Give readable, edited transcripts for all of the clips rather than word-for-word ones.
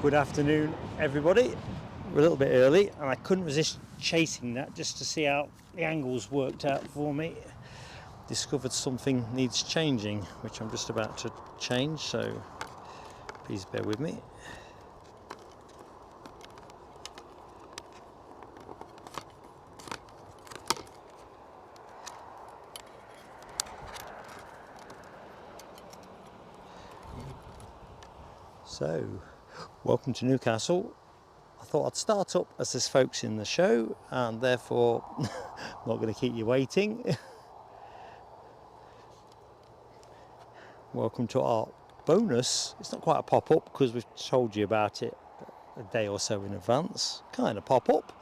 Good afternoon, everybody. We're a little bit early and I couldn't resist chasing that just to see how the angles worked out for me. Discovered something needs changing, which I'm just about to change, so please bear with me. So, welcome to Newcastle. I thought I'd start up as there's folks in the show and therefore I'm not going to keep you waiting. Welcome to our bonus. It's not quite a pop-up because we've told you about it a day or so in advance. Kind of pop-up,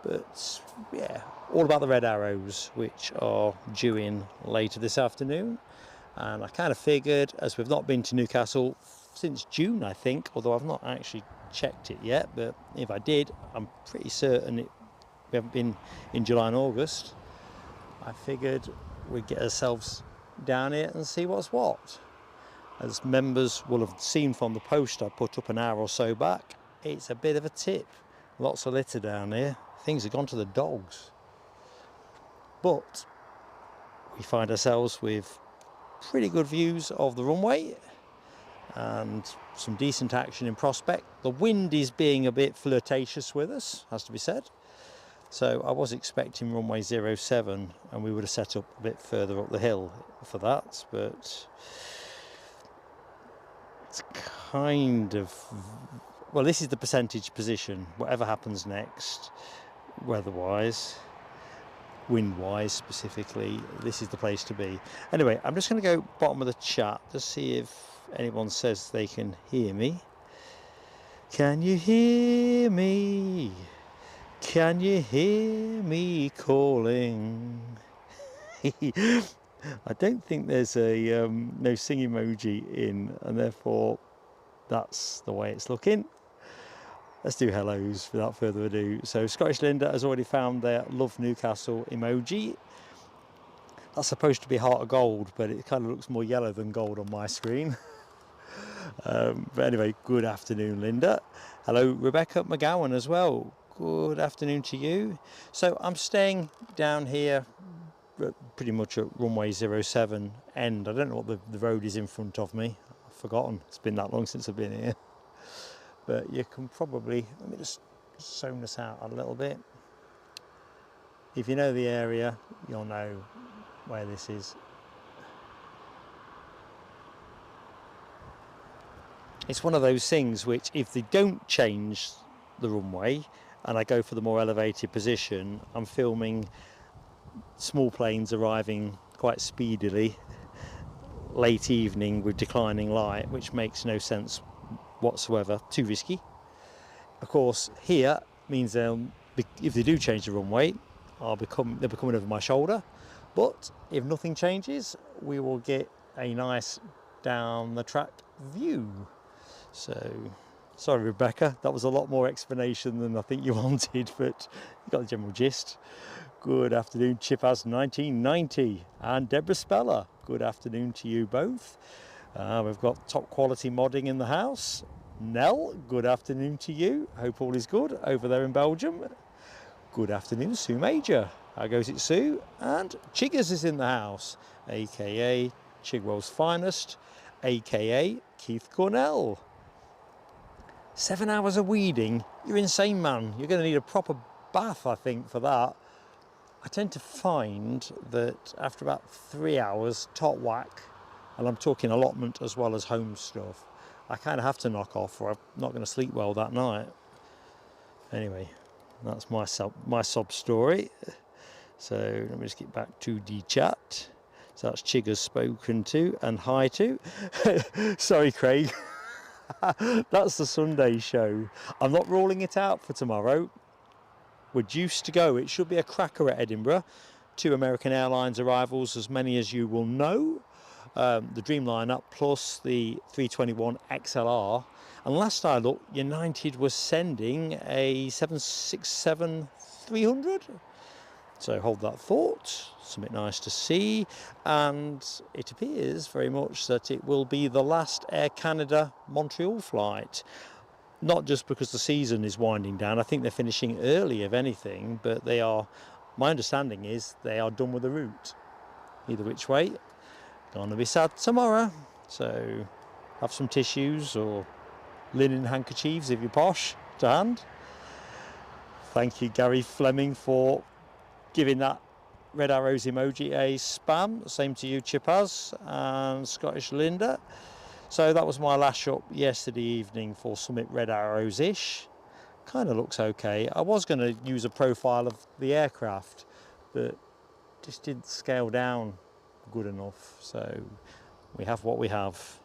but yeah, all about the red arrows, which are due in later this afternoon. And I kind of figured, as we've not been to Newcastle since June, I think, although I've not actually checked it yet, but if I did, I'm pretty certain we haven't been in July and August. I figured we'd get ourselves down here and see what's what. As members will have seen from the post I put up an hour or so back, it's a bit of a tip. Lots of litter down here. Things have gone to the dogs. But we find ourselves with pretty good views of the runway and some decent action in prospect. The wind is being a bit flirtatious with us, has to be said. So I was expecting runway 07 and we would have set up a bit further up the hill for that, but it's kind of, well, this is the percentage position. Whatever happens next, weather-wise, wind-wise specifically, this is the place to be. Anyway, I'm just going to go bottom of the chat to see if anyone says they can hear me. Can you hear me? Can you hear me calling? I don't think there's a no sing emoji in, and therefore that's the way it's looking. Let's do hellos without further ado. So Scottish Linda has already found their Love Newcastle emoji. That's supposed to be heart of gold, but it kind of looks more yellow than gold on my screen. But anyway, good afternoon, Linda. Hello, Rebecca McGowan as well. Good afternoon to you. So I'm staying down here pretty much at runway 07 end. I don't know what the road is in front of me. I've forgotten. It's been that long since I've been here. But you can probably, let me just zone this out a little bit. If you know the area, you'll know where this is. It's one of those things which, if they don't change the runway and I go for the more elevated position, I'm filming small planes arriving quite speedily late evening with declining light, which makes no sense whatsoever. Too risky. Of course, here means if they do change the runway, they'll be coming over my shoulder. But if nothing changes, we will get a nice down the track view. So, sorry Rebecca, that was a lot more explanation than I think you wanted, but you got the general gist. Good afternoon, Chipaz 1990 and Deborah Speller. Good afternoon to you both. We've got top quality modding in the house. Nell, good afternoon to you. Hope all is good over there in Belgium. Good afternoon, Sue Major. How goes it, Sue? And Chiggers is in the house, aka Chigwell's finest, aka Keith Cornell. 7 hours of weeding? You're insane, man. You're going to need a proper bath, I think, for that. I tend to find that after about 3 hours, top whack, and I'm talking allotment as well as home stuff, I kind of have to knock off or I'm not going to sleep well that night. Anyway, that's my sob story. So let me just get back to the chat. So that's Chiggers spoken to and hi to. Sorry, Craig. That's the Sunday show. I'm not ruling it out for tomorrow. We're due to go. It should be a cracker at Edinburgh. 2 American Airlines arrivals, as many as you will know. The Dream lineup plus the 321 XLR. And last I looked, United was sending a 767-300. So hold that thought. Something nice to see. And it appears very much that it will be the last Air Canada Montreal flight. not just because the season is winding down. I think they're finishing early, if anything, but they are, my understanding is they are done with the route. Either which way, gonna be sad tomorrow. So have some tissues or linen handkerchiefs if you're posh to hand. Thank you, Gary Fleming, for giving that red arrows emoji a spam. Same to you, Chipaz and Scottish Linda. So that was my last shot yesterday evening for Summit Red Arrows-ish. Kind of looks okay. I was going to use a profile of the aircraft, but just didn't scale down good enough. So we have what we have.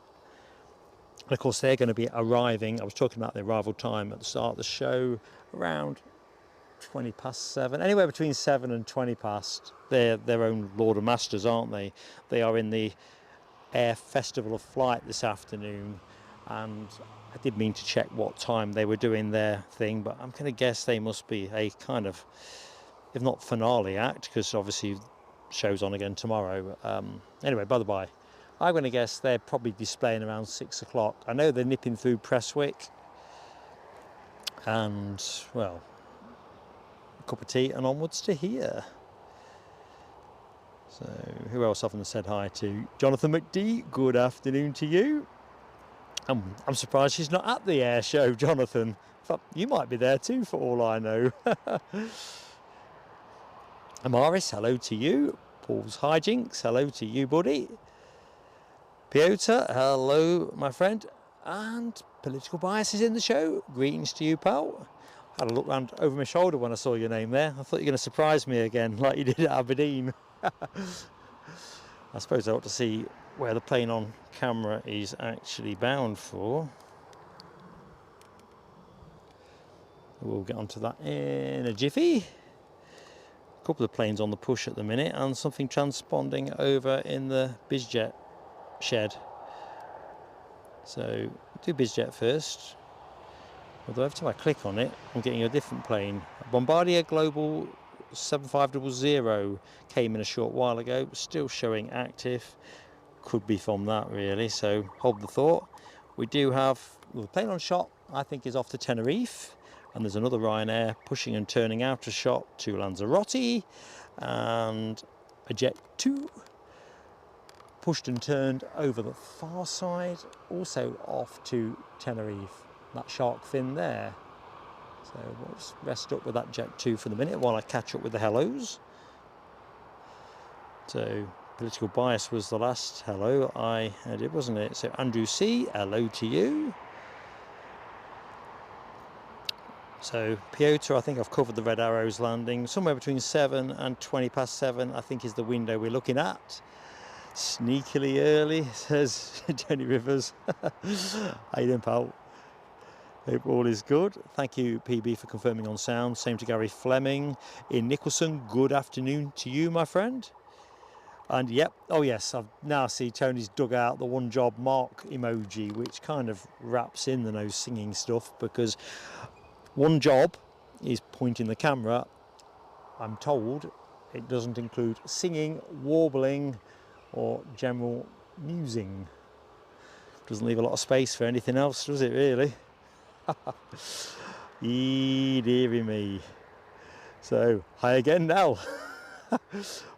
And of course, they're going to be arriving. I was talking about the arrival time at the start of the show, around 20 past 7, anywhere between 7 and 20 past. They're their own Lord of Masters, aren't they? They are in the Ayr Festival of Flight this afternoon, and I did mean to check what time they were doing their thing, but I'm going to guess they must be a kind of, if not finale act, because obviously show's on again tomorrow. Anyway, by the by, I'm going to guess they're probably displaying around 6 o'clock. I know they're nipping through Prestwick, and well, a cup of tea and onwards to here. So who else haven't said hi to? Jonathan McD, good afternoon to you. I'm surprised she's not at the air show, Jonathan. In fact, you might be there too for all I know. Amaris, hello to you. Paul's hijinks, hello to you, buddy. Piotr, hello my friend. And Political Bias is in the show. Greetings to you, pal. Had a look round over my shoulder when I saw your name there. I thought you were going to surprise me again like you did at Aberdeen. I suppose I ought to see where the plane on camera is actually bound for. We'll get onto that in a jiffy. A couple of planes on the push at the minute and something transponding over in the BizJet shed. So do BizJet first. Although every time I click on it, I'm getting a different plane. Bombardier Global 7500 came in a short while ago, still showing active. Could be from that really, so hold the thought. We do have the plane on shot, I think is off to Tenerife, and there's another Ryanair pushing and turning out of shot to Lanzarote, and a Jet 2 pushed and turned over the far side, also off to Tenerife. That shark fin there. So we'll just rest up with that Jet 2 for the minute while I catch up with the hellos. So Political Bias was the last hello I did, wasn't it? So Andrew C, hello to you. So Piotr, I think I've covered the Red Arrows landing. Somewhere between 7 and 20 past 7, I think is the window we're looking at. Sneakily early, says Jenny Rivers. How you doing, pal? Hope all is good. Thank you, PB, for confirming on sound. Same to Gary Fleming in Nicholson. Good afternoon to you, my friend. And yep, oh yes, I now see Tony's dug out the one job mark emoji, which kind of wraps in the no singing stuff, because one job is pointing the camera. I'm told it doesn't include singing, warbling, or general musing. Doesn't leave a lot of space for anything else, does it really? Dearie me. So hi again now.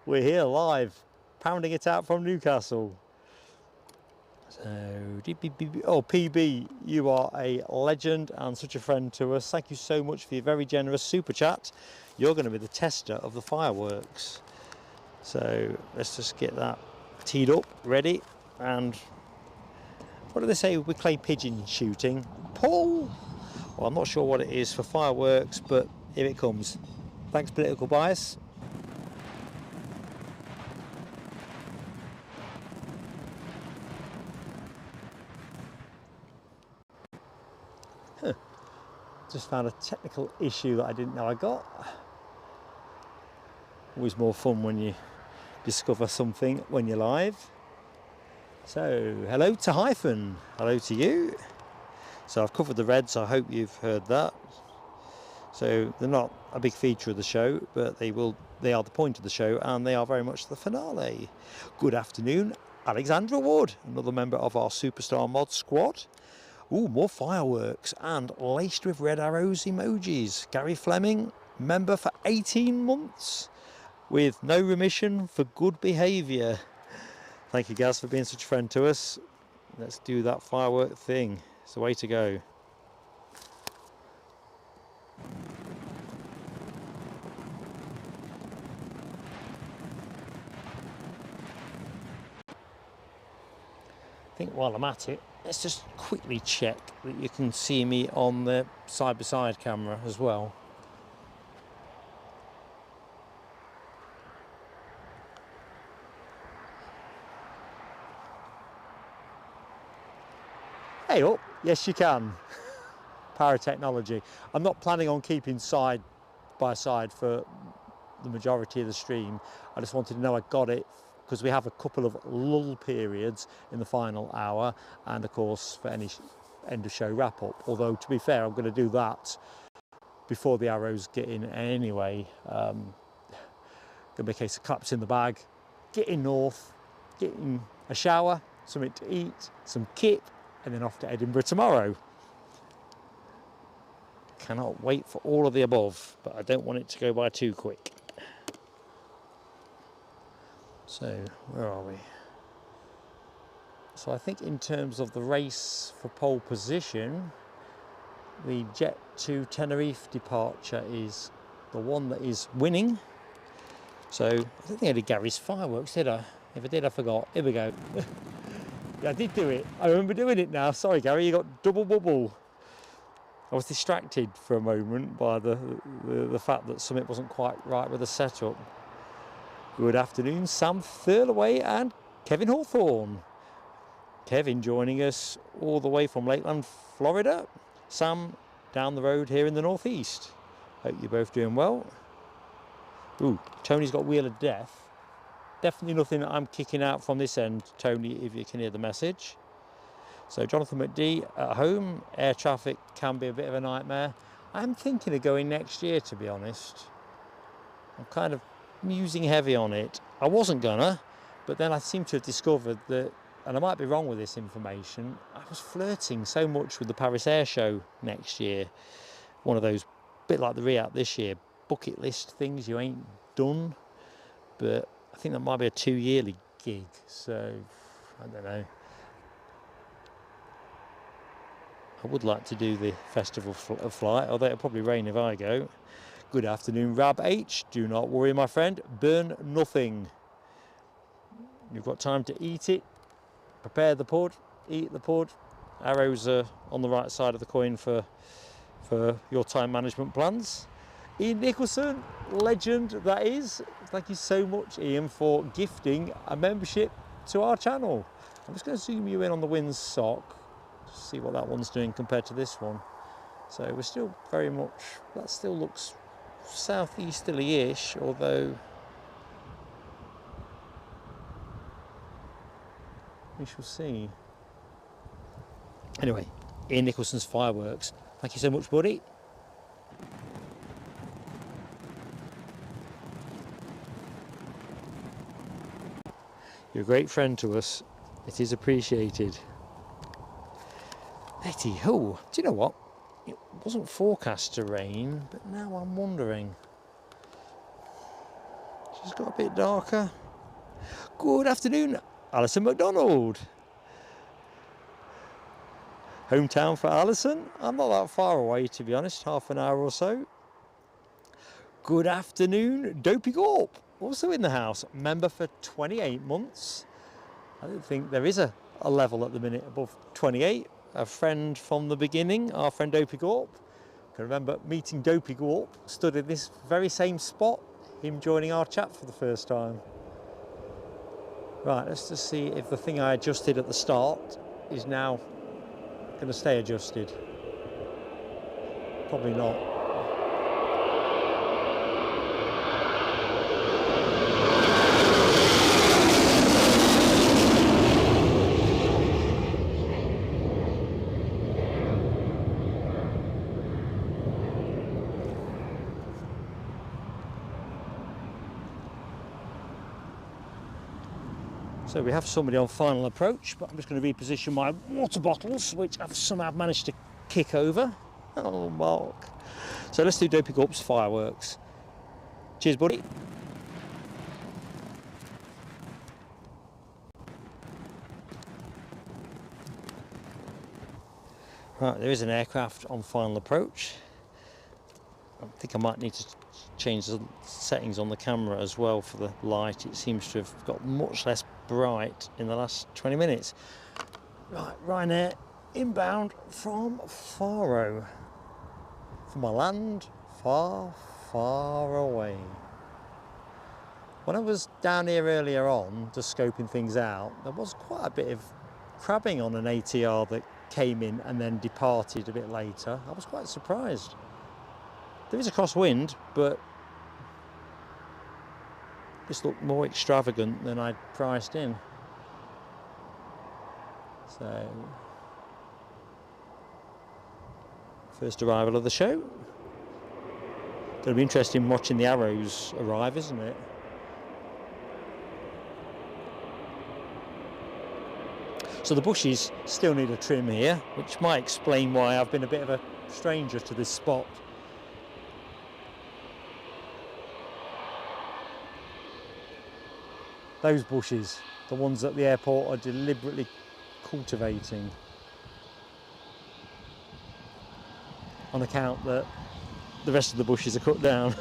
We're here live, pounding it out from Newcastle. So oh PB, you are a legend and such a friend to us. Thank you so much for your very generous super chat. You're going to be the tester of the fireworks. So let's just get that teed up, ready. And what do they say with clay pigeon shooting? Paul? Well, I'm not sure what it is for fireworks, but here it comes. Thanks, Political Bias. Just found a technical issue that I didn't know I got. Always more fun when you discover something when you're live. So, hello to Hyphen, hello to you. So I've covered the Reds, I hope you've heard that. So they're not a big feature of the show, but they are the point of the show, and they are very much the finale. Good afternoon, Alexandra Wood, another member of our Superstar Mod squad. Ooh, more fireworks and laced with red arrows emojis. Gary Fleming, member for 18 months with no remission for good behaviour. Thank you, Gaz, for being such a friend to us. Let's do that firework thing. It's the way to go. I think while I'm at it, let's just quickly check that you can see me on the side-by-side camera as well. Hey up, yes you can. Power technology. I'm not planning on keeping side by side for the majority of the stream. I just wanted to know I got it because we have a couple of lull periods in the final hour, and of course for any end of show wrap up. Although to be fair, I'm going to do that before the arrows get in anyway. Gonna be a case of claps in the bag, getting north, getting a shower, something to eat, some kit, and then off to Edinburgh tomorrow. Cannot wait for all of the above, but I don't want it to go by too quick. So, where are we? So I think in terms of the race for pole position, the Jet to Tenerife departure is the one that is winning. So, I don't think I did Gary's fireworks, did I? If I did, I forgot. Here we go. Yeah, I did do it. I remember doing it now. Sorry, Gary, you got double bubble. I was distracted for a moment by the fact that something wasn't quite right with the setup. Good afternoon, Sam Thurlaway and Kevin Hawthorne. Kevin joining us all the way from Lakeland, Florida. Sam down the road here in the northeast. Hope you're both doing well. Ooh, Tony's got Wheel of Death. Definitely nothing that I'm kicking out from this end, Tony, if you can hear the message. So Jonathan McD at home. Air traffic can be a bit of a nightmare. I'm thinking of going next year, to be honest. I'm kind of musing heavy on it. I wasn't gonna, but then I seem to have discovered that, and I might be wrong with this information, I was flirting so much with the Paris Air Show next year. One of those, bit like the Riat this year, bucket list things you ain't done, but I think that might be a 2-yearly gig, so I don't know. I would like to do the Festival of Flight, although it'll probably rain if I go. Good afternoon, Rab H. Do not worry, my friend. Burn nothing. You've got time to eat it, prepare the pud, eat the pud. Arrows are on the right side of the coin for your time management plans. Ian Nicholson, legend that is. Thank you so much, Ian, for gifting a membership to our channel. I'm just going to zoom you in on the windsock, see what that one's doing compared to this one. So we're still very much, that still looks southeasterly-ish, although we shall see. Anyway, Ian Nicholson's fireworks. Thank you so much, buddy. You're a great friend to us. It is appreciated. Betty ho, do you know what? It wasn't forecast to rain, but now I'm wondering. It's just got a bit darker. Good afternoon, Alison McDonald. Hometown for Alison. I'm not that far away, to be honest, half an hour or so. Good afternoon, Dopey Gorp. Also in the house, member for 28 months. I don't think there is a level at the minute above 28. A friend from the beginning, our friend Dopey Gorp. I can remember meeting Dopey Gorp, stood in this very same spot, him joining our chat for the first time. Right, let's just see if the thing I adjusted at the start is now going to stay adjusted. Probably not. So we have somebody on final approach, but I'm just going to reposition my water bottles, which I've somehow managed to kick over. Oh, Mark. So let's do Dopey Corp's fireworks. Cheers, buddy. Right, there is an aircraft on final approach. I think I might need to change the settings on the camera as well for the light. It seems to have got much less bright in the last 20 minutes. Right, Ryanair inbound from Faro. From a land far, far away. When I was down here earlier on, just scoping things out, there was quite a bit of crabbing on an ATR that came in and then departed a bit later. I was quite surprised. There is a crosswind, but this looked more extravagant than I'd priced in. So, first arrival of the show. Going to be interesting watching the arrows arrive, isn't it? So the bushes still need a trim here, which might explain why I've been a bit of a stranger to this spot. Those bushes, the ones at the airport are deliberately cultivating on account that the rest of the bushes are cut down.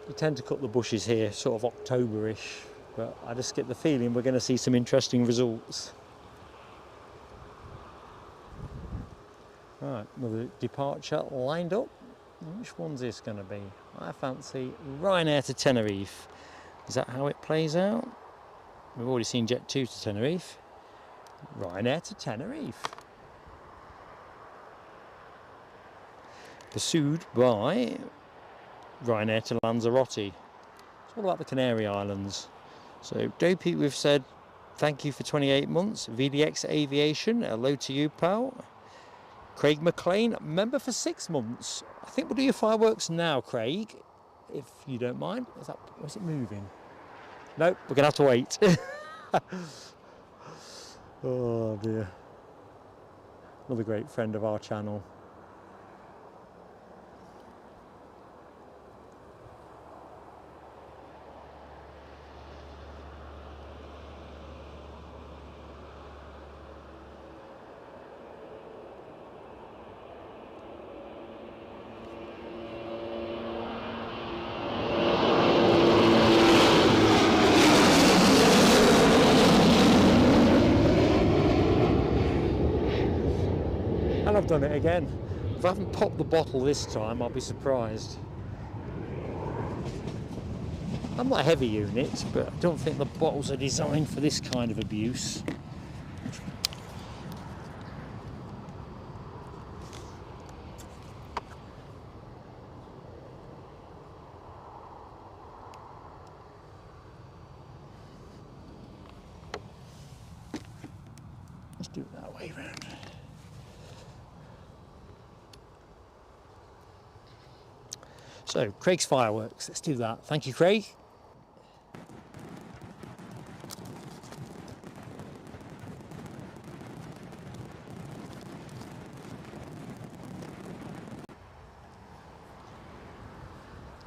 You tend to cut the bushes here sort of October-ish, but I just get the feeling we're going to see some interesting results. Right, another departure lined up. Which one's this going to be? I fancy Ryanair to Tenerife. Is that how it plays out? We've already seen Jet 2 to Tenerife. Ryanair to Tenerife. Pursued by Ryanair to Lanzarote. It's all about the Canary Islands. So Dopey, we've said thank you for 28 months. VDX Aviation, hello to you, pal. Craig McLean, member for 6 months. I think we'll do your fireworks now, Craig, if you don't mind. Is it moving? Nope, we're going to have to wait. Oh dear. Another great friend of our channel. And I've done it again. If I haven't popped the bottle this time, I'll be surprised. I'm not a heavy unit, but I don't think the bottles are designed for this kind of abuse. Let's do it that way round. So, Craig's fireworks, let's do that. Thank you, Craig.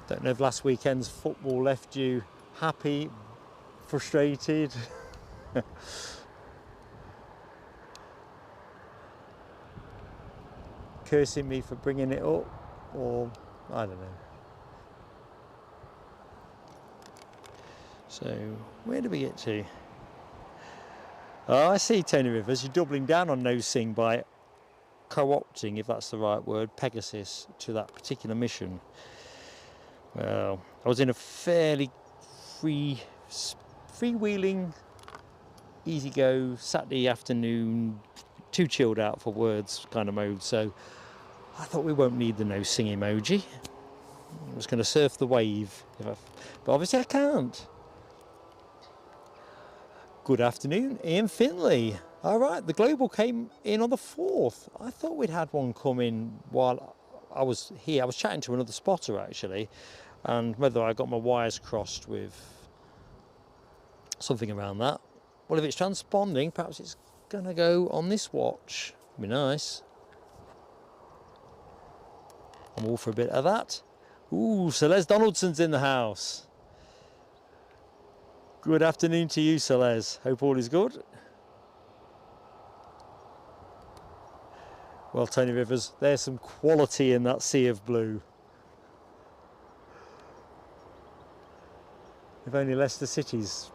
Don't know if last weekend's football left you happy, frustrated. Cursing me for bringing it up, or I don't know. So, where do we get to? Oh, I see, Tony Rivers. You're doubling down on no sing by co-opting, if that's the right word, Pegasus to that particular mission. Well, I was in a fairly freewheeling, easy-go Saturday afternoon, too chilled out for words kind of mode. So I thought we won't need the no sing emoji. I was going to surf the wave, but obviously I can't. Good afternoon, Ian Finley. All right, the Global came in on the 4th. I thought we'd had one come in while I was here. I was chatting to another spotter actually, and whether I got my wires crossed with something around that. Well, if it's transponding, perhaps it's going to go on this watch. Be nice. I'm all for a bit of that. Ooh, Celeste Donaldson's in the house. Good afternoon to you, Celeste. Hope all is good. Well, Tony Rivers, there's some quality in that sea of blue. If only Leicester City's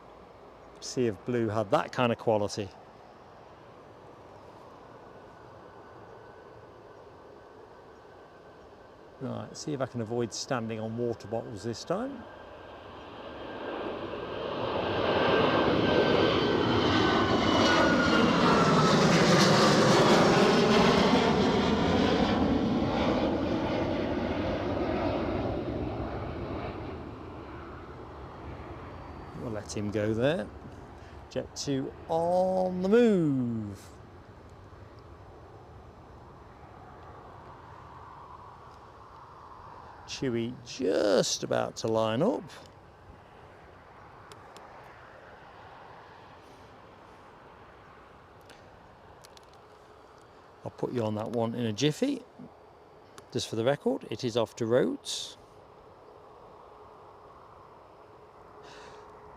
sea of blue had that kind of quality. Right, see if I can avoid standing on water bottles this time. We'll let him go there. Jet 2 on the move. Chewie just about to line up. I'll put you on that one in a jiffy. Just for the record, it is off to Rhodes.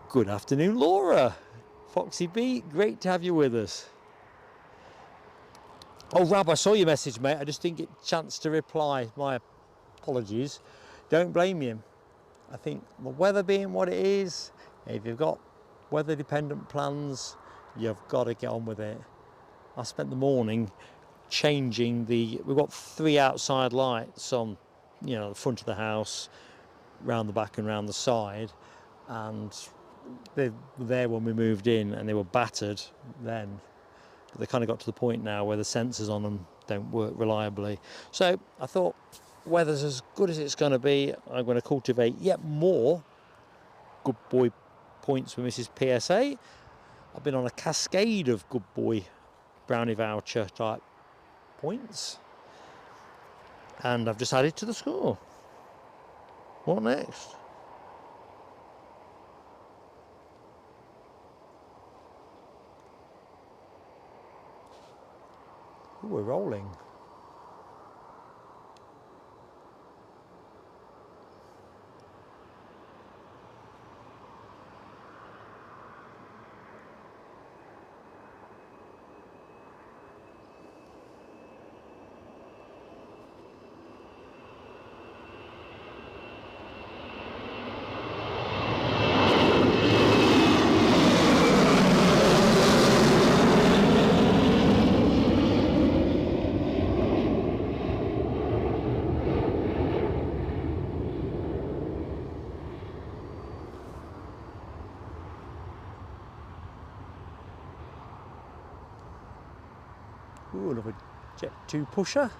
Good afternoon, Laura. Foxy B, great to have you with us. Oh, Rab, I saw your message, mate. I just didn't get a chance to reply. My apologies. Don't blame you. I think the weather being what it is, if you've got weather dependent plans, you've got to get on with it. I spent the morning changing we've got 3 outside lights on, the front of the house, round the back and round the side, and they were there when we moved in and they were battered then, but they kind of got to the point now where the sensors on them don't work reliably. So I thought, weather's as good as it's going to be, I'm going to cultivate yet more good boy points with Mrs. PSA. I've been on a cascade of good boy brownie voucher type points, and I've just added to the score. What next? Ooh, we're rolling. Ooh, another Jet 2 pusher.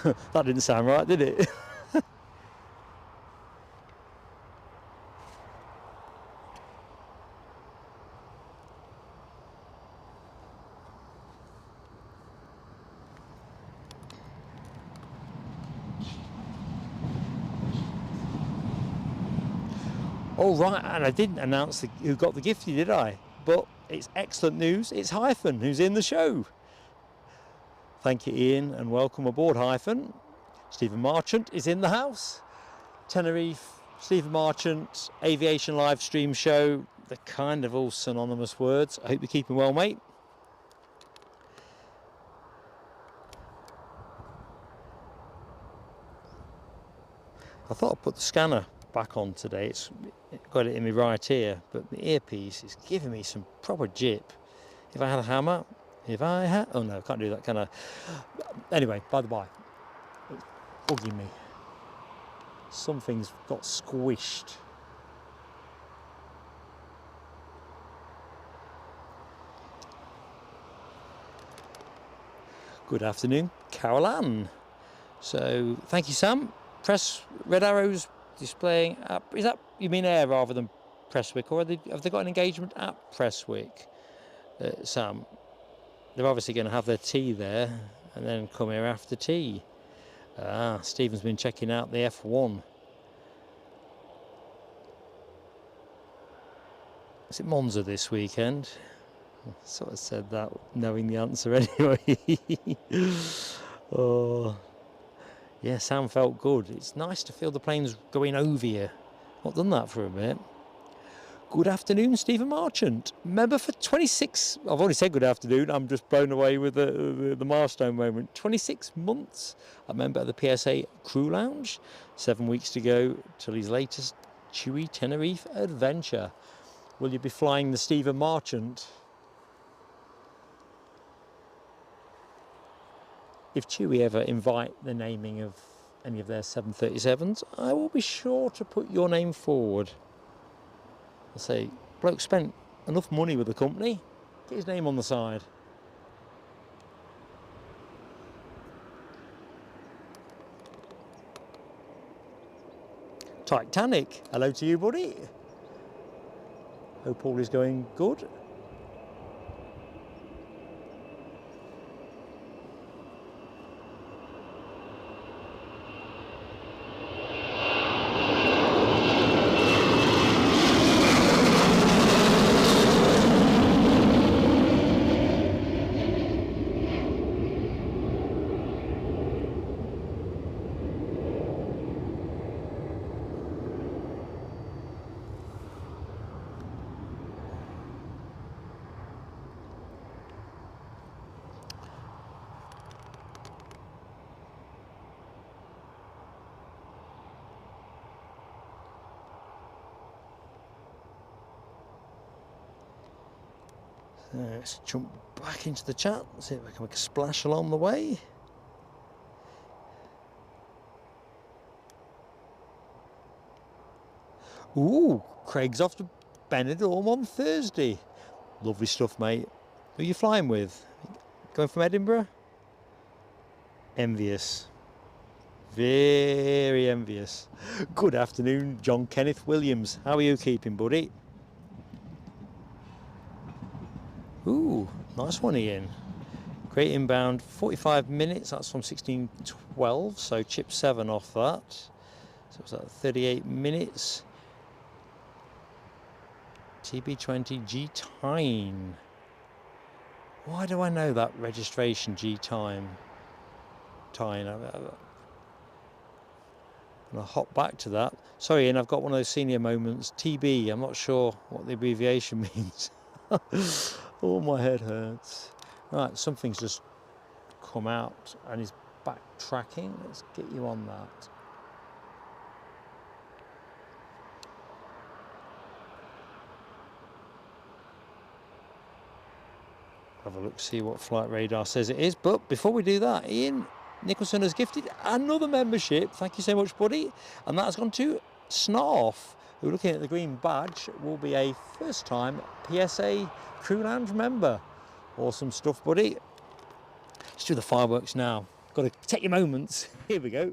That didn't sound right, did it? Oh right, and I didn't announce who got the gifty, did I? But it's excellent news. It's Hyphen who's in the show. Thank you, Ian, and welcome aboard, Hyphen. Stephen Marchant is in the house. Tenerife, Stephen Marchant, aviation live stream show. They're kind of all synonymous words. I hope you're keeping well, mate. I thought I'd put the scanner back on today. It's got it in my right ear, but the earpiece is giving me some proper jip. If I had a hammer, oh no, I can't do that, can I? Anyway, by the by, it's bugging me. Something's got squished. Good afternoon, Carol Ann. So thank you, Sam. Press red arrows displaying app. Is that, you mean Air rather than Presswick, or have they got an engagement at Presswick? Sam. They're obviously going to have their tea there and then come here after tea. Stephen's been checking out the F1. Is it Monza this weekend? I sort of said that knowing the answer anyway. Oh, yeah, Sam felt good. It's nice to feel the planes going over you. Not done that for a bit. Good afternoon, Stephen Marchant. Member for 26... I've already said good afternoon. I'm just blown away with the milestone moment. 26 months. A member of the PSA Crew Lounge. 7 weeks to go till his latest Chewy Tenerife adventure. Will you be flying the Stephen Marchant? If Chewy ever invite the naming of any of their 737s, I will be sure to put your name forward. I'll say, bloke spent enough money with the company, get his name on the side. Titanic, hello to you, buddy. Hope all is going good. Let's jump back into the chat, see if I can make a splash along the way. Ooh, Craig's off to Benidorm on Thursday. Lovely stuff, mate. Who are you flying with? Going from Edinburgh? Envious. Very envious. Good afternoon, John Kenneth Williams. How are you keeping, buddy? Ooh, nice one, Ian. Great inbound, 45 minutes. That's from 1612, so chip 7 off that. So it's at 38 minutes. TB20 G-Time. Why do I know that registration G-Time? I'm gonna hop back to that. Sorry, Ian, I've got one of those senior moments. TB, I'm not sure what the abbreviation means. Oh, my head hurts. Right, something's just come out and is backtracking. Let's get you on that. Have a look, see what Flight Radar says it is. But before we do that, Ian Nicholson has gifted another membership. Thank you so much, buddy. And that's gone to Snarf, who, looking at the green badge, will be a first-time PSA Crew Lounge member. Awesome stuff, buddy. Let's do the fireworks now. Got to take your moments. Here we go.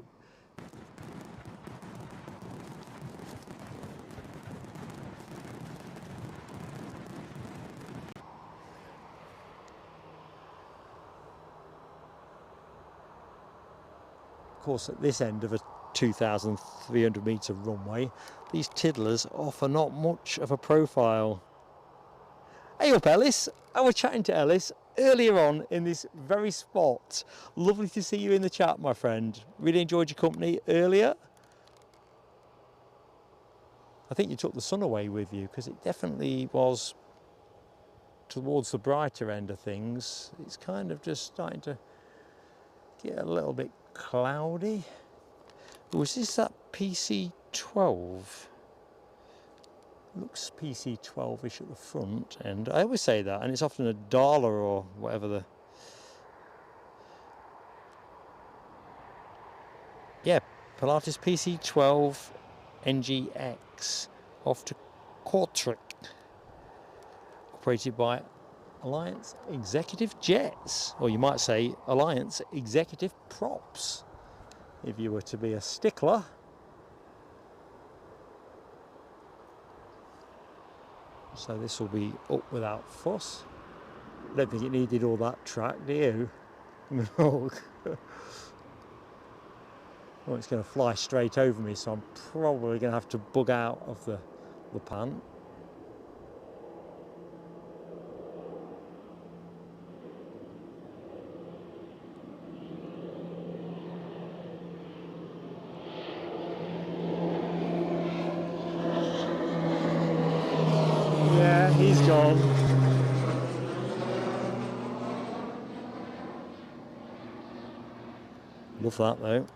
Of course, at this end of a 2,300 metre runway, these tiddlers offer not much of a profile. Hey up, Ellis. I was chatting to Ellis earlier on in this very spot. Lovely to see you in the chat, my friend. Really enjoyed your company earlier. I think you took the sun away with you, because it definitely was towards the brighter end of things. It's kind of just starting to get a little bit cloudy. Was this that PC12? Looks PC12ish at the front end. I always say that, and it's often a $1 or whatever the... Yeah, Pilatus PC12 NGX off to Kortrijk, operated by Alliance Executive Jets, or you might say Alliance Executive Props, if you were to be a stickler. So this will be up without fuss. I don't think it needed all that track, do you? Look. Oh, it's going to fly straight over me, so I'm probably going to have to bug out of the pant. Yeah, he's gone. Love that though.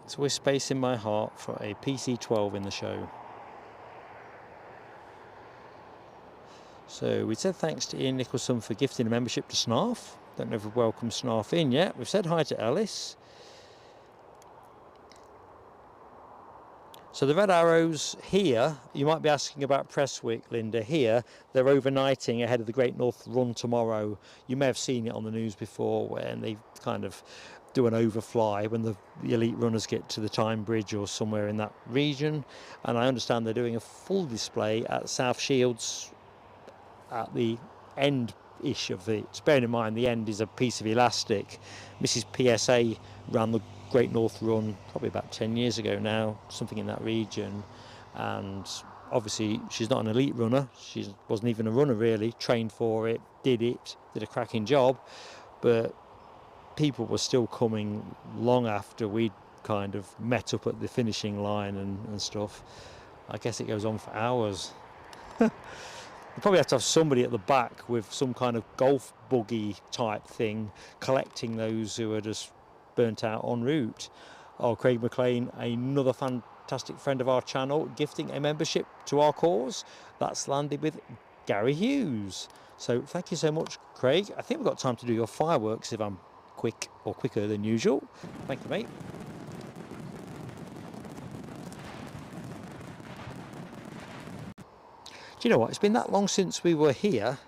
There's always space in my heart for a PC-12 in the show. So we said thanks to Ian Nicholson for gifting a membership to Snarf. Don't know if we've welcomed Snarf in yet. We've said hi to Ellis. So the Red Arrows here, you might be asking about Prestwick, Linda. Here, they're overnighting ahead of the Great North Run tomorrow. You may have seen it on the news before when they kind of do an overfly when the elite runners get to the Tyne Bridge or somewhere in that region. And I understand they're doing a full display at South Shields at the end-ish of it. Bearing in mind the end is a piece of elastic. Mrs. PSA ran the Great North Run probably about 10 years ago now, something in that region, and obviously she's not an elite runner, she wasn't even a runner really, trained for it, did a cracking job, but people were still coming long after we'd kind of met up at the finishing line and stuff. I guess it goes on for hours. You probably have to have somebody at the back with some kind of golf buggy type thing collecting those who are just burnt out en route. Oh, Craig McLean, another fantastic friend of our channel, gifting a membership to our cause. That's landed with Gary Hughes. So thank you so much, Craig. I think we've got time to do your fireworks if I'm quick or quicker than usual. Thank you, mate. Do you know what? It's been that long since we were here.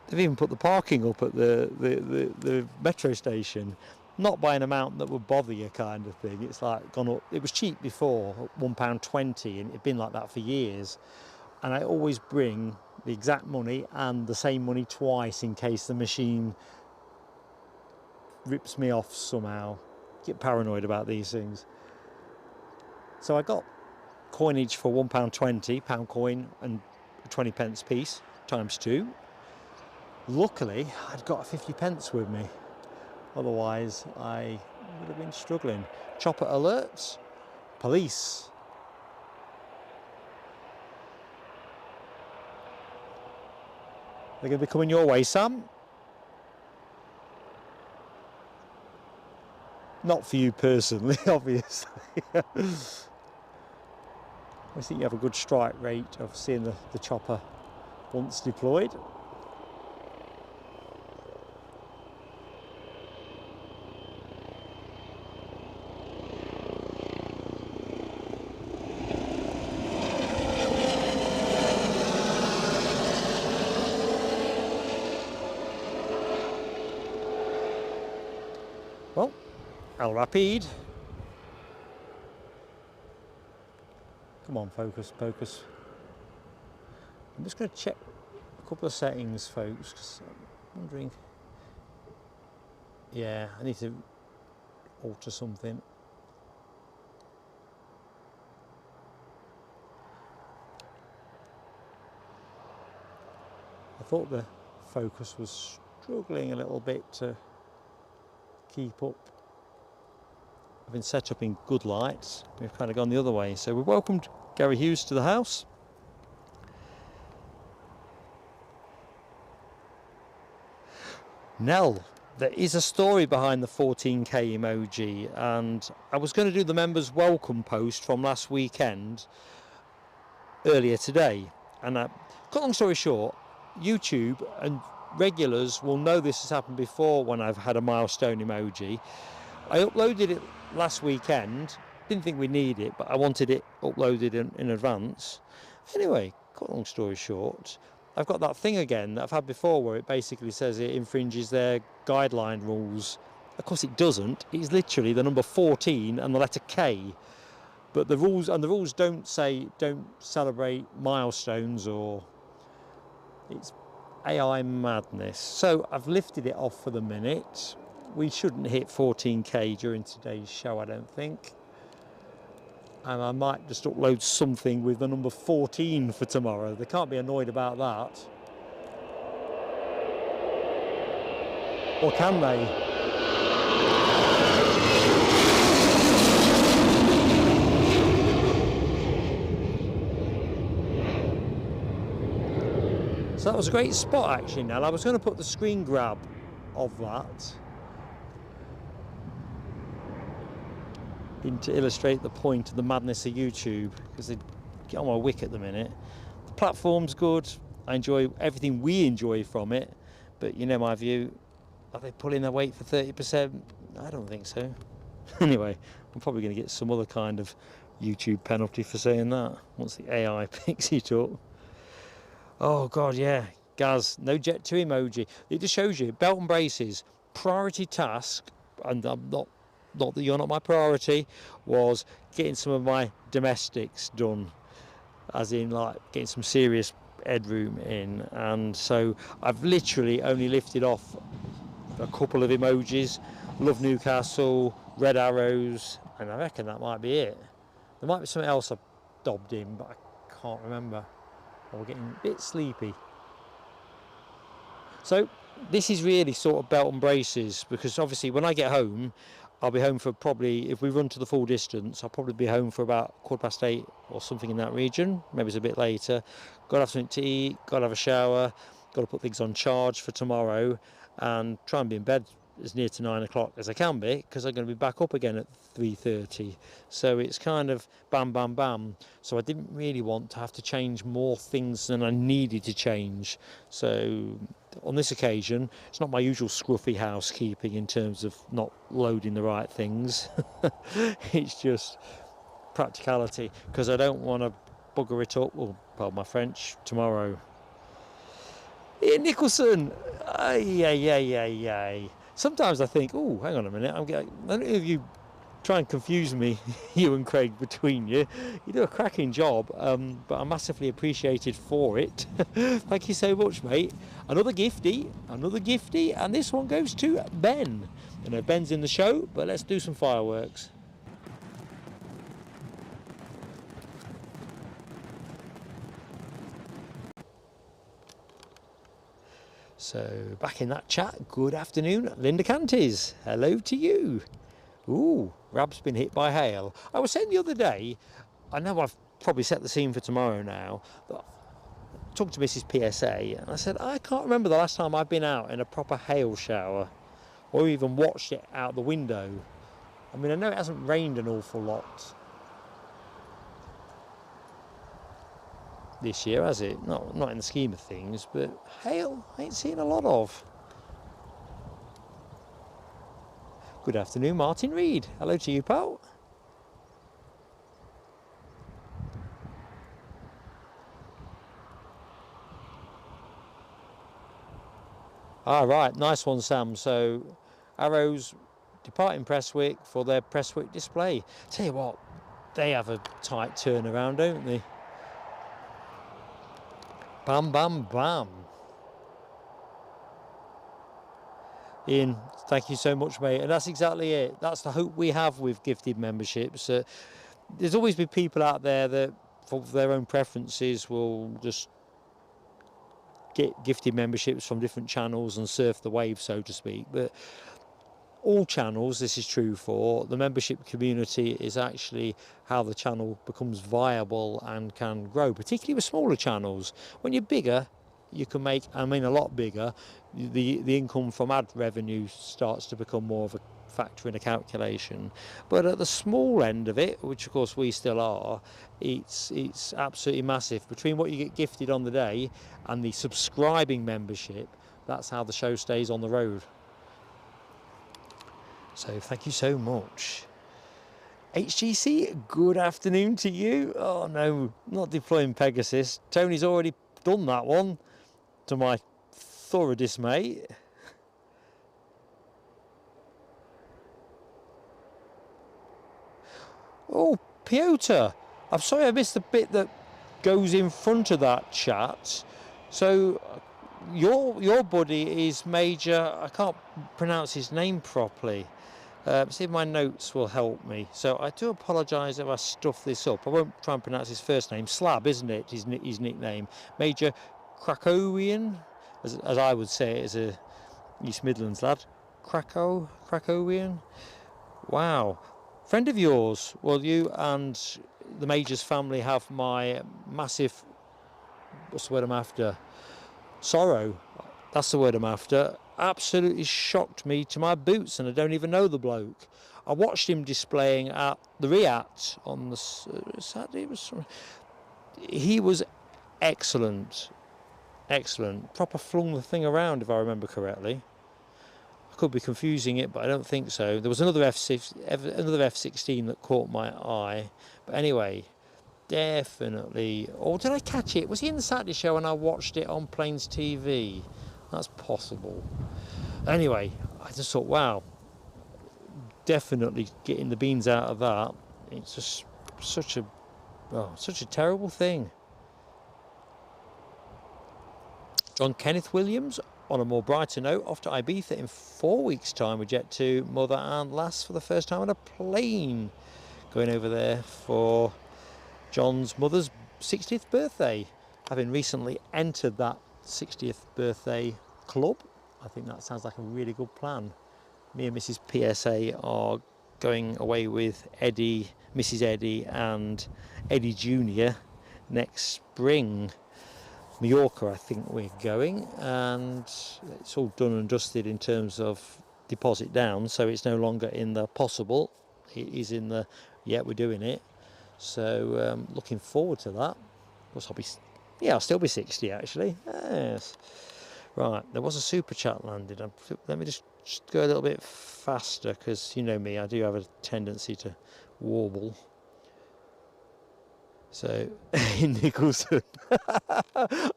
They've even put the parking up at the metro station, not by an amount that would bother you kind of thing. It's like gone up. It was cheap before, £1.20, and it'd been like that for years. And I always bring the exact money and the same money twice in case the machine rips me off somehow. Get paranoid about these things. So I got coinage for £1.20, pound coin and a 20p piece, times 2. Luckily, I'd got 50p with me. Otherwise, I would have been struggling. Chopper alerts. Police. They're going to be coming your way, Sam. Not for you personally, obviously. I think you have a good strike rate of seeing the chopper once deployed. Well, El Rapide. Come on, focus, focus. I'm just going to check a couple of settings, folks, because I'm wondering. Yeah, I need to alter something. I thought the focus was struggling a little bit to keep up. I've been set up in good lights. We've kind of gone the other way. So we've welcomed Gary Hughes to the house. Nell, there is a story behind the 14k emoji, and I was going to do the members welcome post from last weekend earlier today, and cut long story short, YouTube and regulars will know this has happened before when I've had a milestone emoji. I uploaded it last weekend, didn't think we need it, but I wanted it uploaded in advance. Anyway, cut long story short, I've got that thing again that I've had before where it basically says it infringes their guideline rules. Of course it doesn't. It's literally the number 14 and the letter K. But the rules don't say don't celebrate milestones or It's AI madness. So I've lifted it off for the minute. We shouldn't hit 14k during today's show, I don't think. And I might just upload something with the number 14 for tomorrow. They can't be annoyed about that. Or can they? So that was a great spot actually, Nell. I was going to put the screen grab of that in to illustrate the point of the madness of YouTube, because they get on my wick at the minute. The platform's good. I enjoy everything we enjoy from it, but you know my view. Are they pulling their weight for 30%? I don't think so. Anyway, I'm probably going to get some other kind of YouTube penalty for saying that once the AI picks it up. Oh God, yeah, Gaz, no Jet 2 emoji. It just shows you, belt and braces, priority task, and I'm not that you're not my priority, was getting some of my domestics done, as in like getting some serious headroom in. And so I've literally only lifted off a couple of emojis, love Newcastle, red arrows, and I reckon that might be it. There might be something else I've dobbed in, but I can't remember. We're getting a bit sleepy. So this is really sort of belt and braces, because obviously when I get home, I'll be home for probably, if we run to the full distance, I'll probably be home for about 8:15 or something in that region. Maybe it's a bit later. Got to have something to eat, got to have a shower, got to put things on charge for tomorrow, and try and be in bed as near to 9 o'clock as I can be, because I'm going to be back up again at 3:30. So it's kind of bam, bam, bam. So I didn't really want to have to change more things than I needed to change. So on this occasion, it's not my usual scruffy housekeeping in terms of not loading the right things. It's just practicality, because I don't want to bugger it up, or pardon my French, tomorrow. Ian Nicholson, ay. Sometimes I think, oh, hang on a minute, I don't know if you try and confuse me, you and Craig, between you. You do a cracking job, but I'm massively appreciated for it. Thank you so much, mate. Another gifty, and this one goes to Ben. I know Ben's in the show, but let's do some fireworks. So back in that chat, good afternoon, Linda Canties. Hello to you. Ooh, Rab's been hit by hail. I was saying the other day, I know I've probably set the scene for tomorrow now, but I talked to Mrs. PSA and I said, I can't remember the last time I've been out in a proper hail shower, or even watched it out the window. I mean, I know it hasn't rained an awful lot this year, has it? Not in the scheme of things, but hail I ain't seen a lot of. Good afternoon, Martin Reed. Hello to you, pal. Ah, right, nice one, Sam. So, Arrows departing Prestwick for their Prestwick display. Tell you what, they have a tight turnaround, don't they? Bam, bam, bam. Ian, thank you so much, mate. And that's exactly it. That's the hope we have with gifted memberships. There's always been people out there that, for their own preferences, will just get gifted memberships from different channels and surf the wave, so to speak. But all channels, this is true for, the membership community is actually how the channel becomes viable and can grow, particularly with smaller channels. When you're bigger, you can make, I mean a lot bigger, the income from ad revenue starts to become more of a factor in a calculation. But at the small end of it, which of course we still are, it's absolutely massive. Between what you get gifted on the day and the subscribing membership, that's how the show stays on the road. So thank you so much. HGC, good afternoon to you. Oh no, not deploying Pegasus. Tony's already done that one, to my thorough dismay. Oh, Piotr, I'm sorry I missed the bit that goes in front of that chat. So your buddy is Major. I can't pronounce his name properly. See if my notes will help me. So I do apologise if I stuff this up. I won't try and pronounce his first name. Slab, isn't it? His nickname. Major Krakowian, as I would say it as a East Midlands lad. Krakowian. Wow. Friend of yours. Well, you and the Major's family have my massive, what's the word I'm after? Sorrow. That's the word I'm after. Absolutely shocked me to my boots, and I don't even know the bloke. I watched him displaying at the Riat on the Saturday. He was excellent. Proper flung the thing around, if I remember correctly. I could be confusing it, but I don't think so. There was another F-16 that caught my eye. But anyway, definitely. Or did I catch it? Was he in the Saturday show and I watched it on Plains TV? That's possible. Anyway, I just thought, wow, definitely getting the beans out of that. It's just such a terrible thing. John Kenneth Williams, on a more brighter note, off to Ibiza in 4 weeks' time with Jet 2, mother and lass for the first time on a plane. Going over there for John's mother's 60th birthday, having recently entered that 60th birthday club. I think that sounds like a really good plan. Me and Mrs. PSA are going away with Eddie, Mrs. Eddie and Eddie Jr. next spring. Mallorca, I think we're going, and it's all done and dusted in terms of deposit down, so it's no longer in the possible, it is in the yeah, we're doing it. So looking forward to that. Of course, I'll still be 60 actually. Yes. Right, there was a super chat landed. Let me just go a little bit faster, because you know me, I do have a tendency to warble. So, in Nicholson,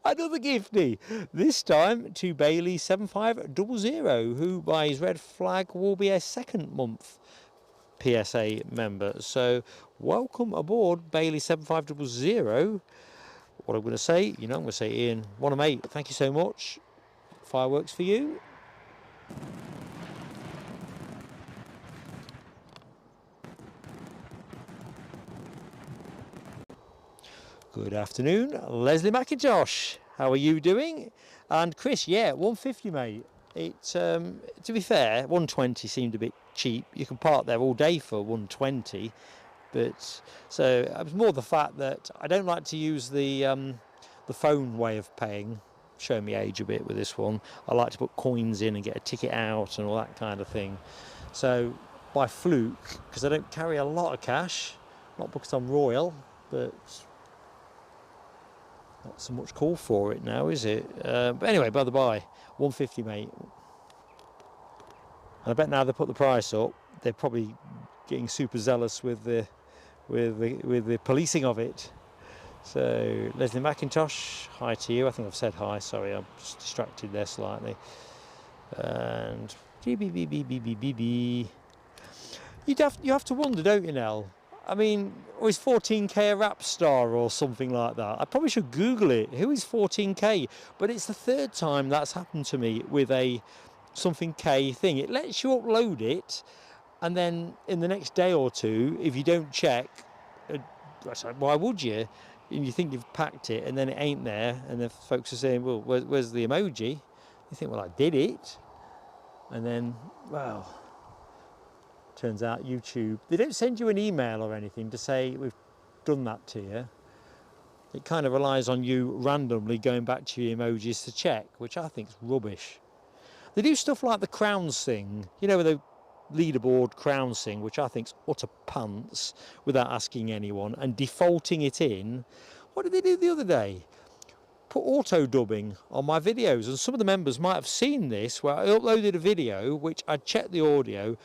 another giftie, this time to Bailey 7500, who by his red flag will be a second month PSA member. So, welcome aboard, Bailey 7500. What I'm going to say, I'm going to say, Ian, 1 of 8, thank you so much. Fireworks for you. Good afternoon, Leslie McIntosh. How are you doing? And Chris, yeah, 150, mate. It's to be fair, 120 seemed a bit cheap. You can park there all day for 120, but so it was more the fact that I don't like to use the phone way of paying. Showing me age a bit with this one. I like to put coins in and get a ticket out and all that kind of thing. So by fluke, because I don't carry a lot of cash, not because I'm royal, but not so much call for it now, is it? But anyway, by the by, 150, mate. And I bet now they put the price up, they're probably getting super zealous with the policing of it. So Leslie McIntosh, hi to you. I think I've said hi. Sorry, I'm just distracted there slightly. And you have to wonder, don't you, Nell? I mean, is 14k a rap star or something like that? I probably should Google it. Who is 14k? But it's the third time that's happened to me with a something K thing. It lets you upload it, and then in the next day or two, if you don't check, why would you? And you think you've packed it, and then it ain't there, and the folks are saying, well, where's the emoji? You think, well, I did it. And then, well, turns out YouTube, they don't send you an email or anything to say we've done that to you. It kind of relies on you randomly going back to your emojis to check, which I think is rubbish. They do stuff like the crowns thing, with the leaderboard crowns thing, which I think's utter pants, without asking anyone and defaulting it in. What did they do the other day? Put auto dubbing on my videos, and some of the members might have seen this, where I uploaded a video which I checked the audio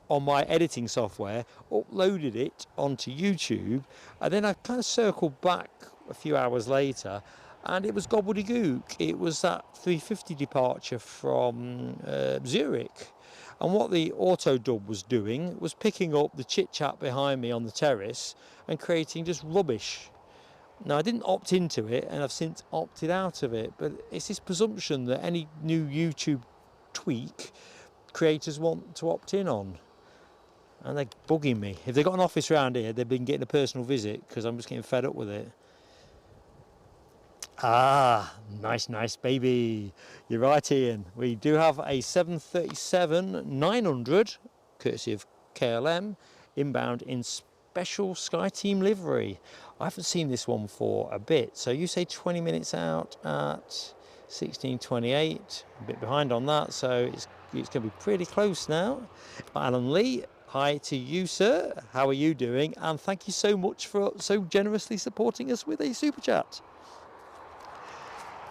on my editing software, uploaded it onto YouTube, and then I kind of circled back a few hours later, and it was gobbledygook. It was that 350 departure from Zurich. And what the auto dub was doing was picking up the chit chat behind me on the terrace and creating just rubbish. Now, I didn't opt into it, and I've since opted out of it, but it's this presumption that any new YouTube tweak creators want to opt in on. And they're bugging me. If they've got an office around here, they've been getting a personal visit, because I'm just getting fed up with it. Ah, nice baby. You're right, Ian. We do have a 737-900, courtesy of KLM, inbound in special SkyTeam livery. I haven't seen this one for a bit. So you say 20 minutes out at 16:28. A bit behind on that, so it's going to be pretty close now. Alan Lee, hi to you, sir. How are you doing? And thank you so much for so generously supporting us with a super chat.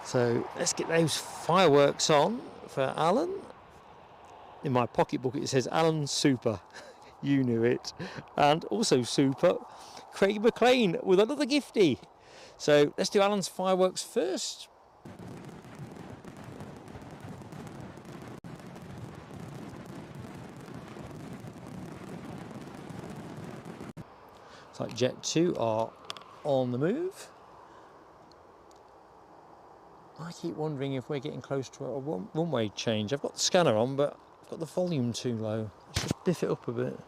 So let's get those fireworks on for Alan. In my pocketbook it says Alan Super. You knew it. And also super, Craig McLean with another giftie. So let's do Alan's fireworks first. It's like Jet 2 are on the move. I keep wondering if we're getting close to a runway change. I've got the scanner on, but I've got the volume too low. Let's just biff it up a bit.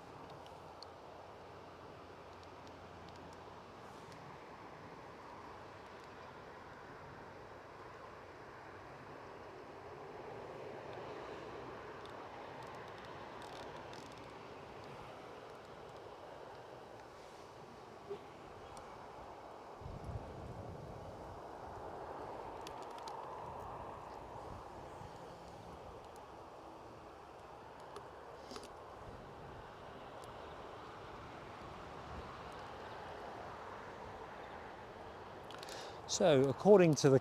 So, according to the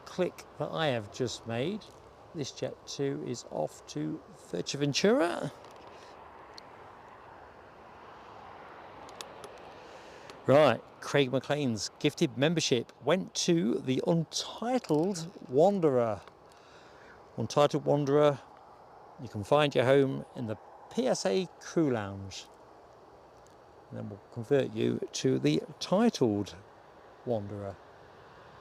click that I have just made, this Jet 2 is off to Fuerteventura. Right, Craig McLean's gifted membership went to the Untitled Wanderer. Untitled Wanderer, you can find your home in the PSA Crew Lounge. And then we'll convert you to the Titled Wanderer.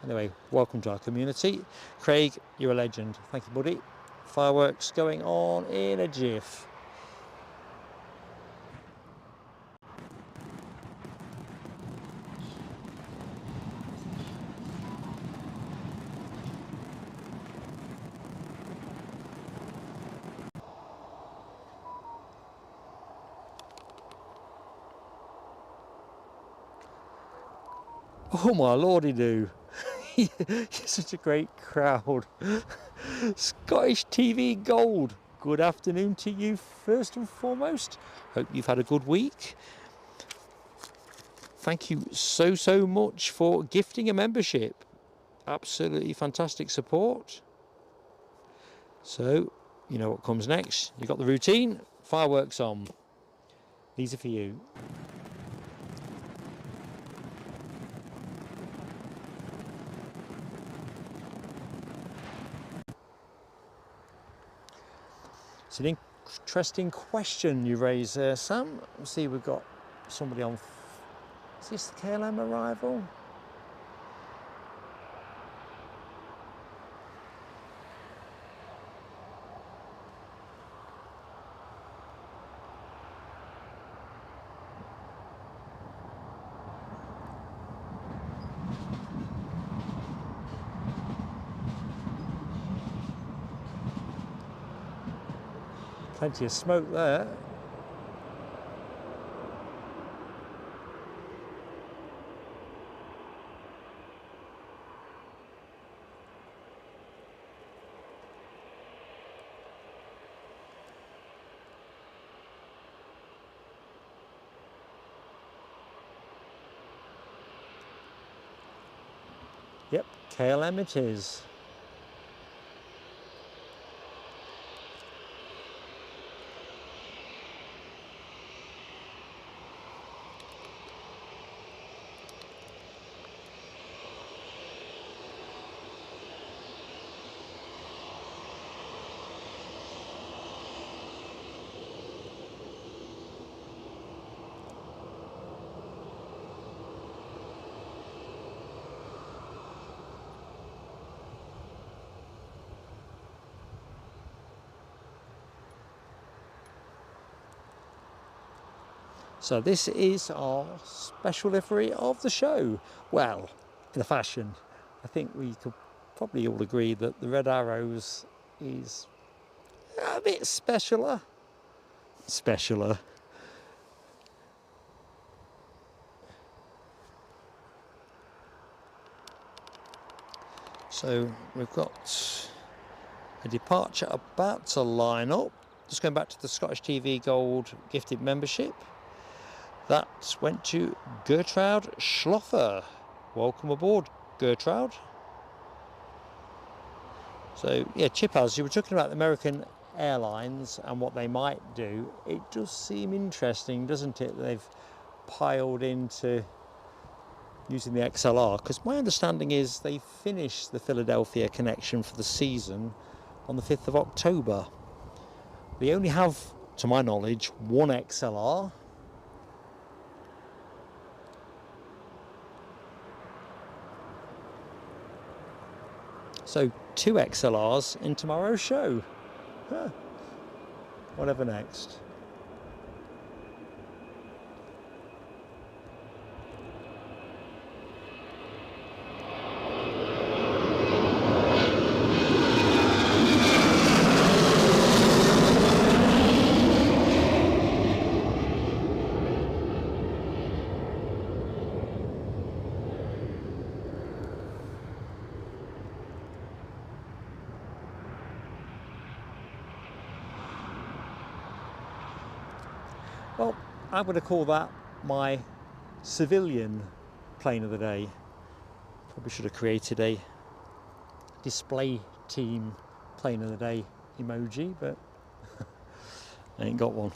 Anyway, welcome to our community. Craig, you're a legend. Thank you, buddy. Fireworks going on in a jiff. Oh my lordy do. You're such a great crowd. Scottish TV Gold, good afternoon to you first and foremost. Hope you've had a good week. Thank you so much for gifting a membership. Absolutely fantastic support. So, you know what comes next. You've got the routine, fireworks on. These are for you. It's an interesting question you raise there, Sam. Let's see, we've got somebody on. Is this the KLM arrival? Plenty of smoke there. Yep, KLM it is. So this is our special livery of the show. Well, in a fashion, I think we could probably all agree that the Red Arrows is a bit specialer. So we've got a departure about to line up. Just going back to the Scottish TV Gold gifted membership. That went to Gertrude Schloffer. Welcome aboard, Gertrude. So yeah, Chip, as you were talking about the American Airlines and what they might do, it does seem interesting, doesn't it? They've piled into using the XLR, because my understanding is they finished the Philadelphia connection for the season on the 5th of October. They only have, to my knowledge, one XLR. So 2 XLRs in tomorrow's show. Huh. Whatever next. Well, I'm going to call that my civilian plane of the day. Probably should have created a display team plane of the day emoji, but I ain't got one.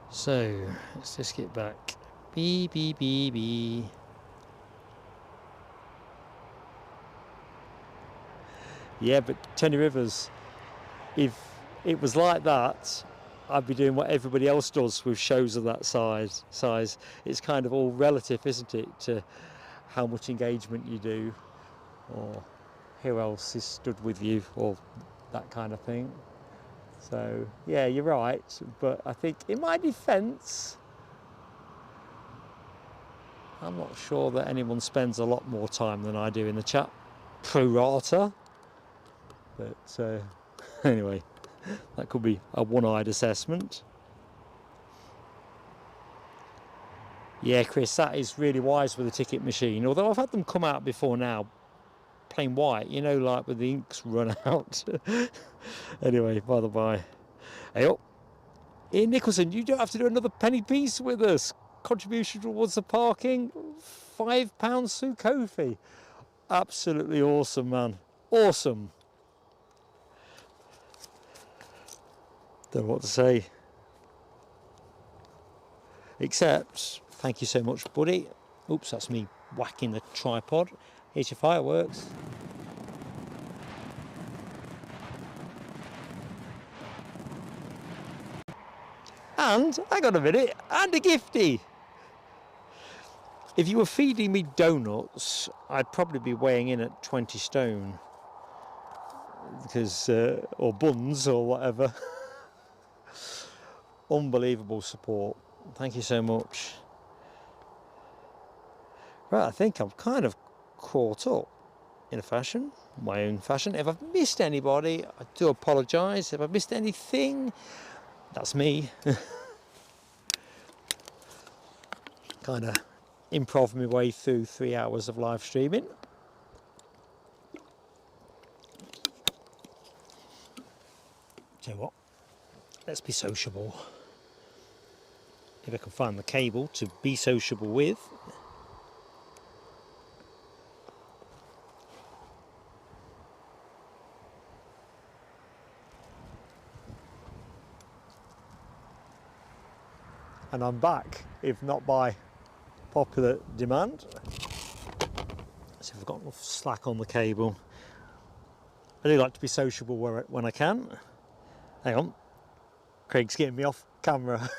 So let's just get back. Beep, beep, beep, beep. Yeah, but Tenny Rivers, if it was like that, I'd be doing what everybody else does with shows of that size. It's kind of all relative, isn't it, to how much engagement you do, or who else is stood with you, or that kind of thing. So yeah, you're right, but I think in my defence, I'm not sure that anyone spends a lot more time than I do in the chat, pro rata. But anyway, that could be a one-eyed assessment. Yeah, Chris, that is really wise with the ticket machine. Although I've had them come out before now, plain white, you know, like with the inks run out. Anyway, by the by. Hey up. Ian Nicholson, you don't have to do another penny piece with us. Contribution towards the parking, £5 Sue Kofi. Absolutely awesome, man. Awesome. Don't know what to say. Except, thank you so much, buddy. Oops, that's me whacking the tripod. Here's your fireworks. And, hang on a minute, and a giftie. If you were feeding me donuts, I'd probably be weighing in at 20 stone. Because, or buns or whatever. Unbelievable support. Thank you so much. Right, I think I'm kind of caught up in a fashion, my own fashion. If I've missed anybody, I do apologise. If I've missed anything, that's me. Kind of improv my way through 3 hours of live streaming. Tell you what, let's be sociable. If I can find the cable to be sociable with. And I'm back, if not by popular demand. So if I've got enough slack on the cable. I do like to be sociable when I can. Hang on, Craig's getting me off camera.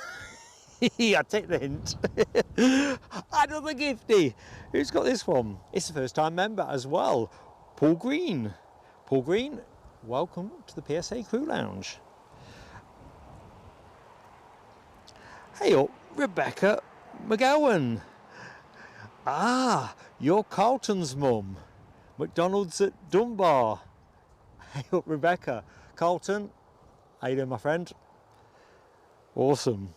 I take the hint. Another giftie. Who's got this one? It's a first time member as well. Paul Green. Paul Green, welcome to the PSA Crew Lounge. Hey up, Rebecca McGowan. Ah, you're Carlton's mum. McDonald's at Dunbar. Hey up, Rebecca. Carlton, how you doing, my friend? Awesome.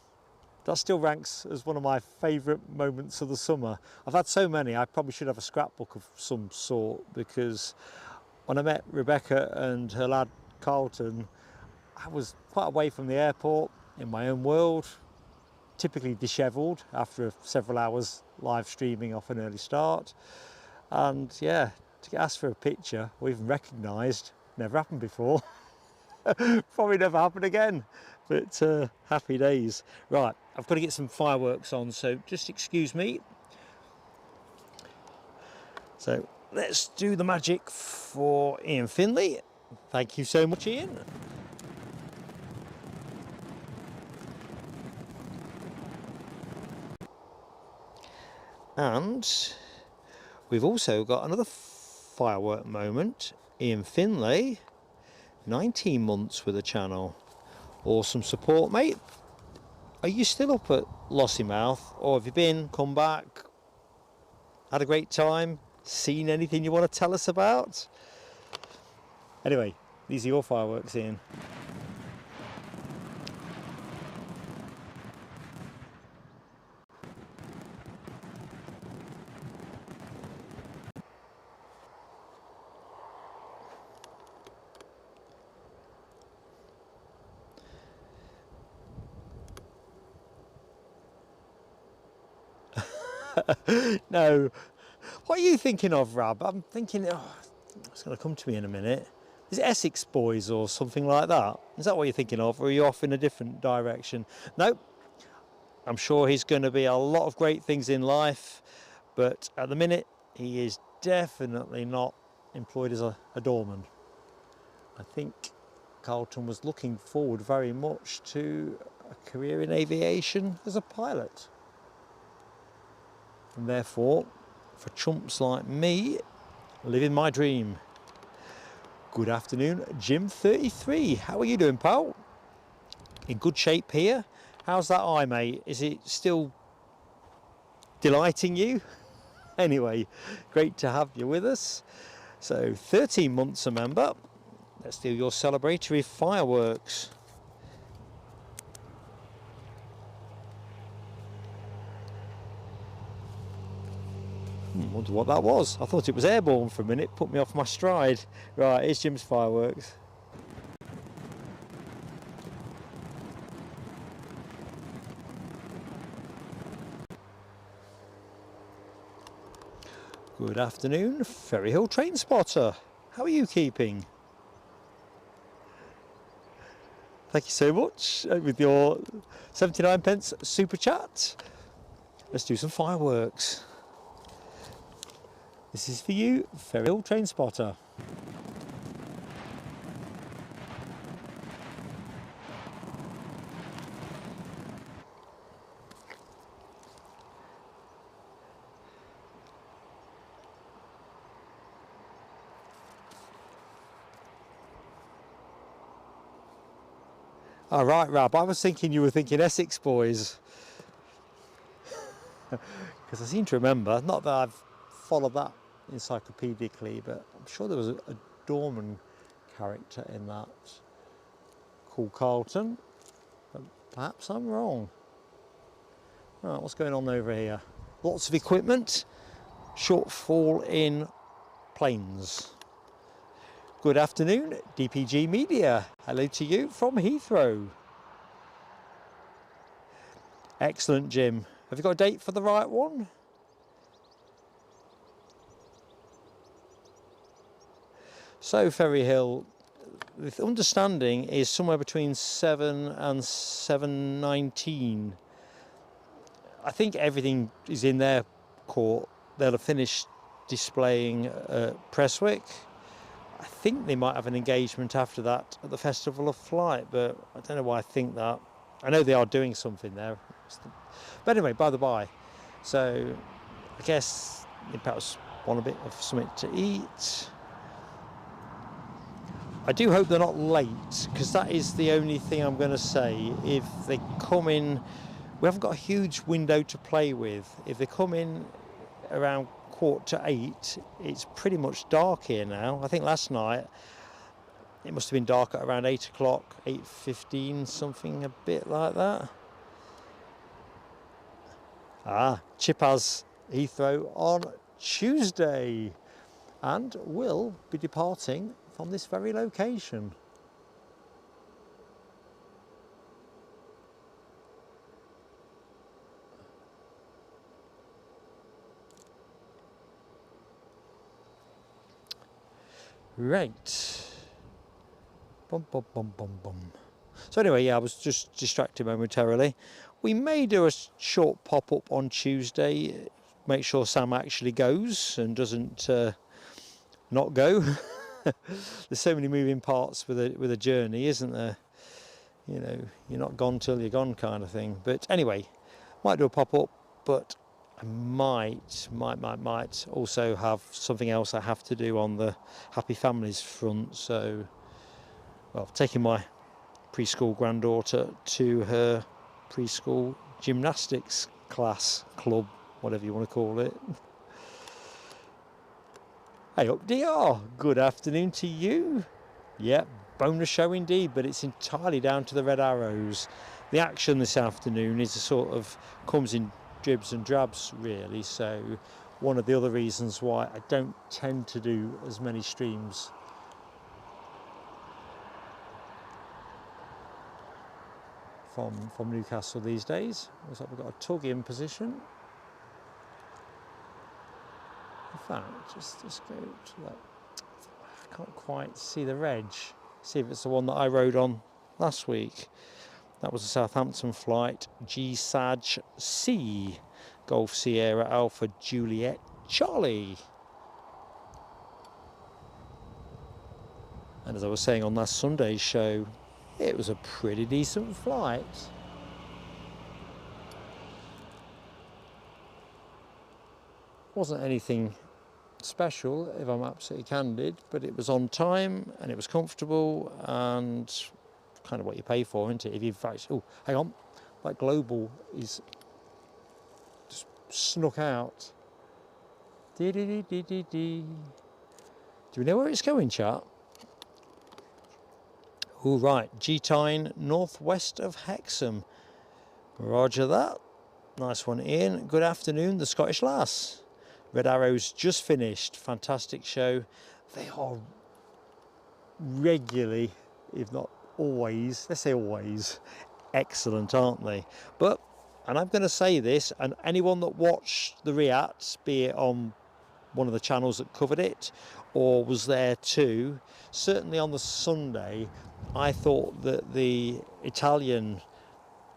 That still ranks as one of my favourite moments of the summer. I've had so many, I probably should have a scrapbook of some sort, because when I met Rebecca and her lad Carlton, I was quite away from the airport in my own world, typically dishevelled after several hours live streaming off an early start. And yeah, to get asked for a picture or even recognised, never happened before. Probably never happen again, but happy days. Right, I've got to get some fireworks on, so just excuse me. So let's do the magic for Ian Finley. Thank you so much, Ian. And we've also got another firework moment. Ian Finlay, 19 months with the channel. Awesome support, mate. Are you still up at Lossiemouth, or have you been, come back, had a great time, seen anything you want to tell us about? Anyway, these are your fireworks, Ian. No, what are you thinking of, Rab? I'm thinking, it's going to come to me in a minute. Is it Essex Boys or something like that? Is that what you're thinking of, or are you off in a different direction? No, I'm sure he's going to be a lot of great things in life, but at the minute he is definitely not employed as a doorman. I think Carlton was looking forward very much to a career in aviation as a pilot. And therefore, for chumps like me, living my dream. Good afternoon, Jim33. How are you doing, pal? In good shape here? How's that eye, mate? Is it still delighting you? Anyway, great to have you with us. So, 13 months a member. Let's do your celebratory fireworks. Wonder what that was. I thought it was airborne for a minute, put me off my stride. Right, here's Jim's fireworks. Good afternoon, Ferry Hill Train Spotter. How are you keeping? Thank you so much with your 79 pence super chat. Let's do some fireworks. This is for you, Ferry Hill Train Spotter. All right, Rab, I was thinking you were thinking Essex Boys. Because I seem to remember, not that I've followed that encyclopedically, but I'm sure there was a doorman character in that called Carlton. But perhaps I'm wrong. Right, what's going on over here? Lots of equipment, shortfall in planes. Good afternoon, DPG Media. Hello to you from Heathrow. Excellent, Jim. Have you got a date for the right one? So, Ferry Hill, the understanding is somewhere between 7 and 7:19. I think everything is in their court. They'll have finished displaying Prestwick. I think they might have an engagement after that at the Festival of Flight, but I don't know why I think that. I know they are doing something there. But anyway, by the by. So I guess you perhaps want a bit of something to eat. I do hope they're not late, because that is the only thing I'm going to say. If they come in we haven't got a huge window to play with. If they come in around 7:45, it's pretty much dark here now. I think last night it must have been dark at around 8 o'clock, 8:15, something a bit like that. Chip has Heathrow on Tuesday and will be departing from this very location. Right. Bum, bum, bum, bum, bum. So anyway, yeah, I was just distracted momentarily. We may do a short pop-up on Tuesday, make sure Sam actually goes and doesn't not go. There's so many moving parts with a journey, isn't there? You know, you're not gone till you're gone kind of thing. But anyway, might do a pop-up, but I might also have something else I have to do on the Happy Families front. So, well, taking my preschool granddaughter to her preschool gymnastics class, club, whatever you want to call it. Hey up DR, good afternoon to you. Yeah, bonus show indeed, but it's entirely down to the red arrows. The action this afternoon is a sort of comes in dribs and drabs really, so one of the other reasons why I don't tend to do as many streams. From Newcastle these days. Looks like we've got a tug in position. In fact, just go to that. I can't quite see the reg. See if it's the one that I rode on last week. That was a Southampton flight, GSAJ C, Golf Sierra Alpha Juliet Charlie. And as I was saying on last Sunday's show, it was a pretty decent flight. Wasn't anything special, if I'm absolutely candid, but it was on time and it was comfortable and kind of what you pay for, isn't it? If you've actually, oh, hang on, that global is just snuck out. Do we know where it's going, chat? All right, G-Tyne, northwest of Hexham. Roger that. Nice one, Ian. Good afternoon, the Scottish Lass. Red Arrows just finished. Fantastic show. They are regularly, if not always, let's say always, excellent, aren't they? But, and I'm going to say this, and anyone that watched the Reats, be it on one of the channels that covered it, or was there too, certainly on the Sunday, I thought that the Italian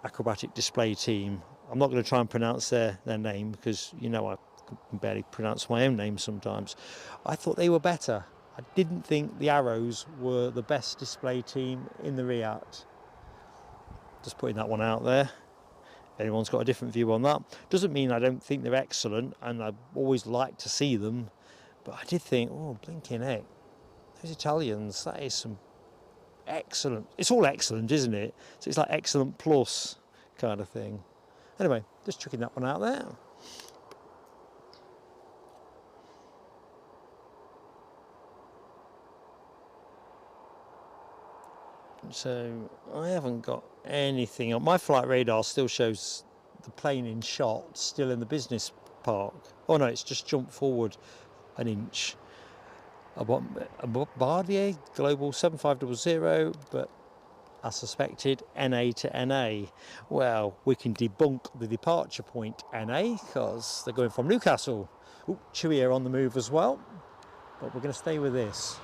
acrobatic display team, I'm not going to try and pronounce their name because you know I can barely pronounce my own name sometimes. I thought they were better. I didn't think the Arrows were the best display team in the Reat. Just putting that one out there. Anyone's got a different view on that. Doesn't mean I don't think they're excellent and I always like to see them, but I did think, oh, blinking heck, those Italians, that is some excellent. It's all excellent, isn't it? So it's like excellent plus kind of thing. Anyway, just chucking that one out there. So I haven't got anything on. My flight radar still shows the plane in shot, still in the business park. Oh no, it's just jumped forward an inch. A Bombardier Global 7500, but I suspected NA to NA. Well, we can debunk the departure point NA because they're going from Newcastle. Ooh, Chewy are on the move as well, but we're going to stay with this.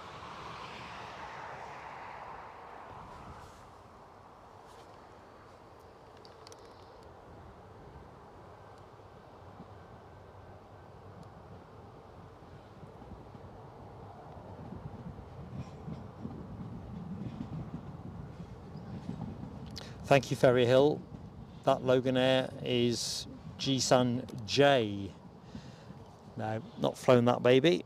Thank you, Ferry Hill. That Logan Air is GSAN J. No, not flown that baby.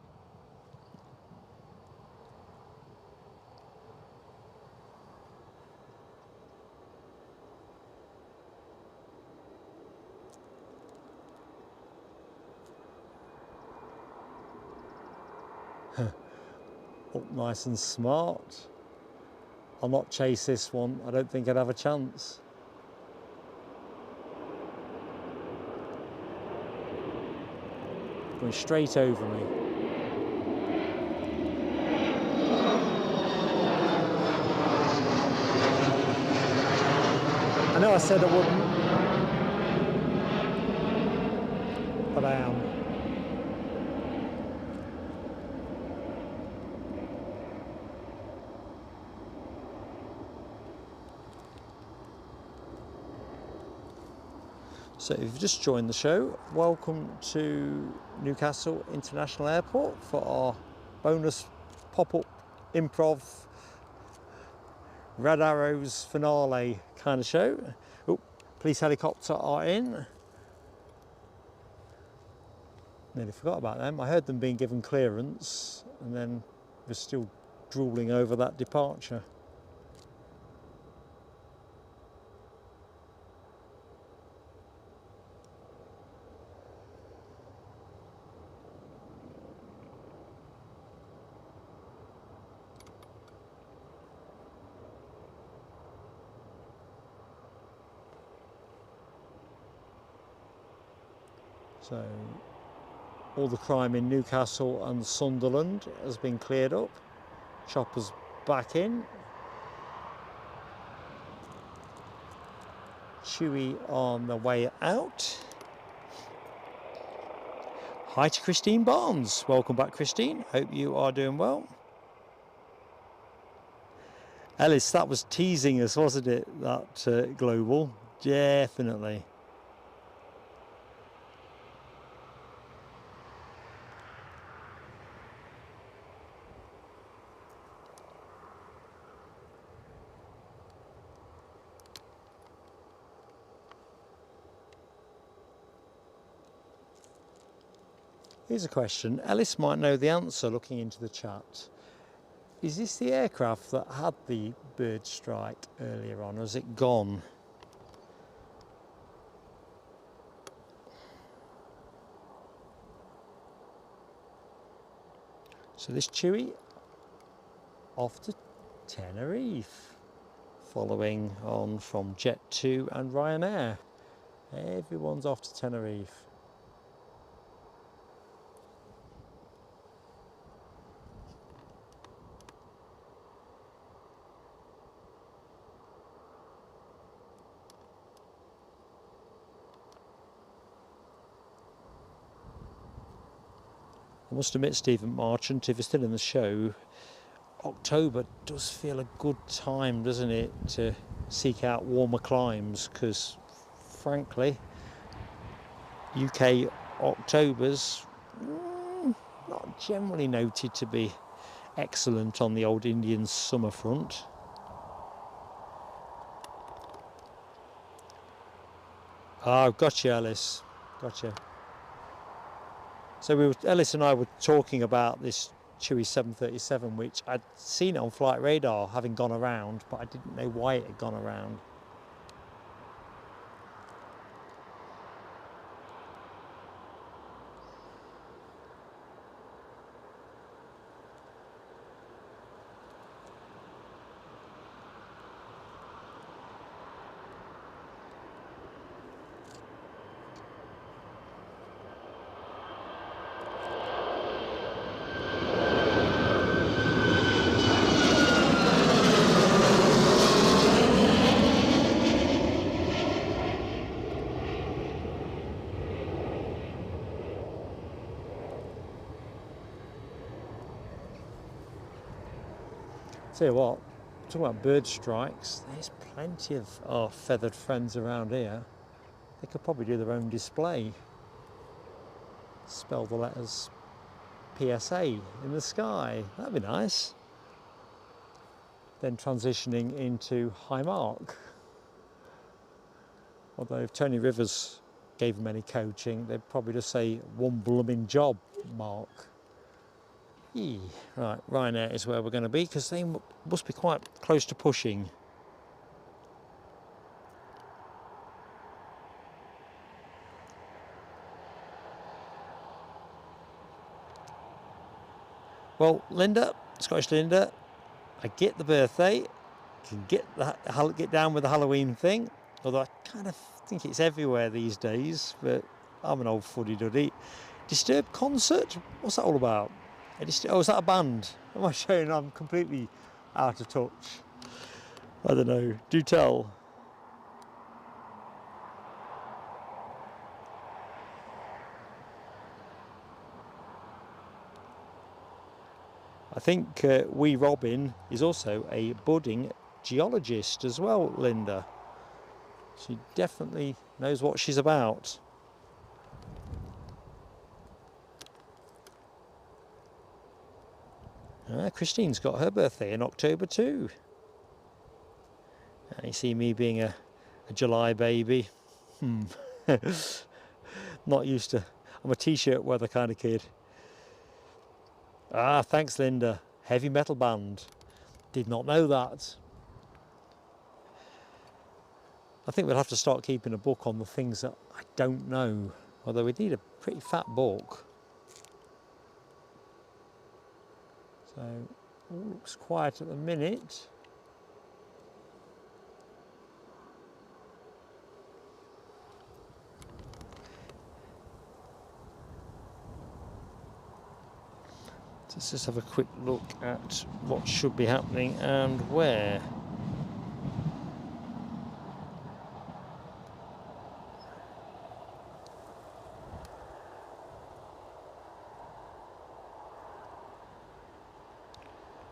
Up nice and smart. I'll not chase this one. I don't think I'd have a chance. Going straight over me. I know I said I wouldn't, but I am. So if you've just joined the show, welcome to Newcastle International Airport for our bonus pop-up improv Red Arrows finale kind of show. Oh, police helicopter are in. Nearly forgot about them. I heard them being given clearance and then was still drooling over that departure. So all the crime in Newcastle and Sunderland has been cleared up. Chopper's back in. Chewie on the way out. Hi to Christine Barnes. Welcome back, Christine. Hope you are doing well. Ellis, that was teasing us, wasn't it? That global. Definitely. Here's a question. Ellis might know the answer looking into the chat. Is this the aircraft that had the bird strike earlier on, or has it gone? So this Chewie off to Tenerife, following on from Jet2 and Ryanair. Everyone's off to Tenerife. I must admit, Stephen Marchant, if you're still in the show, October does feel a good time, doesn't it, to seek out warmer climes, because frankly, UK Octobers not generally noted to be excellent on the old Indian summer front. Oh, gotcha, Alice. Gotcha. So Ellis and I were talking about this Chewie 737, which I'd seen it on flight radar having gone around, but I didn't know why it had gone around. Tell you what, talking about bird strikes, there's plenty of our feathered friends around here. They could probably do their own display. Spell the letters PSA in the sky, that'd be nice. Then transitioning into high mark. Although if Tony Rivers gave them any coaching, they'd probably just say one blooming job, Mark. Right, Ryanair is where we're going to be, because they must be quite close to pushing. Well, Linda, Scottish Linda, I get the birthday, can get down with the Halloween thing, although I kind of think it's everywhere these days, but I'm an old fuddy-duddy. Disturbed concert? What's that all about? Oh, is that a band? Am I showing I'm completely out of touch? I don't know. Do tell. I think wee Robin is also a budding geologist as well, Linda. She definitely knows what she's about. Christine's got her birthday in October too. And you see me being a July baby. Not used to. I'm a t-shirt weather kind of kid. Ah, thanks Linda. Heavy metal band. Did not know that. I think we'll have to start keeping a book on the things that I don't know. Although we need a pretty fat book. So, all looks quiet at the minute. Let's just have a quick look at what should be happening and where.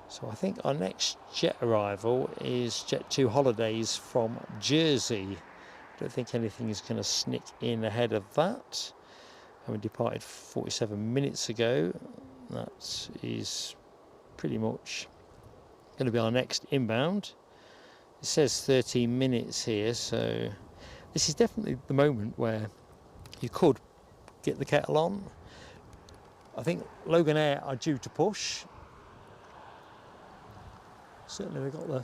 So I think our next jet arrival is Jet2 Holidays from Jersey. Don't think anything is going to sneak in ahead of that. Having departed 47 minutes ago, that is pretty much going to be our next inbound. It says 13 minutes here, so this is definitely the moment where you could get the kettle on. I think Logan Air are due to push. Certainly they've got the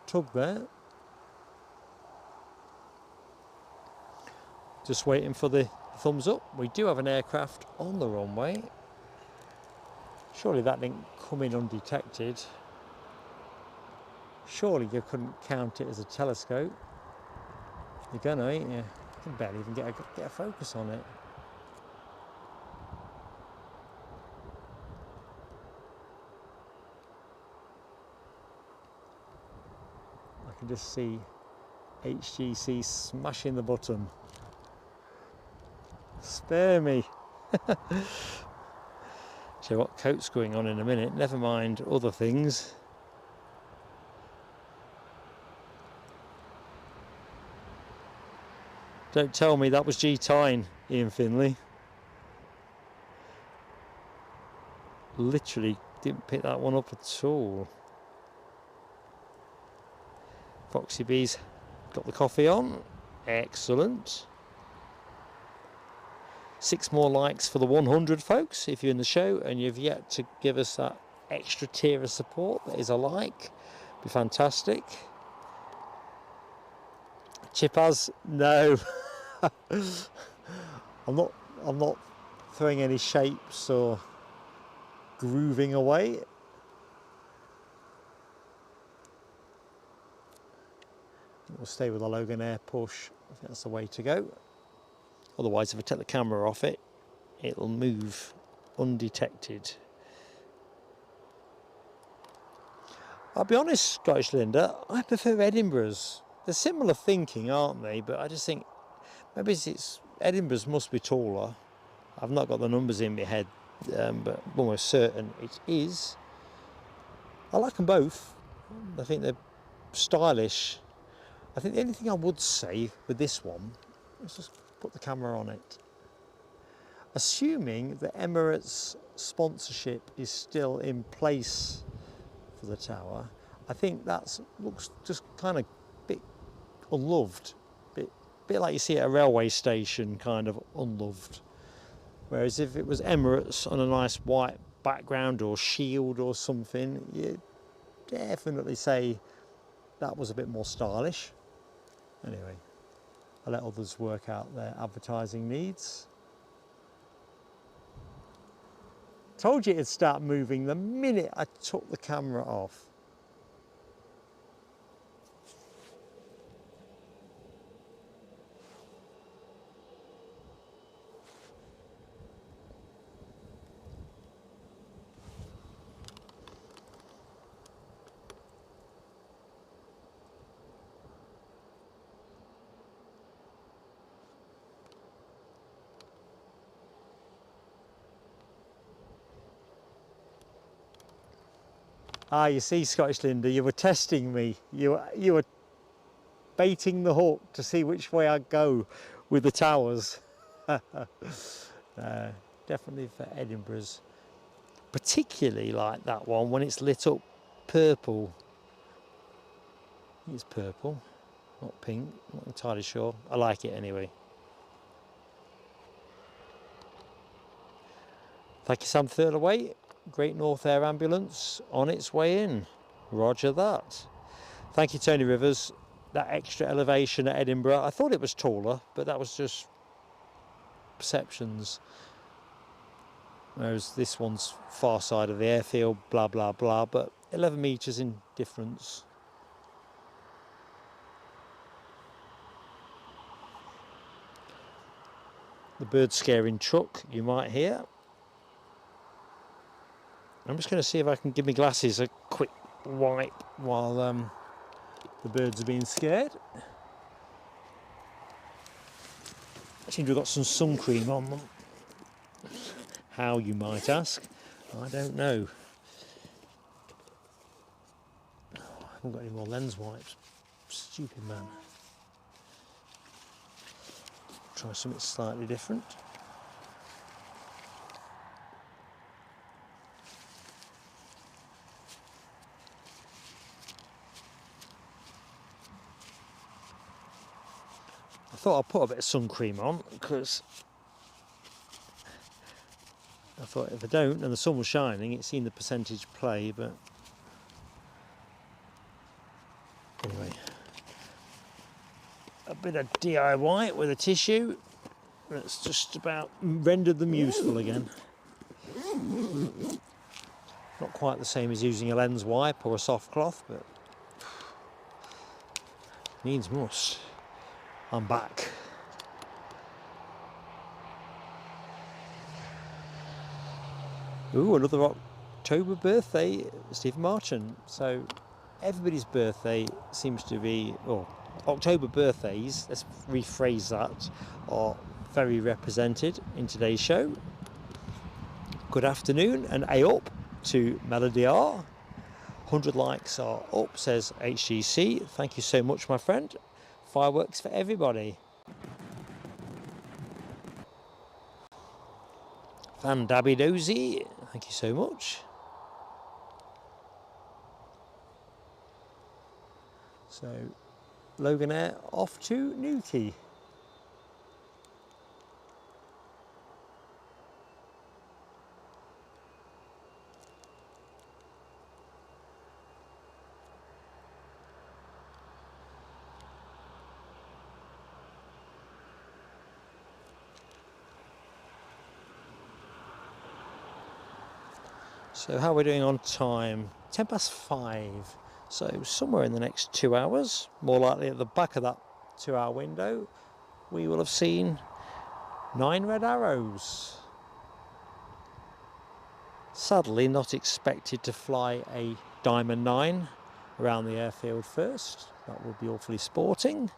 tug there. Just waiting for the thumbs up. We do have an aircraft on the runway. Surely that didn't come in undetected. Surely you couldn't count it as a telescope. You're gonna, ain't you? You can barely even get a focus on it. I can just see HGC smashing the button. Spare me. So what coat's going on in a minute, never mind other things. Don't tell me that was G Tyne, Ian Finley. Literally didn't pick that one up at all. Foxy B's got the coffee on. Excellent. 6 more likes for the 100, folks. If you're in the show and you've yet to give us that extra tier of support, that is a like. Be fantastic. Chipaz, no. I'm not throwing any shapes or grooving away. We'll stay with the Logan Air push. I think that's the way to go. Otherwise, if I take the camera off it, it'll move undetected. I'll be honest, Scottish Linda, I prefer Edinburgh's. They're similar thinking, aren't they? But I just think maybe it's Edinburgh's must be taller. I've not got the numbers in my head, but I'm almost certain it is. I like them both. I think they're stylish. I think the only thing I would say with this one, let's just put the camera on it. Assuming that Emirates sponsorship is still in place for the tower, I think that looks just kind of a bit unloved, bit like you see at a railway station, kind of unloved. Whereas if it was Emirates on a nice white background or shield or something, you'd definitely say that was a bit more stylish. Anyway, I'll let others work out their advertising needs. Told you it'd start moving the minute I took the camera off. Ah, you see, Scottish Linda, you were testing me. You were baiting the hook to see which way I'd go with the towers. Definitely for Edinburgh's. Particularly like that one when it's lit up purple. I think it's purple, not pink, not entirely sure. I like it anyway. Thank you, Sam Thirlaway. Great North Air Ambulance on its way in. Roger that. Thank you, Tony Rivers. That extra elevation at Edinburgh, I thought it was taller, but that was just perceptions. Whereas this one's far side of the airfield, blah, blah, blah, but 11 metres in difference. The bird scaring truck you might hear. I'm just going to see if I can give my glasses a quick wipe while the birds are being scared. I seem to have got some sun cream on them. How, you might ask? I don't know. Oh, I haven't got any more lens wipes. Stupid man. Try something slightly different. I thought I'd put a bit of sun cream on because I thought if I don't and the sun was shining, it seemed the percentage play, but anyway. A bit of DIY with a tissue that's just about rendered them useful again. Not quite the same as using a lens wipe or a soft cloth, but needs must. I'm back. Ooh, another October birthday, Stephen Marchant. So everybody's birthday seems to be, or October birthdays, let's rephrase that, are very represented in today's show. Good afternoon and A up to Melody R. 100 likes are up, says HGC. Thank you so much, my friend. Fireworks for everybody. Van Dabby Dozy, thank you so much. So, Logan Air off to Newquay. So how are we doing on time? 5:10. So somewhere in the next 2 hours, more likely at the back of that 2 hour window, we will have seen 9 red arrows. Sadly not expected to fly a Diamond 9 around the airfield first. That would be awfully sporting.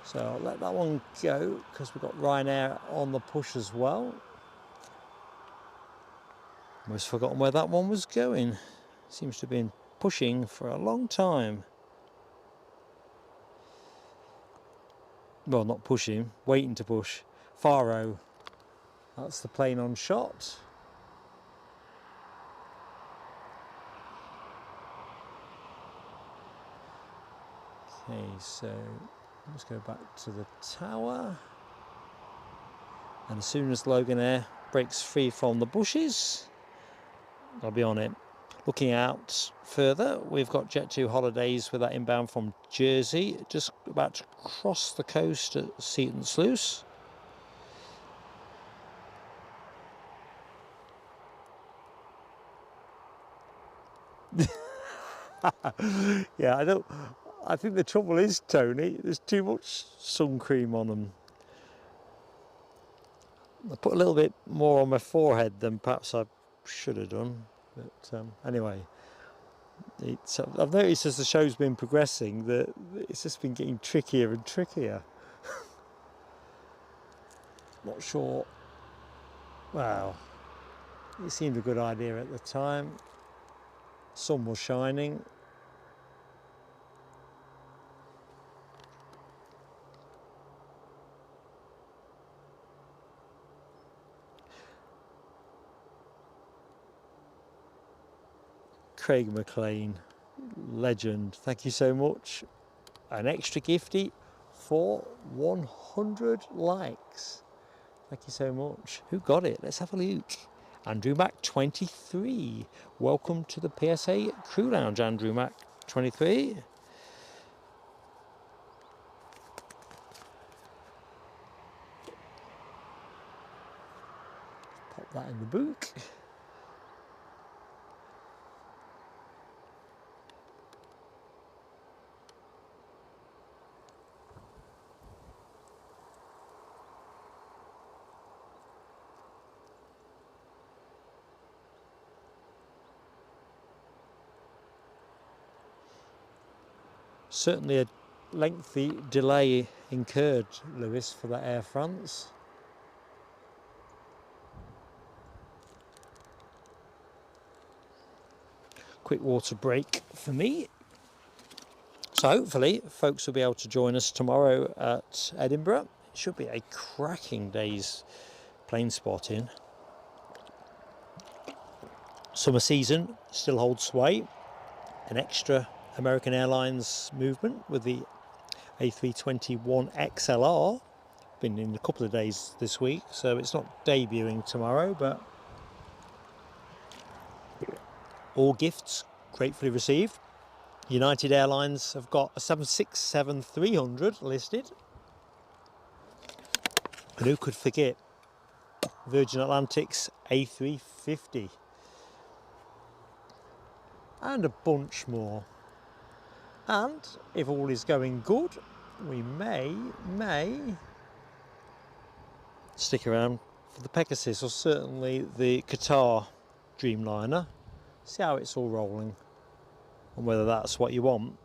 So I'll let that one go because we've got Ryanair on the push as well. Almost forgotten where that one was going. Seems to have been pushing for a long time. Well, not pushing, waiting to push. Faro. That's the plane on shot. Okay, so let's go back to the tower. And as soon as Logan Air breaks free from the bushes. I'll be on it. Looking out further, we've got Jet2 Holidays with that inbound from Jersey, just about to cross the coast at Seaton Sluice. Yeah, I think the trouble is, Tony, there's too much sun cream on them. I put a little bit more on my forehead than perhaps I should have done, but anyway, I've noticed as the show's been progressing that it's just been getting trickier and trickier. Not sure. Wow, it seemed a good idea at the time. Sun was shining. Craig McLean, legend, thank you so much. An extra gifty for 100 likes. Thank you so much. Who got it? Let's have a look. Andrew Mac 23. Welcome to the PSA Crew Lounge, Andrew Mac 23. Pop that in the book. Certainly a lengthy delay incurred, Lewis, for that Air France. Quick water break for me. So hopefully folks will be able to join us tomorrow at Edinburgh. It should be a cracking day's plane spotting. Summer season still holds sway. An extra American Airlines movement with the A321XLR. Been in a couple of days this week, so it's not debuting tomorrow, but all gifts gratefully received. United Airlines have got a 767-300 listed. And who could forget Virgin Atlantic's A350? And a bunch more. And if all is going good, we may stick around for the Pegasus, or certainly the Qatar Dreamliner. See how it's all rolling and whether that's what you want.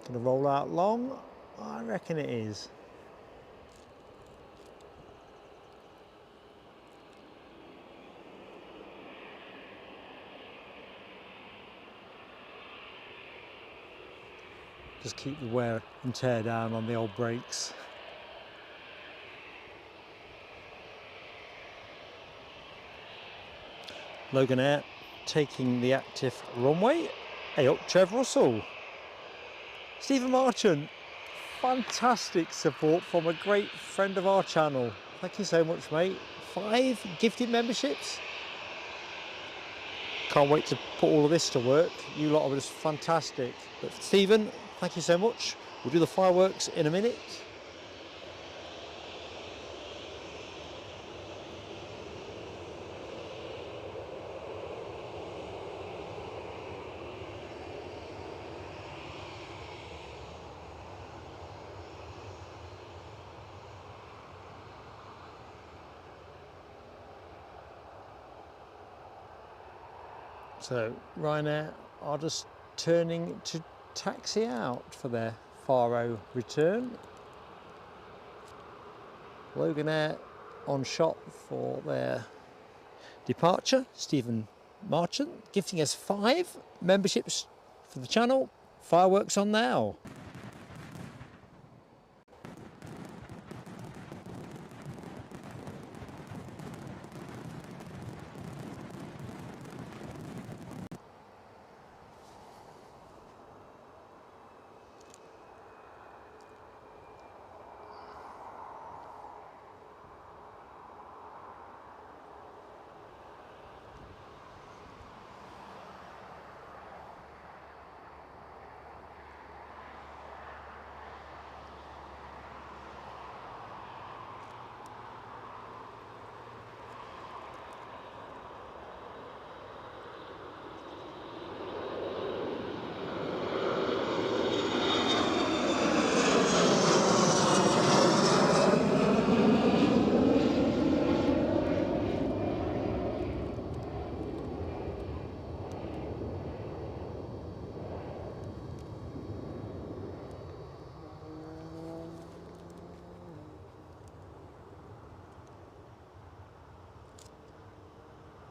Gonna roll out long? I reckon it is. Just keep the wear and tear down on the old brakes. Logan Air taking the active runway. Hey up, Trev Russell. Stephen Marchant, fantastic support from a great friend of our channel. Thank you so much, mate. 5 gifted memberships. Can't wait to put all of this to work. You lot are just fantastic. But Stephen, thank you so much. We'll do the fireworks in a minute. So Ryanair are just turning to taxi out for their Faro return. Logan Air on shot for their departure. Stephen Marchant gifting us 5 memberships for the channel. Fireworks on now.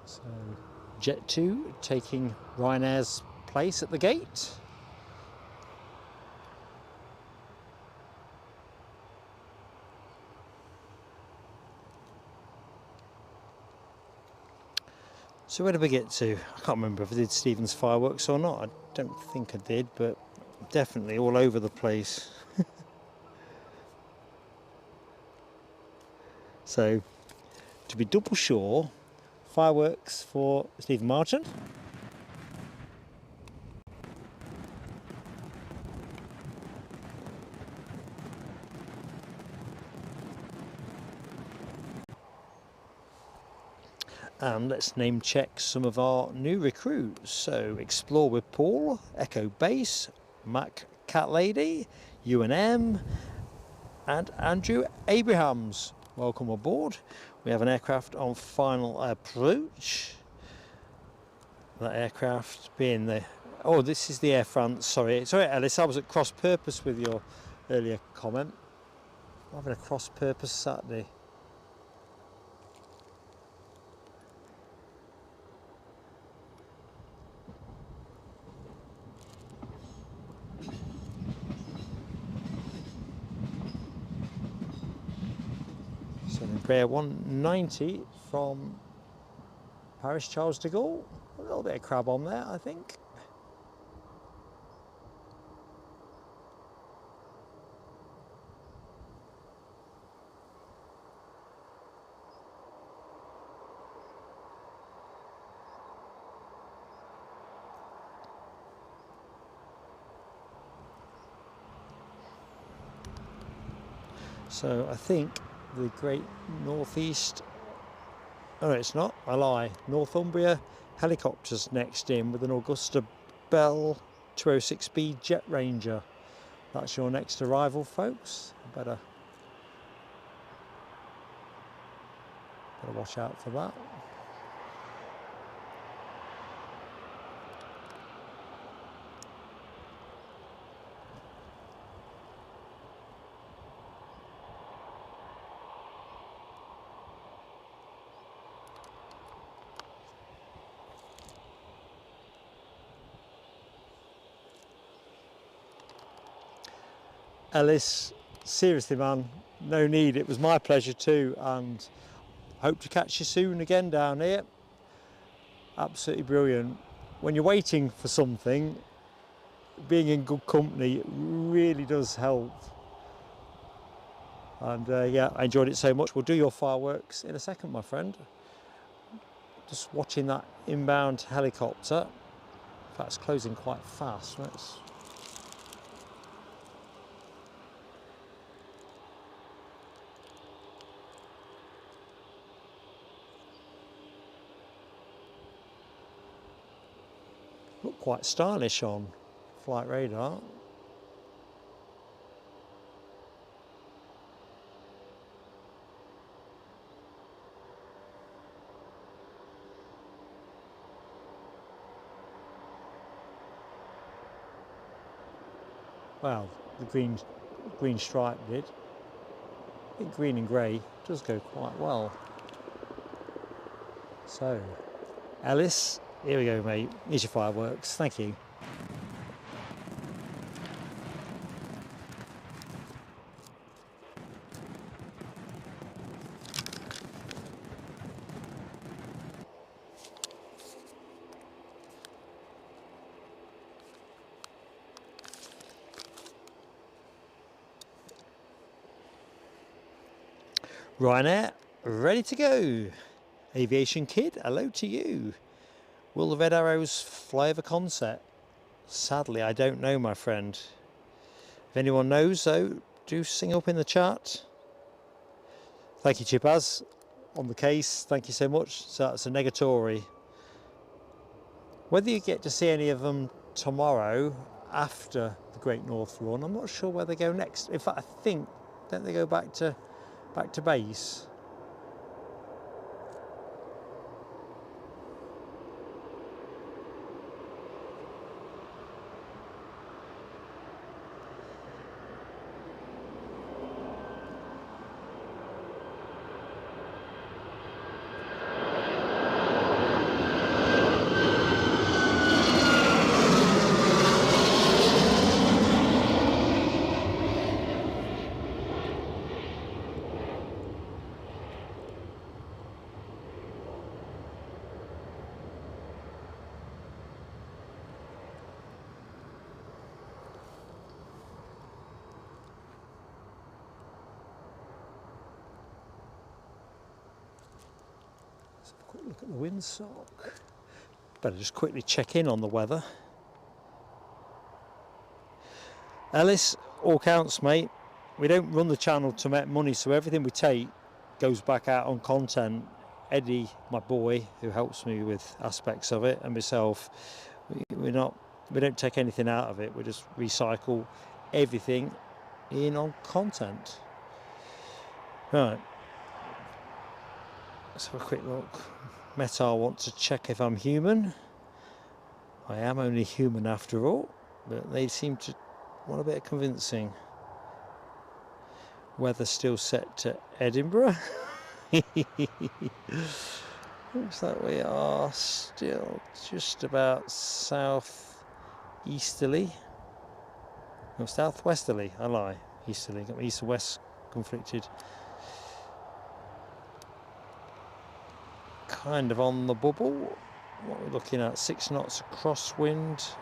So Jet 2 taking Ryanair's place at the gate. So where did we get to? I can't remember if I did Stephen's fireworks or not. I don't think I did, but definitely all over the place. So to be double sure, fireworks for Stephen Marchant. And let's name check some of our new recruits. So Explore with Paul, Echo Base, Mac Cat Lady, UNM, and Andrew Abrahams. Welcome aboard. We have an aircraft on final approach. That aircraft being the... Oh, this is the Air France. Sorry, Alice, I was at cross purpose with your earlier comment. I'm having a cross purpose Saturday. So an Embraer 190 from Paris Charles de Gaulle. A little bit of crab on there, I think. So I think the Great Northeast, oh no, it's not, I lie, Northumbria helicopters next in with an Augusta Bell 206B Jet Ranger. That's your next arrival, folks. Better watch out for that. Ellis, seriously man, no need, it was my pleasure too, and hope to catch you soon again down here. Absolutely brilliant. When you're waiting for something, being in good company really does help. And yeah, I enjoyed it so much. We'll do your fireworks in a second, my friend. Just watching that inbound helicopter. In fact, it's closing quite fast. Let's... Look quite stylish on flight radar. Well, the green stripe did. I think green and grey does go quite well. So, Ellis, here we go, mate. Here's your fireworks. Thank you. Ryanair, ready to go. Aviation Kid, hello to you. Will the Red Arrows fly over Consett? Sadly, I don't know, my friend. If anyone knows, though, do sing up in the chat. Thank you, Chipaz, on the case. Thank you so much. So that's a negatory. Whether you get to see any of them tomorrow after the Great North Run, I'm not sure where they go next. In fact, I think, don't they go back to base? Quick look at the windsock. Better just quickly check in on the weather. Ellis, all counts, mate. We don't run the channel to make money, so everything we take goes back out on content. Eddie, my boy, who helps me with aspects of it, and myself, we don't take anything out of it. We just recycle everything in on content. Right. Let's have a quick look. Metar wants to check if I'm human. I am only human after all, but they seem to want a bit of convincing. Weather still set to Edinburgh. Looks like we are still just about south easterly. No, southwesterly, I lie. Easterly, got east and west conflicted. Kind of on the bubble. What we're looking at, 6 knots of crosswind,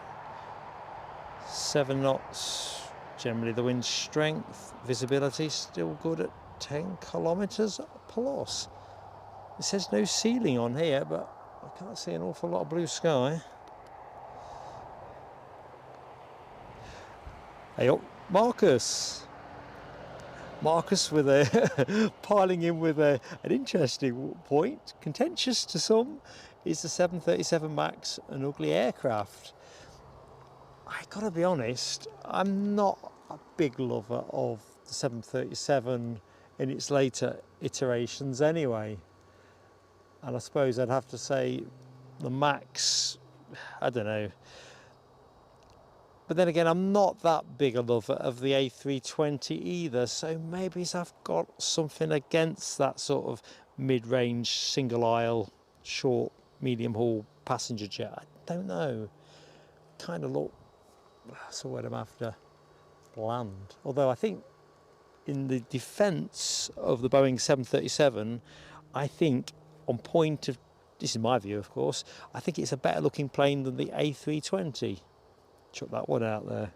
7 knots generally the wind strength. Visibility still good at 10 kilometres plus. It says no ceiling on here, but I can't see an awful lot of blue sky. Hey up, Marcus with a piling in with an interesting point, contentious to some. Is the 737 MAX an ugly aircraft? I gotta be honest, I'm not a big lover of the 737 in its later iterations anyway. And I suppose I'd have to say the MAX, I don't know. But then again, I'm not that big a lover of the A320 either, so maybe I've got something against that sort of mid-range, single-aisle, short, medium-haul passenger jet. I don't know. Kind of look, that's the word I'm after, bland. Although I think in the defence of the Boeing 737, I think on point of, this is my view of course, I think it's a better looking plane than the A320. Chuck that one out there.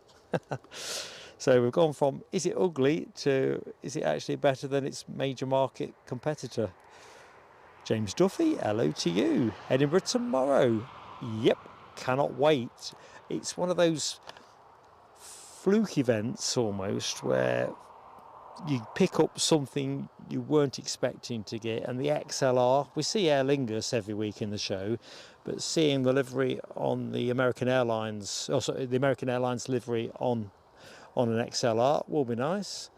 So we've gone from is it ugly to is it actually better than its major market competitor. James Duffy, hello to you. Edinburgh tomorrow. Yep, cannot wait. It's one of those fluke events almost where you pick up something you weren't expecting to get, and the XLR, we see Aer Lingus every week in the show, but seeing the livery on the American Airlines, the American Airlines livery on an XLR will be nice.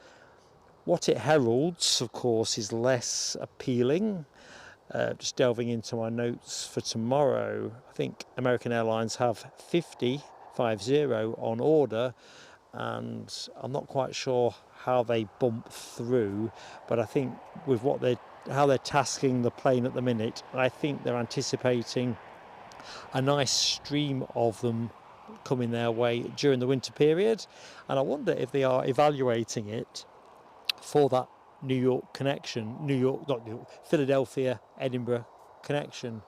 What it heralds, of course, is less appealing. Just delving into my notes for tomorrow, I think American Airlines have 50 on order, and I'm not quite sure how they bump through, but I think with what they're they're tasking the plane at the minute, I think they're anticipating a nice stream of them coming their way during the winter period, and I wonder if they are evaluating it for that New York connection, Philadelphia, Edinburgh connection.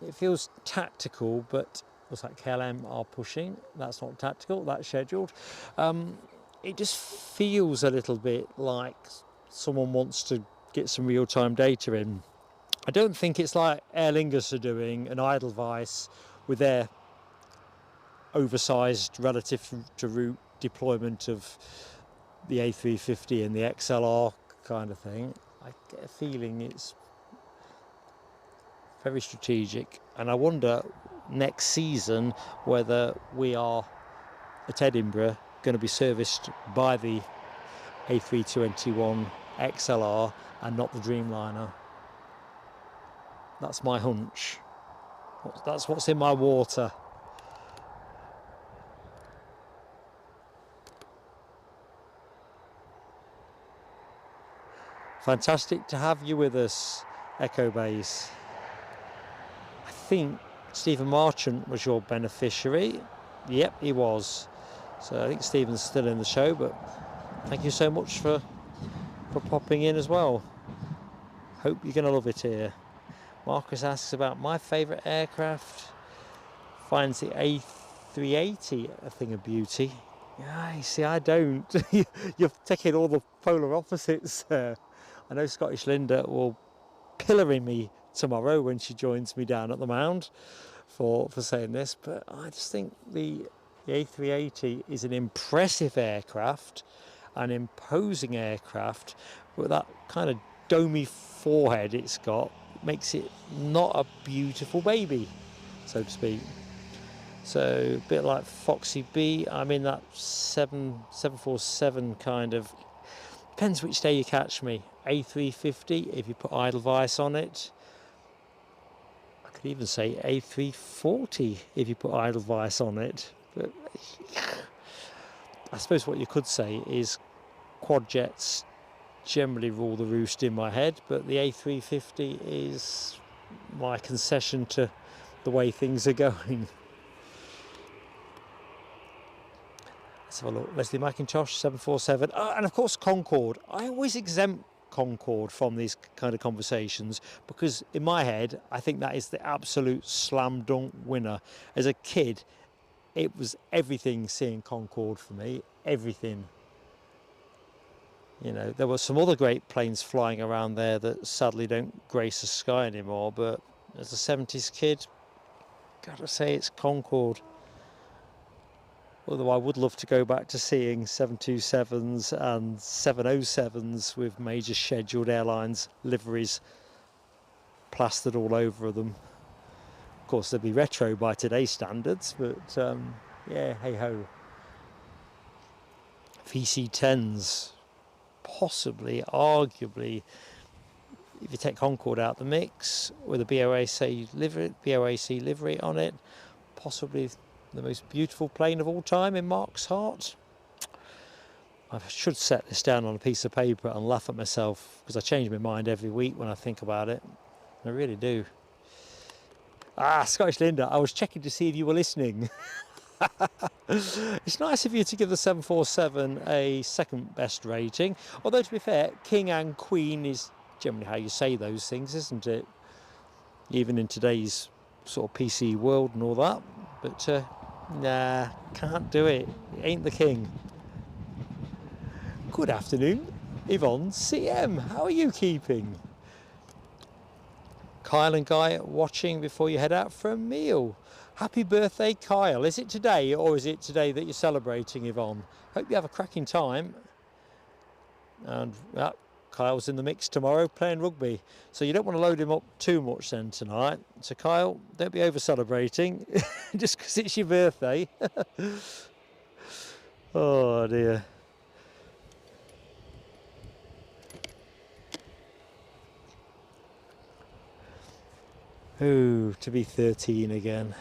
It feels tactical, but looks like KLM are pushing. That's not tactical, that's scheduled. It just feels a little bit like someone wants to get some real-time data in. I don't think it's like Aer Lingus are doing an Edelweiss with their oversized relative to route deployment of the A350 and the XLR kind of thing. I get a feeling it's very strategic, and I wonder next season whether we are at Edinburgh going to be serviced by the A321 XLR and not the Dreamliner. That's my hunch. That's what's in my water. Fantastic to have you with us, Echo Base. I think Stephen Marchant was your beneficiary. Yep, he was. So I think Stephen's still in the show, but thank you so much for popping in as well. Hope you're going to love it here. Marcus asks about my favourite aircraft. Finds the A380 a thing of beauty. Yeah, you see, I don't. You're taking all the polar opposites there. I know Scottish Linda will pillory me tomorrow when she joins me down at the Mound for saying this, but I just think the A380 is an impressive aircraft, an imposing aircraft, but that kind of domey forehead it's got makes it not a beautiful baby, so to speak. So a bit like Foxy B, I'm in that 747 kind of, depends which day you catch me. A350 if you put Edelweiss on it. I could even say A340 if you put Edelweiss on it. But I suppose what you could say is quad jets generally rule the roost in my head, but the A350 is my concession to the way things are going. Let's have a look. Leslie McIntosh, 747. And of course Concorde. I always exempt Concorde from these kind of conversations because in my head I think that is the absolute slam dunk winner. As a kid it was everything seeing Concorde for me, everything. You know, there were some other great planes flying around there that sadly don't grace the sky anymore, but as a 70s kid, gotta say it's Concorde. Although I would love to go back to seeing 727s and 707s with major scheduled airlines liveries plastered all over them. Of course, they'd be retro by today's standards, but yeah, hey ho. VC10s, possibly, arguably, if you take Concorde out the mix with a BOAC livery on it, possibly the most beautiful plane of all time in Mark's heart. I should set this down on a piece of paper and laugh at myself because I change my mind every week when I think about it. I really do. Scottish Linda, I was checking to see if you were listening. It's nice of you to give the 747 a second best rating, although to be fair, King and Queen is generally how you say those things, isn't it? Even in today's sort of PC world and all that, but nah, can't do it. It ain't the King. Good afternoon, Yvonne CM. How are you keeping? Kyle and Guy watching before you head out for a meal. Happy birthday, Kyle. Is it today or is it today that you're celebrating, Yvonne? Hope you have a cracking time. And Kyle's in the mix tomorrow playing rugby. So you don't want to load him up too much then tonight. So Kyle, don't be over celebrating just because it's your birthday. Oh dear. Oh, to be 13 again.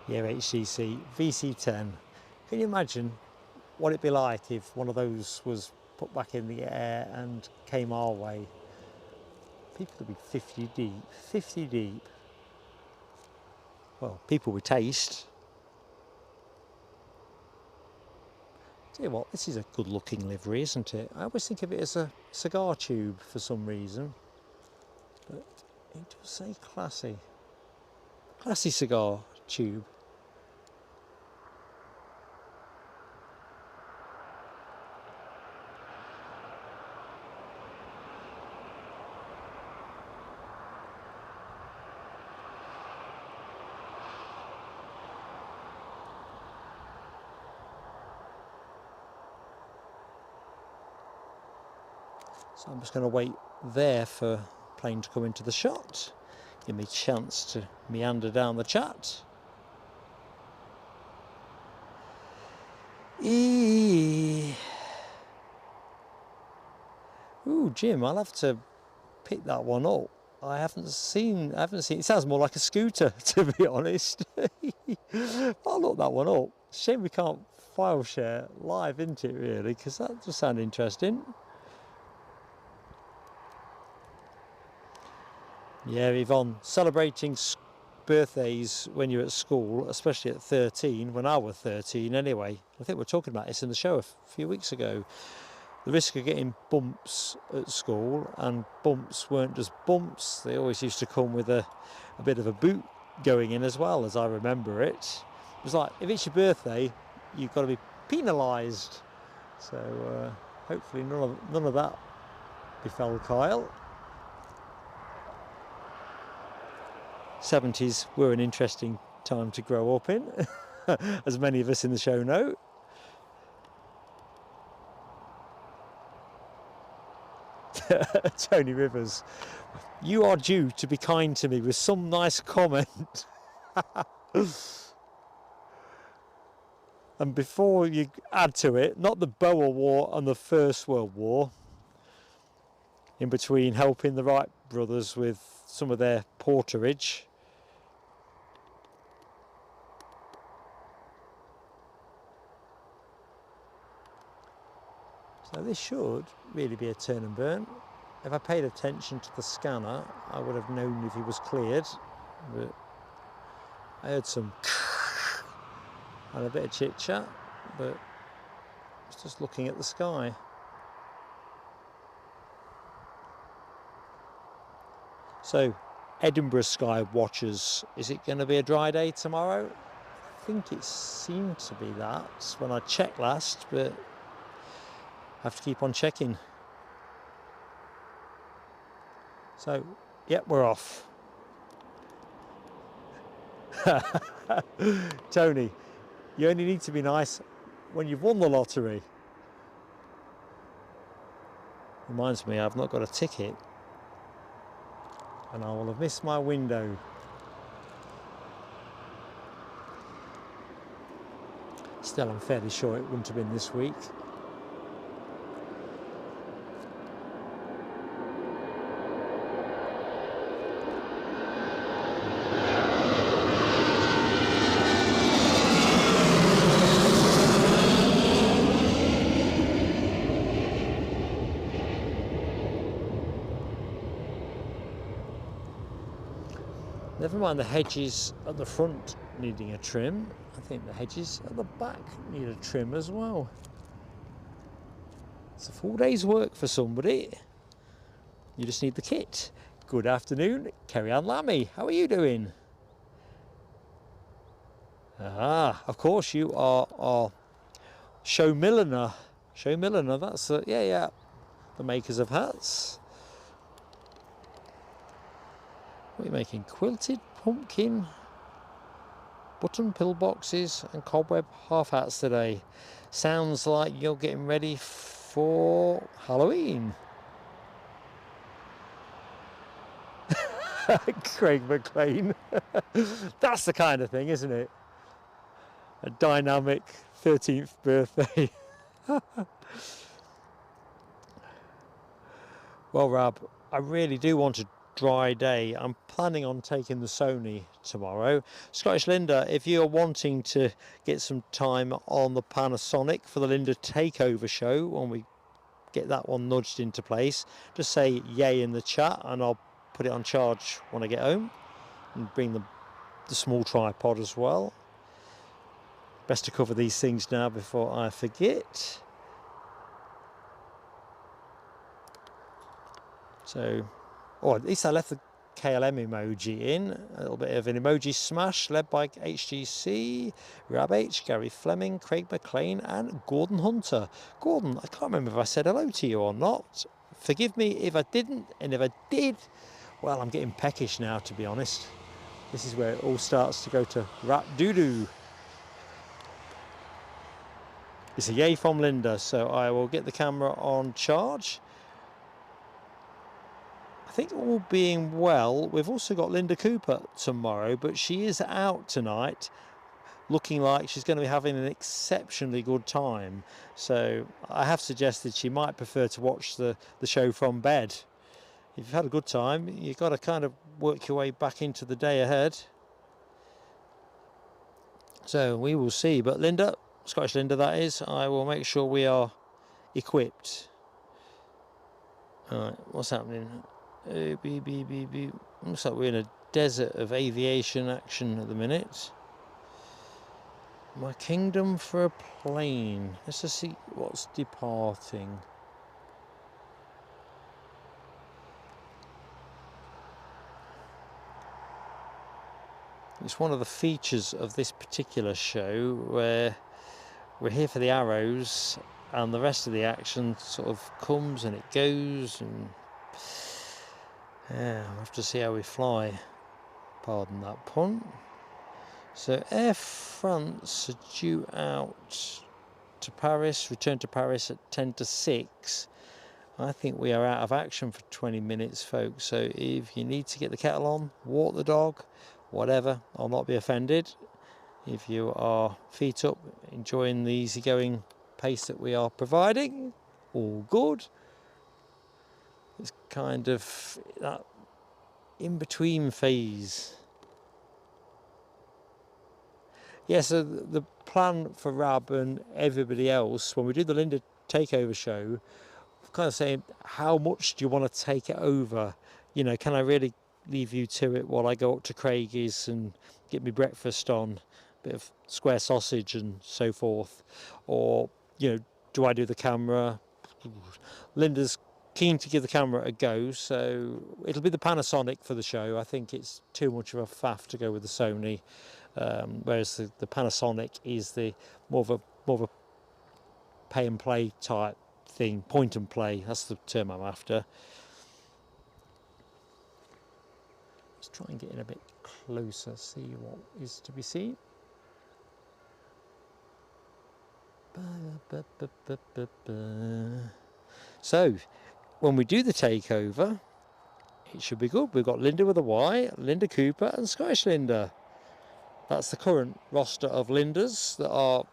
Yeah, HCC, VC10. Can you imagine what it'd be like if one of those was put back in the air and came our way. People would be 50 deep. 50 deep. Well, people with taste. Tell you what, this is a good looking livery, isn't it? I always think of it as a cigar tube for some reason, but it does say classy. Classy cigar tube. So I'm just going to wait there for plane to come into the shot. Give me a chance to meander down the chat. Ooh, Jim, I'll have to pick that one up. I haven't seen. It sounds more like a scooter, to be honest. I'll look that one up. Shame we can't file share live, isn't it, really? Because that does sound interesting. Yeah, Yvonne, celebrating birthdays when you're at school, especially at 13, when I was 13 anyway. I think we were talking about this in the show a few weeks ago. The risk of getting bumps at school, and bumps weren't just bumps, they always used to come with a bit of a boot going in as well, as I remember it. It was like, if it's your birthday, you've got to be penalised. So hopefully none of that befell Kyle. 70s were an interesting time to grow up in, as many of us in the show know. Tony Rivers, you are due to be kind to me with some nice comment. And before you add to it, not the Boer War and the First World War, in between helping the Wright brothers with some of their porterage. So this should really be a turn and burn. If I paid attention to the scanner, I would have known if he was cleared, but I heard some and a bit of chit chat, but I was just looking at the sky. So, Edinburgh sky watchers, is it going to be a dry day tomorrow? I think it seemed to be that when I checked last, but I have to keep on checking. So, yep, we're off. Tony, you only need to be nice when you've won the lottery. Reminds me, I've not got a ticket, and I will have missed my window. Still, I'm fairly sure it wouldn't have been this week. Never mind the hedges at the front needing a trim, I think the hedges at the back need a trim as well. It's a full day's work for somebody. You just need the kit. Good afternoon, Kerry-Ann Lammy. How are you doing? Ah, of course you are our show milliner. Show milliner, that's yeah, the makers of hats. What are you making? Quilted pumpkin, button pillboxes and cobweb half hats today. Sounds like you're getting ready for Halloween. Craig McLean. That's the kind of thing, isn't it? A dynamic 13th birthday. Well, Rab, I really do want a dry day. I'm planning on taking the Sony tomorrow. Scottish Linda, if you're wanting to get some time on the Panasonic for the Linda Takeover show when we get that one nudged into place, just say yay in the chat and I'll put it on charge when I get home, and bring the small tripod as well. Best to cover these things now before I forget. So, oh, at least I left the KLM emoji in. A little bit of an emoji smash led by HGC, Rab H, Gary Fleming, Craig McLean and Gordon Hunter. Gordon, I can't remember if I said hello to you or not. Forgive me if I didn't, and if I did, well, I'm getting peckish now, to be honest. This is where it all starts to go to rat doo-doo. It's a yay from Linda, so I will get the camera on charge. I think all being well, we've also got Linda Cooper tomorrow, but she is out tonight, looking like she's going to be having an exceptionally good time. So I have suggested she might prefer to watch the show from bed. If you've had a good time, you've got to kind of work your way back into the day ahead. So we will see. But Linda, Scottish Linda that is, I will make sure we are equipped. All right, what's happening? Looks like we're in a desert of aviation action at the minute. My kingdom for a plane. Let's just see what's departing. It's one of the features of this particular show where we're here for the arrows and the rest of the action sort of comes and it goes, and yeah, we'll have to see how we fly. Pardon that pun. So Air France are due out to Paris, return to Paris at 10 to 6. I think we are out of action for 20 minutes, folks. So if you need to get the kettle on, walk the dog, whatever, I'll not be offended. If you are feet up, enjoying the easygoing pace that we are providing, all good. It's kind of that in-between phase. Yeah, so the plan for Rab and everybody else, when we do the Linda Takeover show, kind of saying, how much do you want to take it over? You know, can I really leave you to it while I go up to Craigie's and get me breakfast on, a bit of square sausage and so forth? Or, you know, do I do the camera? Linda's keen to give the camera a go, so it'll be the Panasonic for the show. I think it's too much of a faff to go with the Sony, whereas the Panasonic is the more of a pay and play type thing, point and play. That's the term I'm after. Let's try and get in a bit closer, see what is to be seen. So, when we do the takeover, it should be good. We've got Linda with a Y, Linda Cooper and Scottish Linda. That's the current roster of Lindas that are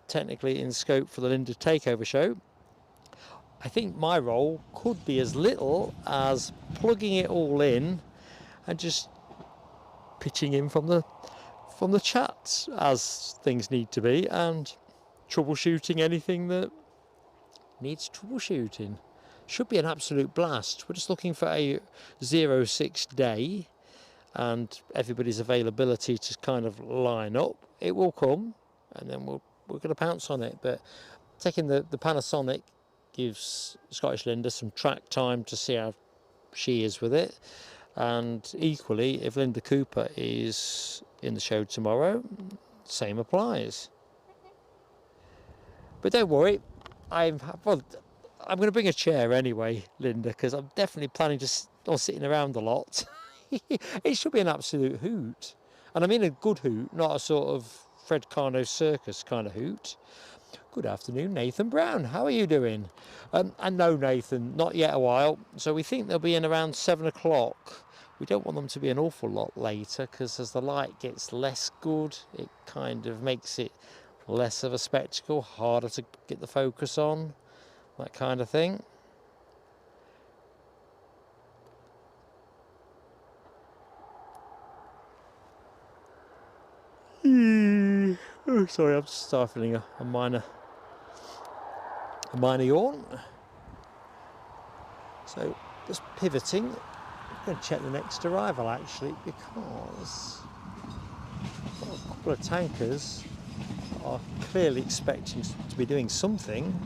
technically in scope for the Linda Takeover show. I think my role could be as little as plugging it all in and just pitching in from the chat as things need to be, and troubleshooting anything that needs troubleshooting. Should be an absolute blast. We're just looking for a 06 day and everybody's availability to kind of line up. It will come, and then we're going to pounce on it. But taking the Panasonic gives Scottish Linda some track time to see how she is with it. And equally, if Linda Cooper is in the show tomorrow, same applies. But don't worry, I'm going to bring a chair anyway, Linda, because I'm definitely planning to not sitting around a lot. It should be an absolute hoot. And I mean a good hoot, not a sort of Fred Carno circus kind of hoot. Good afternoon, Nathan Brown. How are you doing? And no, Nathan, not yet a while. So we think they'll be in around 7 o'clock. We don't want them to be an awful lot later, because as the light gets less good, it kind of makes it less of a spectacle, harder to get the focus on, that kind of thing. Oh, sorry, I'm stifling a minor yawn. So just pivoting. I'm going to check the next arrival actually, because a couple of tankers are clearly expecting to be doing something.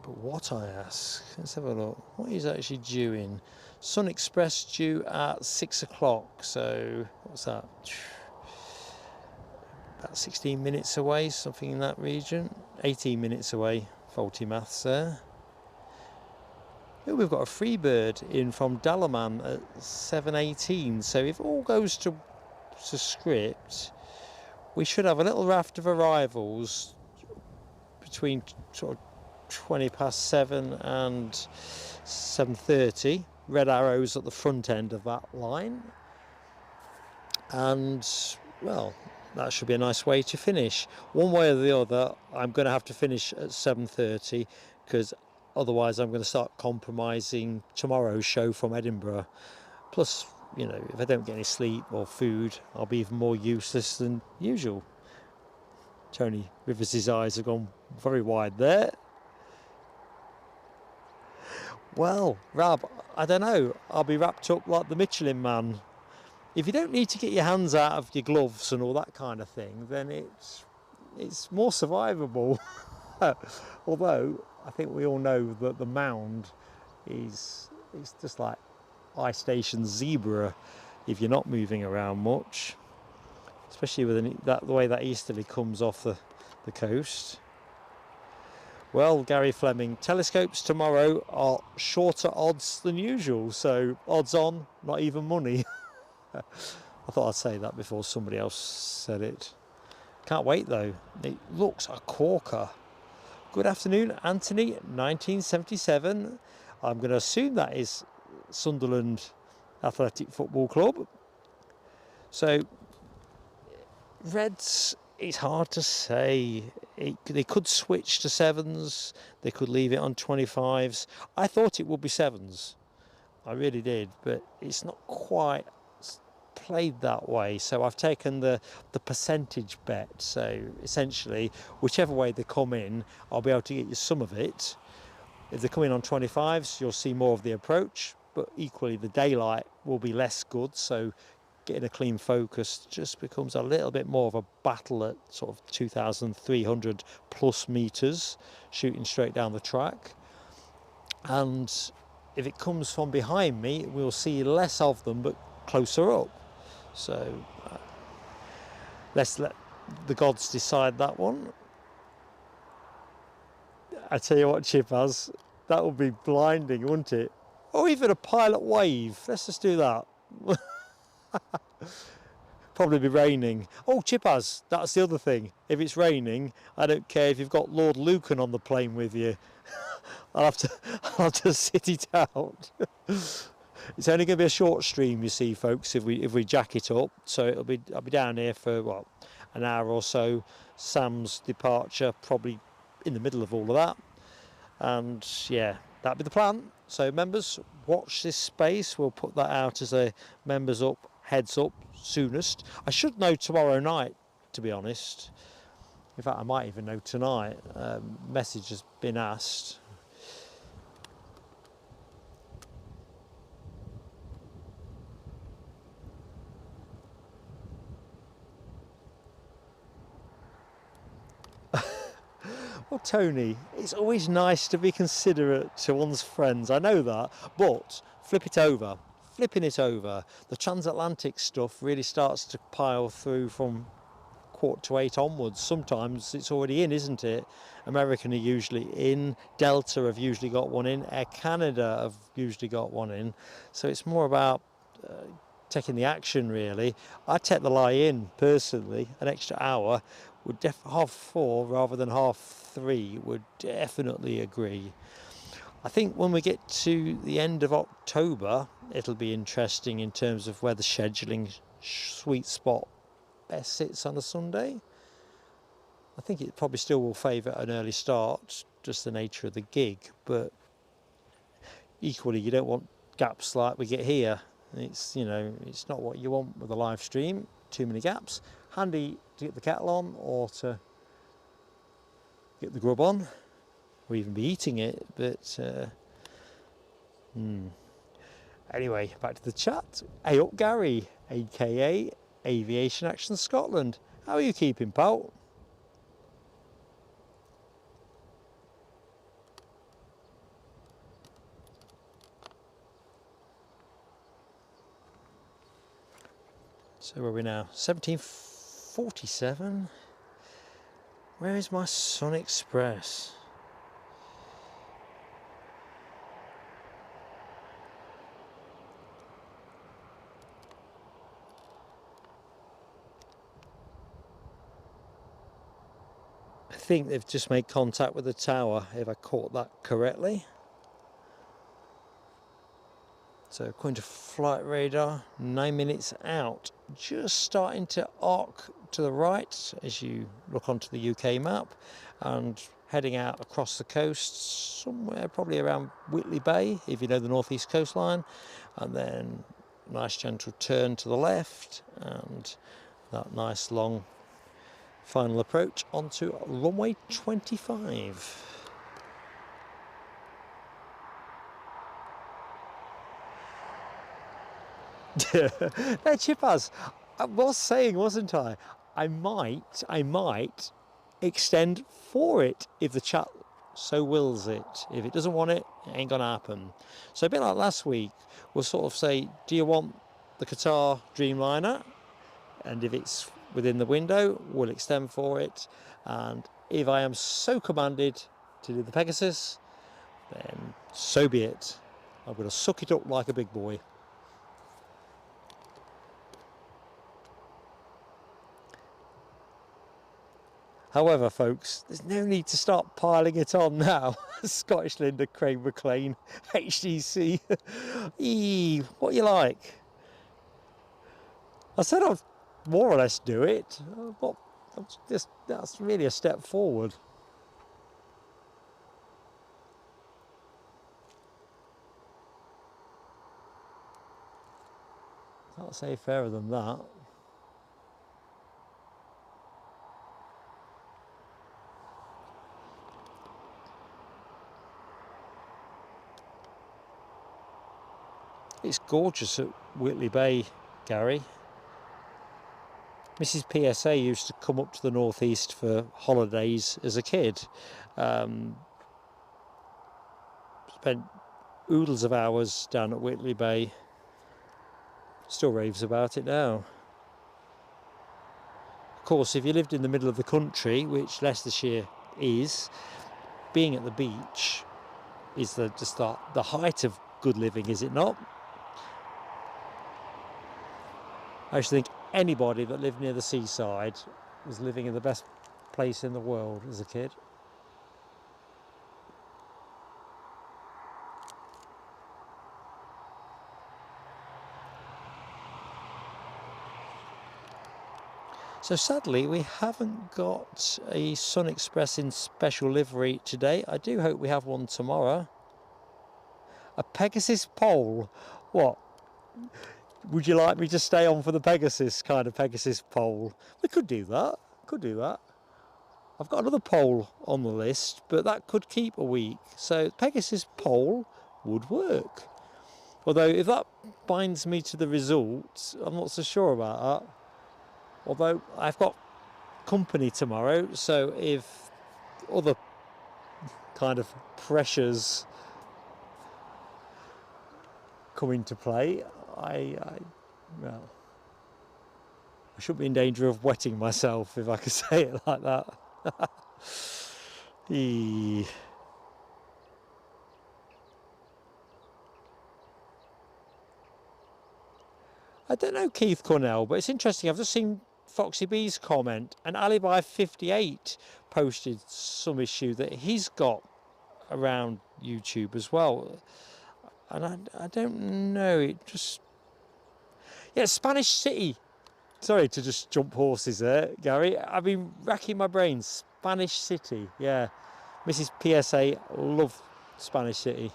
But what, I ask? Let's have a look. What is actually due in? Sun Express due at 6 o'clock. So what's that? About 16 minutes away, something in that region. 18 minutes away. Faulty maths there. Oh, we've got a Freebird in from Dalaman at 7:18. So if all goes to script, we should have a little raft of arrivals between sort of 20 past 7 and 7:30. Red arrows at the front end of that line, and well, that should be a nice way to finish. One way or the other, I'm going to have to finish at 7:30, because otherwise I'm going to start compromising tomorrow's show from Edinburgh. Plus, you know, if I don't get any sleep or food, I'll be even more useless than usual. Tony Rivers' eyes have gone very wide there. Well, Rab, I don't know. I'll be wrapped up like the Michelin Man. If you don't need to get your hands out of your gloves and all that kind of thing, then it's more survivable. Although I think we all know that the mound is just like Ice Station Zebra if you're not moving around much, especially with the way that easterly comes off the coast. Well, Gary Fleming, telescopes tomorrow are shorter odds than usual, so odds on, not even money. I thought I'd say that before somebody else said it. Can't wait though. It looks a corker. Good afternoon, Anthony, 1977. I'm going to assume that is Sunderland Athletic Football Club. So, Reds, it's hard to say. They could switch to 7s, they could leave it on 25s. I thought it would be 7s. I really did, but it's not quite played that way. So I've taken the percentage bet. So essentially, whichever way they come in, I'll be able to get you some of it. If they come in on 25s, you'll see more of the approach, but equally the daylight will be less good. So getting a clean focus just becomes a little bit more of a battle at sort of 2,300 plus meters, shooting straight down the track. And if it comes from behind me, we'll see less of them, but closer up. So let's let the gods decide that one. I tell you what, Chipaz, that would be blinding, wouldn't it? Or even a pilot wave. Let's just do that. Probably be raining. Oh, Chipaz, that's the other thing. If it's raining, I don't care if you've got Lord Lucan on the plane with you. I'll have to sit it out. It's only going to be a short stream, you see, folks, if we jack it up. So I'll be down here for what, an hour or so. Sam's departure probably in the middle of all of that, and yeah, that'd be the plan. So members, watch this space. We'll put that out as a members up, heads up soonest. I should know tomorrow night, to be honest. In fact, I might even know tonight. Message has been asked. Well, Tony, it's always nice to be considerate to one's friends. I know that, but flipping it over. The transatlantic stuff really starts to pile through from 7:45 onwards. Sometimes it's already in, isn't it? American are usually in, Delta have usually got one in, Air Canada have usually got one in. So it's more about taking the action, really. I take the lie in personally. An extra hour would 4:30 rather than 3:30 would definitely agree. I think when we get to the end of October, it'll be interesting in terms of where the scheduling sweet spot best sits on a Sunday. I think it probably still will favour an early start, just the nature of the gig, but equally you don't want gaps like we get here. It's, you know, it's not what you want with a live stream, too many gaps. Handy to get the kettle on or to get the grub on, or even be eating it, but anyway, back to the chat. Hey up Gary, aka Aviation Action Scotland. How are you keeping, pal? So where are we now? 1747. Where is my Sun Express? I think they've just made contact with the tower, if I caught that correctly. So according to flight radar, 9 minutes out. Just starting to arc to the right as you look onto the UK map, and heading out across the coast somewhere probably around Whitley Bay, if you know the northeast coastline, and then nice gentle turn to the left, and that nice long final approach onto runway 25. There, Chipaz, I was saying, wasn't I? I might extend for it if the chat so wills it. If it doesn't want it, it ain't gonna happen. So a bit like last week, we'll sort of say, do you want the Qatar Dreamliner? And if it's within the window, we'll extend for it. And if I am so commanded to do the Pegasus, then so be it. I'm gonna suck it up like a big boy. However, folks, there's no need to start piling it on now. Scottish Linda, Craig McLean, HDC. What you like? I said I'd more or less do it, but that's really a step forward. Can't say fairer than that. It's gorgeous at Whitley Bay, Gary. Mrs. PSA used to come up to the northeast for holidays as a kid. Spent oodles of hours down at Whitley Bay. Still raves about it now. Of course, if you lived in the middle of the country, which Leicestershire is, being at the beach is the height of good living, is it not? I actually think anybody that lived near the seaside was living in the best place in the world as a kid. So sadly, we haven't got a Sun Express in special livery today. I do hope we have one tomorrow. A Pegasus pole. What? Would you like me to stay on for the Pegasus kind of Pegasus pole? We could do that. I've got another pole on the list, but that could keep a week. So Pegasus pole would work. Although if that binds me to the result, I'm not so sure about that. Although I've got company tomorrow, so if other kind of pressures come into play, I shouldn't be in danger of wetting myself, if I could say it like that. I don't know Keith Cornell, but it's interesting. I've just seen Foxy B's comment, and Alibi 58 posted some issue that he's got around YouTube as well. And I don't know, it just... Yeah, Spanish City. Sorry to just jump horses there, Gary. I've been racking my brains. Spanish City, yeah. Mrs. PSA, love Spanish City.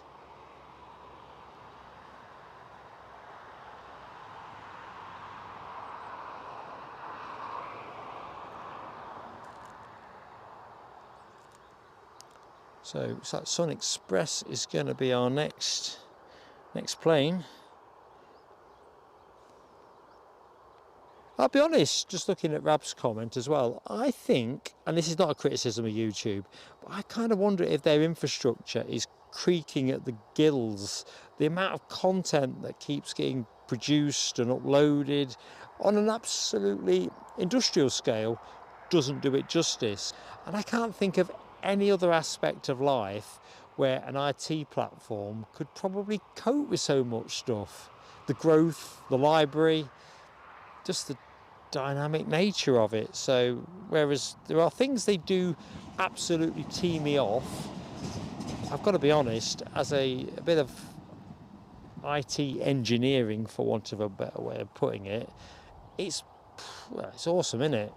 So Sun Express is going to be our next plane. I'll be honest, just looking at Rab's comment as well, I think, and this is not a criticism of YouTube, but I kind of wonder if their infrastructure is creaking at the gills. The amount of content that keeps getting produced and uploaded on an absolutely industrial scale doesn't do it justice. And I can't think of any other aspect of life where an IT platform could probably cope with so much stuff. The growth, the library, just the dynamic nature of it. So whereas there are things they do absolutely tee me off, I've got to be honest, as a bit of IT engineering, for want of a better way of putting it, it's awesome, isn't it?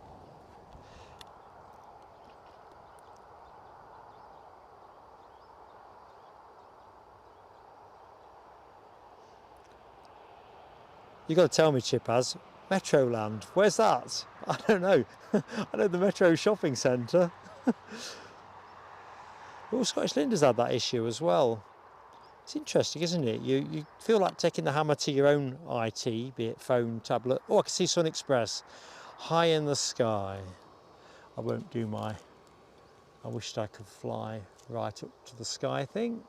You got to tell me, Chipaz, Metroland, where's that? I don't know. I know the Metro shopping centre. Well, Scottish Linda's had that issue as well. It's interesting, isn't it? You feel like taking the hammer to your own IT, be it phone, tablet. Oh, I can see Sun Express high in the sky. I won't do my I wished I could fly right up to the sky thing.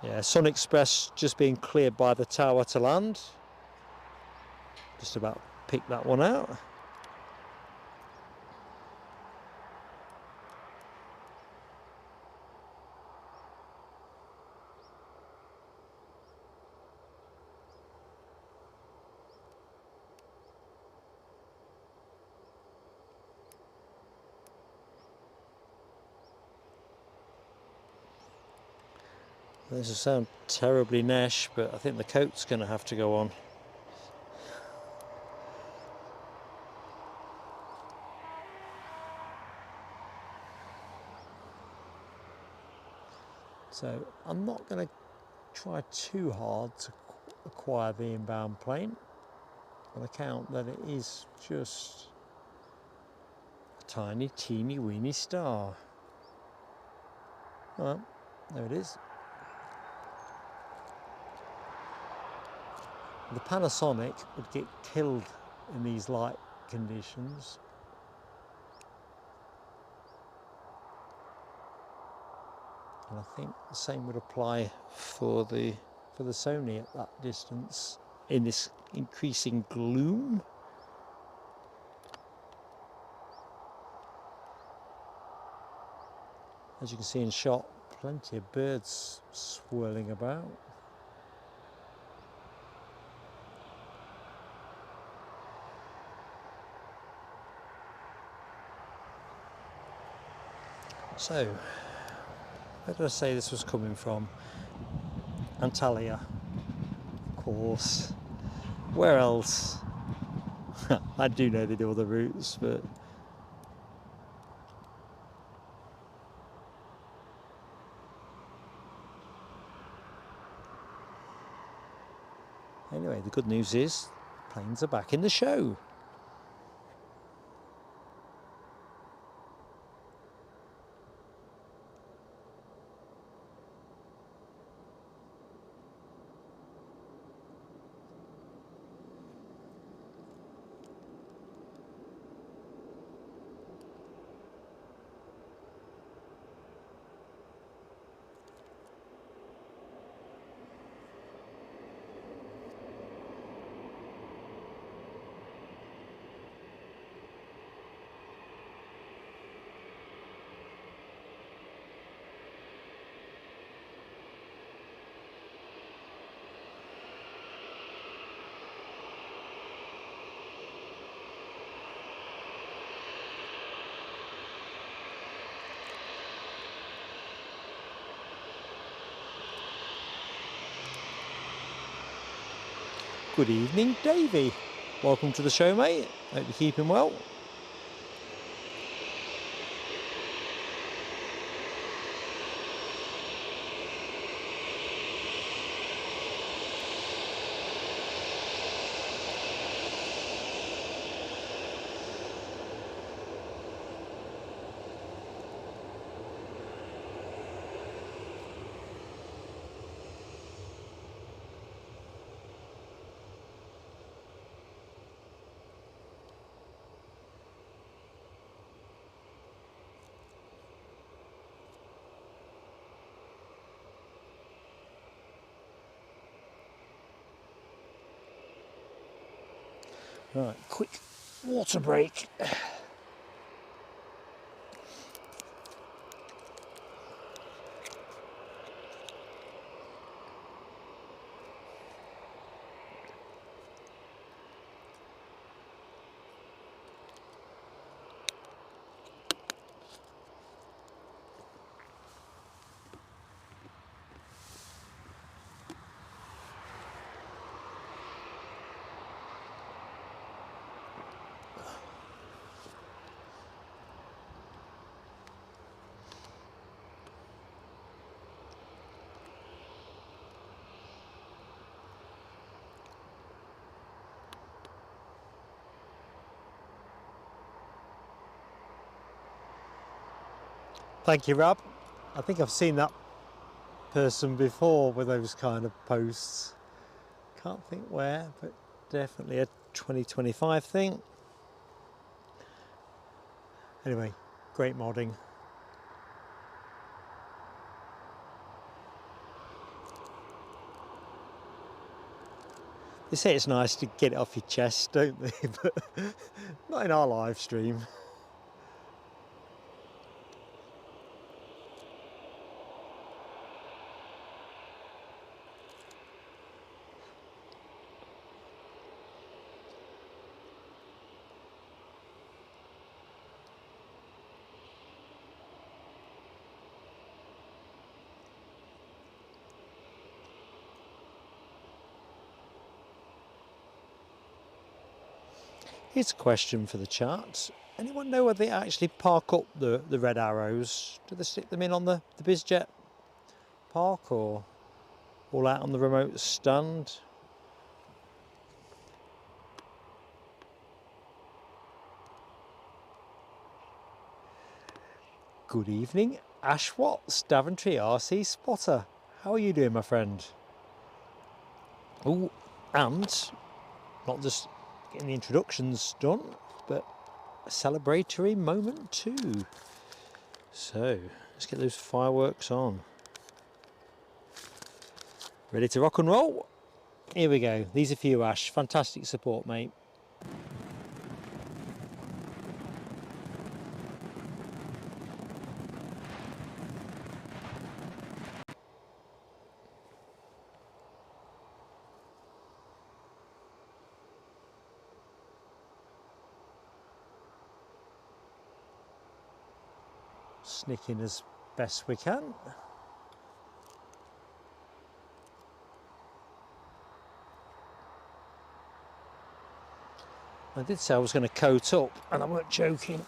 Yeah, Sun Express just being cleared by the tower to land. Just about picked that one out. This will sound terribly nesh, but I think the coat's going to have to go on. So I'm not going to try too hard to acquire the inbound plane on account that it is just a tiny, teeny, weeny star. Well, there it is. The Panasonic would get killed in these light conditions. And I think the same would apply for the Sony at that distance in this increasing gloom. As you can see in shot, plenty of birds swirling about. So, where did I say this was coming from? Antalya, of course. Where else? I do know they do other routes, but anyway, the good news is planes are back in the show. Good evening, Davey. Welcome to the show, mate. Hope you're keeping well. Right, quick water break. Thank you, Rob. I think I've seen that person before with those kind of posts. Can't think where, but definitely a 2025 thing. Anyway, great modding. They say it's nice to get it off your chest, don't they? But not in our live stream. Here's a question for the chart. Anyone know where they actually park up the red arrows? Do they stick them in on the BizJet park or all out on the remote stand? Good evening, Ash Watts, Daventry RC Spotter. How are you doing, my friend? Oh, and not just getting the introductions done, but a celebratory moment too. So let's get those fireworks on. Ready to rock and roll? Here we go. These are for you, Ash. Fantastic support, mate. Sneaking as best we can. I did say I was going to coat up, and I weren't joking.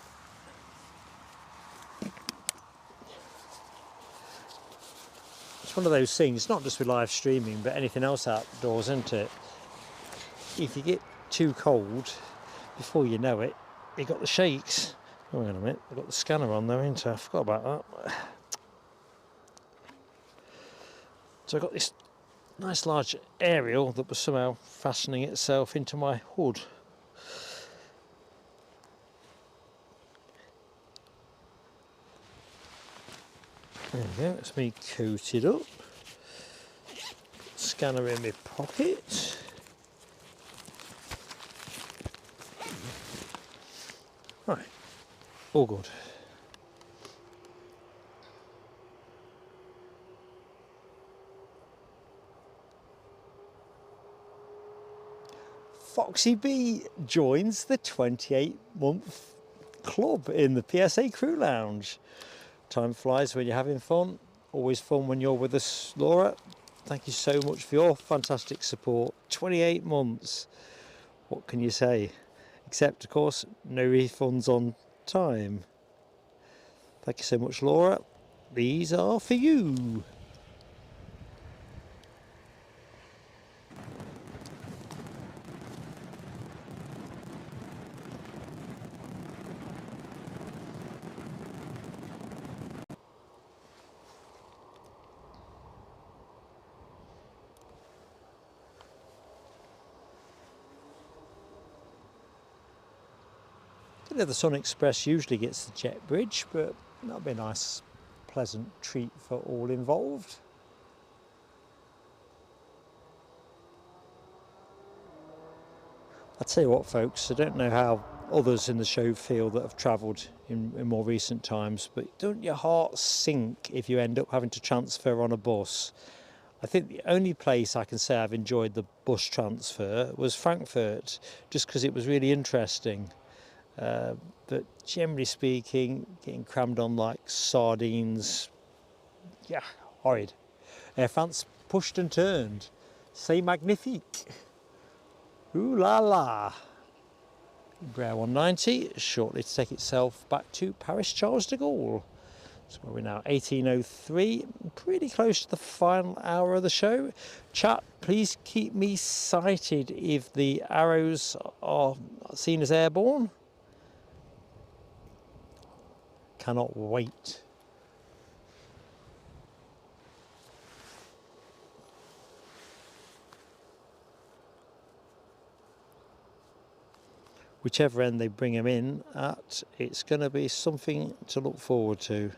It's one of those things, not just with live streaming, but anything else outdoors, isn't it? If you get too cold, before you know it, you got the shakes. Oh, hang on a minute, I've got the scanner on though, ain't I? I forgot about that. So I've got this nice large aerial that was somehow fastening itself into my hood. There we go, that's me coated up. Scanner in my pocket. Right, all good. Foxy B joins the 28-month club in the PSA Crew Lounge. Time flies when you're having fun. Always fun when you're with us, Laura. thank you so much for your fantastic support. 28 months. What can you say? Except, of course, no refunds on time. Thank you so much, Laura. These are for you. The Sun Express usually gets the jet bridge, but that'll be a nice, pleasant treat for all involved. I'll tell you what, folks, I don't know how others in the show feel that have travelled in more recent times, but don't your heart sink if you end up having to transfer on a bus? I think the only place I can say I've enjoyed the bus transfer was Frankfurt, just because it was really interesting. But generally speaking, getting crammed on like sardines, yeah, horrid. Air France pushed and turned. C'est magnifique. Ooh la la. Embraer 190 shortly to take itself back to Paris Charles de Gaulle. So we're now 18:03, pretty close to the final hour of the show. Chat, please keep me sighted if the arrows are seen as airborne. Cannot wait. Whichever end they bring him in at, it's going to be something to look forward to.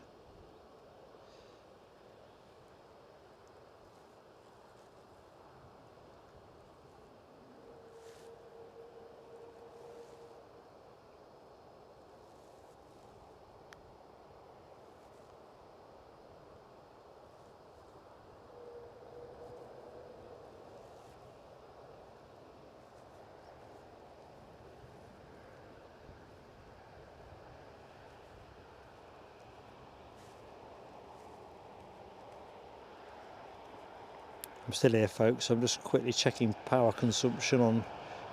I'm still here, folks. I'm just quickly checking power consumption on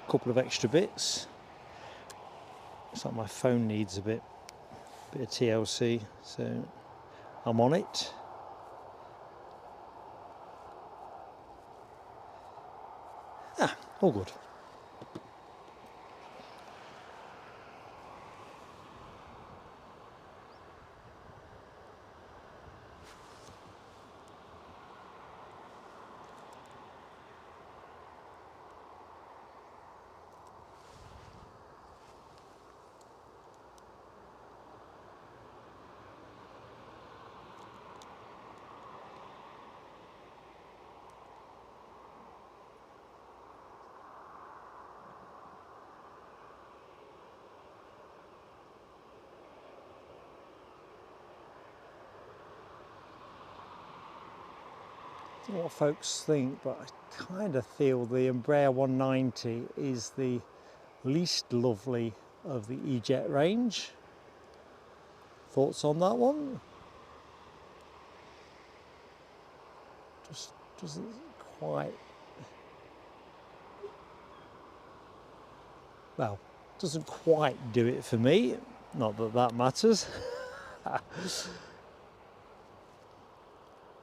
a couple of extra bits. Looks like my phone needs a bit of TLC, so I'm on it. All good. I don't know what folks think, but I kind of feel the Embraer 190 is the least lovely of the E-Jet range. Thoughts on that one? Just doesn't quite, well, doesn't quite do it for me. Not that that matters.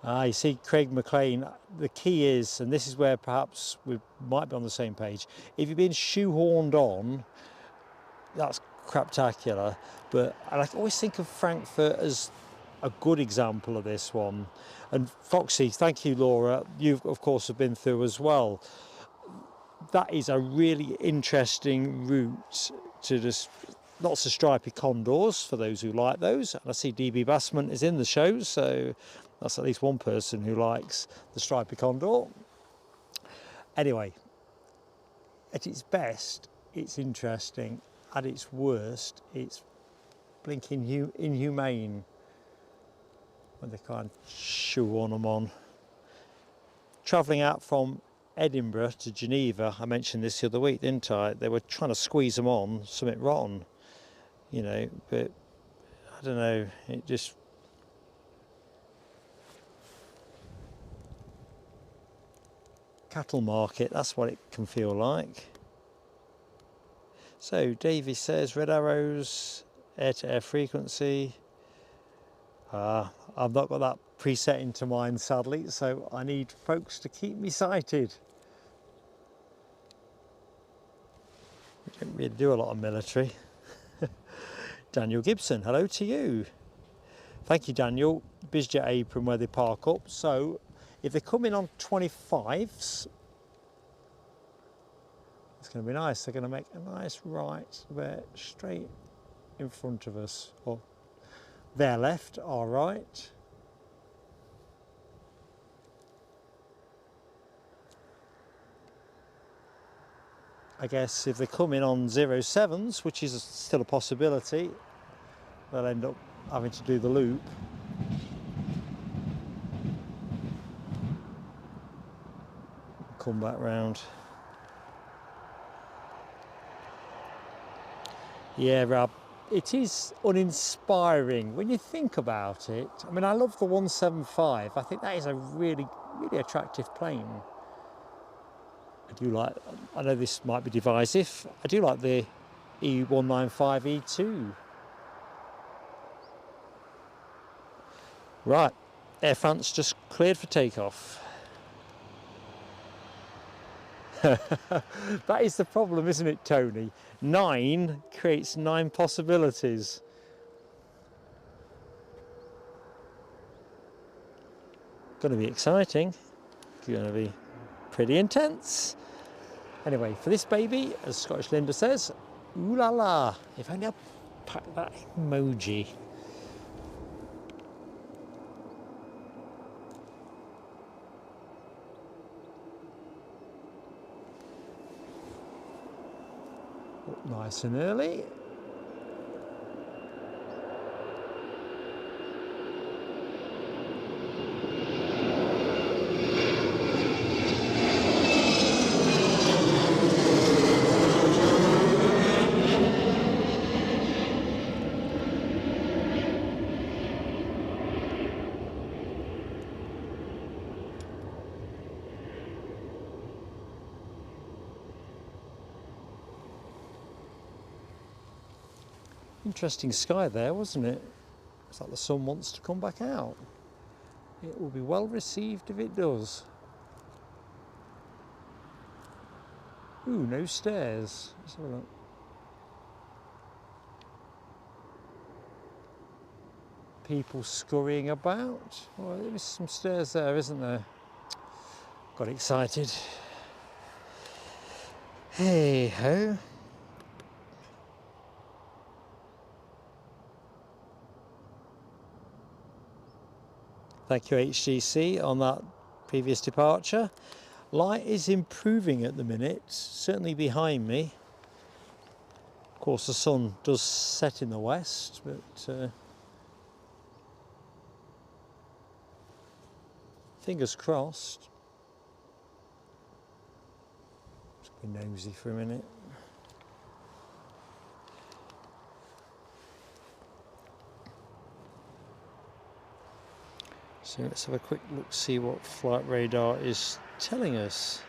You see, Craig McLean, the key is, and this is where perhaps we might be on the same page, if you've been shoehorned on, that's craptacular. But I always think of Frankfurt as a good example of this one. And Foxy, thank you, Laura. You, of course, have been through as well. That is a really interesting route to just lots of stripy condors for those who like those. And I see DB Bassman is in the show, so that's at least one person who likes the stripy condor. Anyway, at its best, it's interesting. At its worst, it's blinking inhumane when they kind of shoehorn them on. Travelling out from Edinburgh to Geneva, I mentioned this the other week, didn't I? They were trying to squeeze them on, something rotten, you know, but I don't know, it just... cattle market, that's what it can feel like. So Davey says red arrows, air-to-air frequency. I've not got that preset into mine sadly, so I need folks to keep me sighted. We don't really do a lot of military. Daniel Gibson, hello to you. Thank you, Daniel. Bizjet apron where they park up. So if they come in on 25s, it's going to be nice. They're going to make a nice right there straight in front of us. Or their left, our right. I guess if they come in on 07s, which is still a possibility, they'll end up having to do the loop. Come back round. Yeah, Rob, it is uninspiring when you think about it. I mean, I love the 175. I think that is a really, really attractive plane. I know this might be divisive, I do like the E195 E2. Right, Air France just cleared for takeoff. That is the problem, isn't it, Tony? 9 creates 9 possibilities. Going to be exciting, going to be pretty intense. Anyway, for this baby, as Scottish Linda says, ooh la la, if only I pack that emoji. Up nice and early. Interesting sky there, wasn't it? It's like the sun wants to come back out. It will be well received if it does. Ooh, no stairs. Let's have a look. People scurrying about. Well, there's some stairs there, isn't there? Got excited. Hey ho. Thank you, HGC, on that previous departure. Light is improving at the minute, certainly behind me. Of course, the sun does set in the west, but fingers crossed. Just be nosy for a minute. So let's have a quick look, see what flight radar is telling us.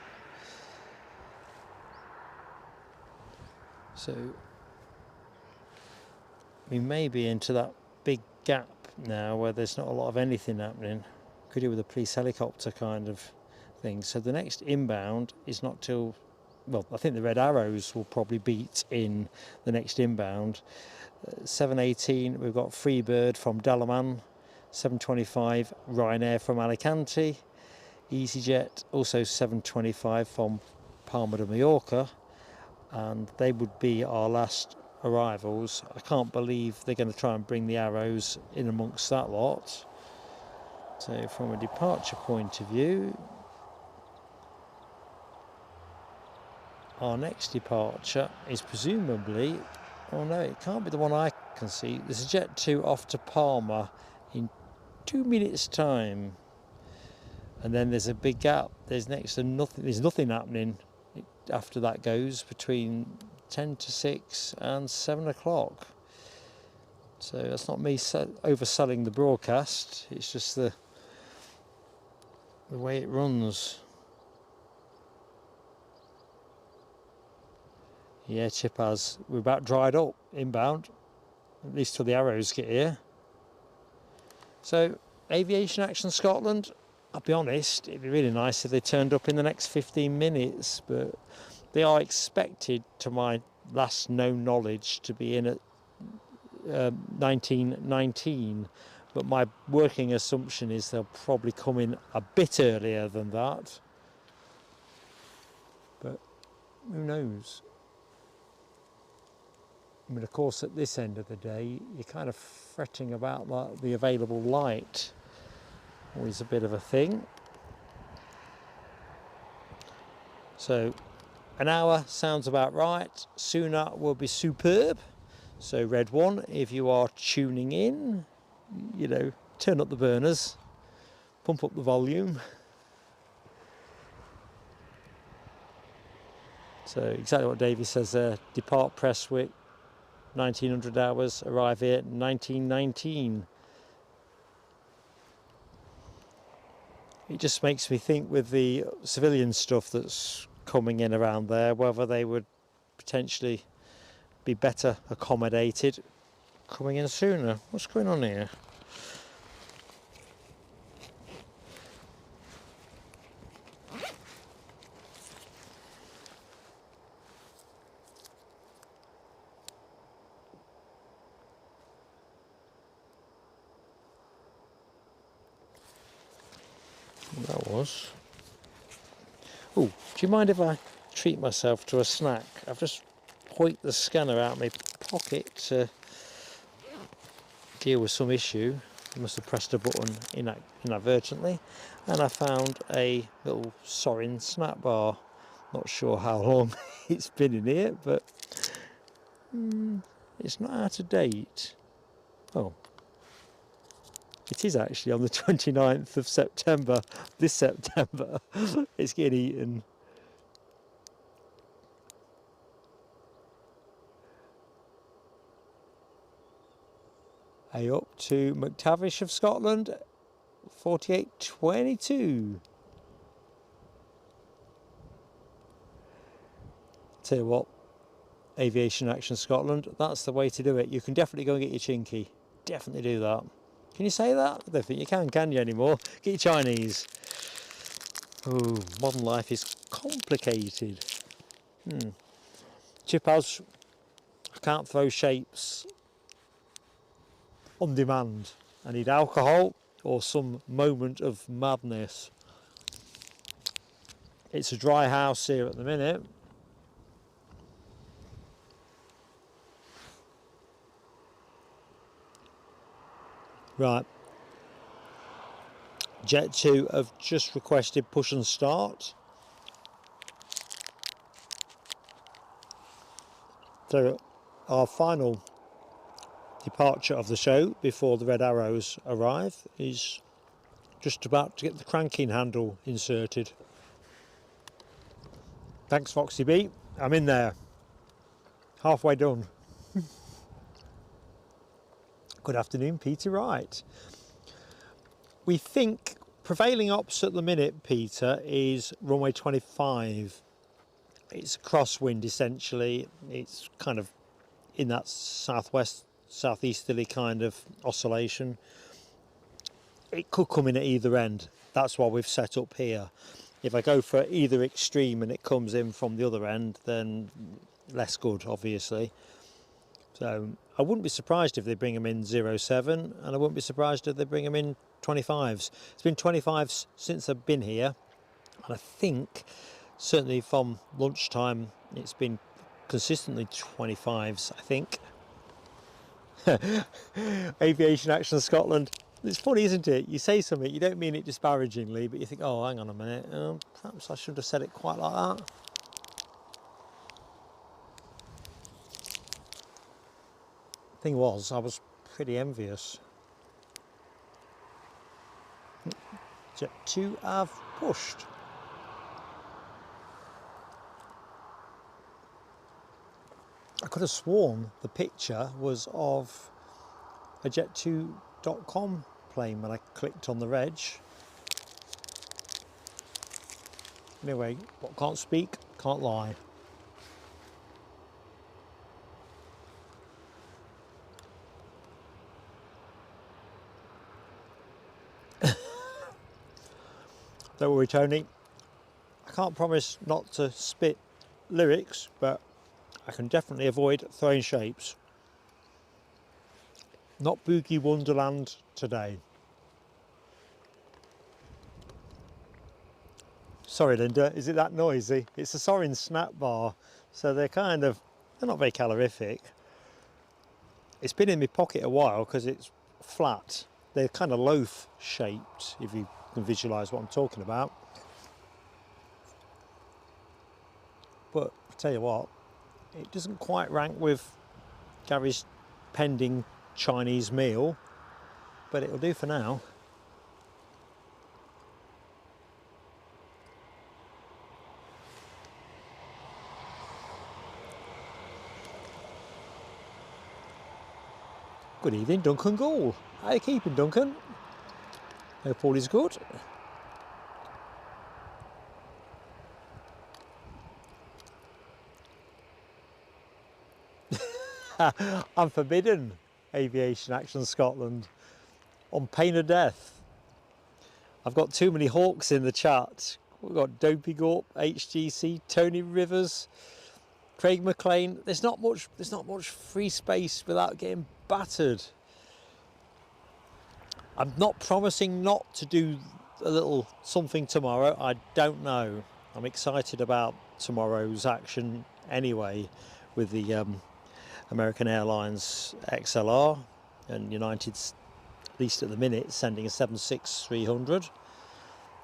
So we may be into that big gap now where there's not a lot of anything happening. Could do with a police helicopter kind of thing. So the next inbound is not till, well, I think the red arrows will probably beat in the next inbound. 7:18, we've got Freebird from Dalaman. 7:25 Ryanair from Alicante, EasyJet also 7:25 from Palma de Mallorca, and they would be our last arrivals. I can't believe they're going to try and bring the arrows in amongst that lot. So from a departure point of view, our next departure is presumably, oh no, it can't be the one I can see. There's a Jet 2 off to Palma in 2 minutes time, and then there's a big gap. There's next to nothing. There's nothing happening after that goes between 10 to 6 and 7 o'clock. So that's not me overselling the broadcast. It's just the way it runs. Yeah, Chip has. We're about dried up inbound, at least till the arrows get here. So, Aviation Action Scotland, I'll be honest, it'd be really nice if they turned up in the next 15 minutes, but they are expected, to my last known knowledge, to be in at 1919. But my working assumption is they'll probably come in a bit earlier than that. But who knows? I mean, of course, at this end of the day, you're kind of fretting about the available light. Always a bit of a thing. So, an hour sounds about right. Sooner will be superb. So, Red One, if you are tuning in, you know, turn up the burners, pump up the volume. So, exactly what Davey says there. Depart Prestwick, 1900 hours, arrive here 1919. It just makes me think, with the civilian stuff that's coming in around there, whether they would potentially be better accommodated coming in sooner. What's going on here? That was. Oh, do you mind if I treat myself to a snack? I've just hoiked the scanner out of my pocket to deal with some issue. I must have pressed a button inadvertently, and I found a little Sorin snack bar. Not sure how long it's been in here, but it's not out of date. Oh, it is actually on the 29th of September, this September. It's getting eaten. Up to McTavish of Scotland, 48.22. Tell you what, Aviation Action Scotland, that's the way to do it. You can definitely go and get your chinky. Definitely do that. Can you say that? I don't think you can you anymore? Get your Chinese. Oh, modern life is complicated. Chip has, I can't throw shapes on demand. I need alcohol or some moment of madness. It's a dry house here at the minute. Right. Jet 2 have just requested push and start. So our final departure of the show before the red arrows arrive is just about to get the cranking handle inserted. Thanks, Foxy B. I'm in there. Halfway done. Good afternoon, Peter Wright. We think prevailing ops at the minute, Peter, is runway 25. It's a crosswind essentially. It's kind of in that southwest, southeasterly kind of oscillation. It could come in at either end. That's why we've set up here. If I go for either extreme and it comes in from the other end, then less good, obviously. So I wouldn't be surprised if they bring them in 07, and I wouldn't be surprised if they bring them in 25s. It's been 25s since I've been here, and I think certainly from lunchtime it's been consistently 25s, I think. Aviation Action Scotland. It's funny, isn't it? You say something, you don't mean it disparagingly, but you think, oh, hang on a minute, perhaps I should have said it quite like that. Thing was, I was pretty envious. Jet 2 have pushed. I could have sworn the picture was of a jet2.com plane when I clicked on the reg. Anyway, what can't speak, can't lie. Don't worry, Tony. I can't promise not to spit lyrics, but I can definitely avoid throwing shapes. Not Boogie Wonderland today. Sorry, Linda, is it that noisy? It's a Sorin snap bar, so they're not very calorific. It's been in my pocket a while because it's flat. They're kind of loaf shaped, if you can visualise what I'm talking about. But I tell you what, it doesn't quite rank with Gary's pending Chinese meal, but it'll do for now. Good evening, Duncan Gould. How are you keeping, Duncan? Hope all is good. I'm forbidden Aviation Action Scotland on pain of death. I've got too many hawks in the chat. We've got Dopey Gorp, HGC, Tony Rivers, Craig McLean. There's not much free space without getting battered. I'm not promising not to do a little something tomorrow. I don't know. I'm excited about tomorrow's action anyway, with the American Airlines XLR and United's, at least at the minute, sending a 767-300.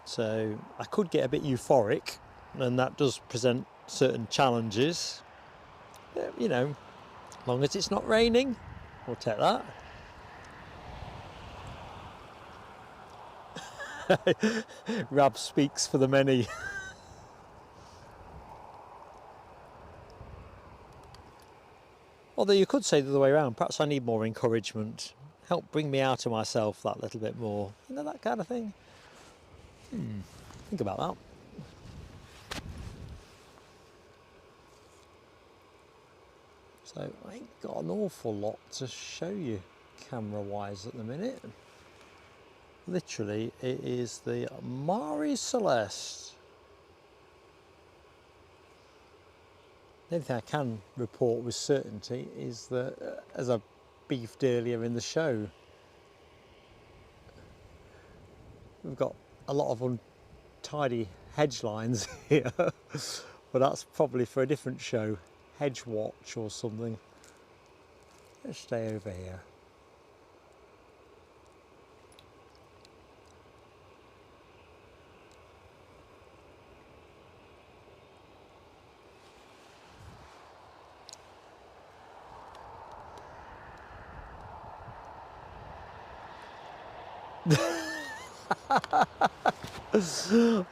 So I could get a bit euphoric, and that does present certain challenges. But, you know, as long as it's not raining, we'll take that. Rab speaks for the many. Although you could say the other way around, perhaps I need more encouragement. Help bring me out of myself that little bit more. You know, that kind of thing. Think about that. So I ain't got an awful lot to show you camera-wise at the minute. Literally, it is the Marie Celeste. The only thing I can report with certainty is that, as I beefed earlier in the show, we've got a lot of untidy hedge lines here, but that's probably for a different show, Hedge Watch or something. Let's stay over here.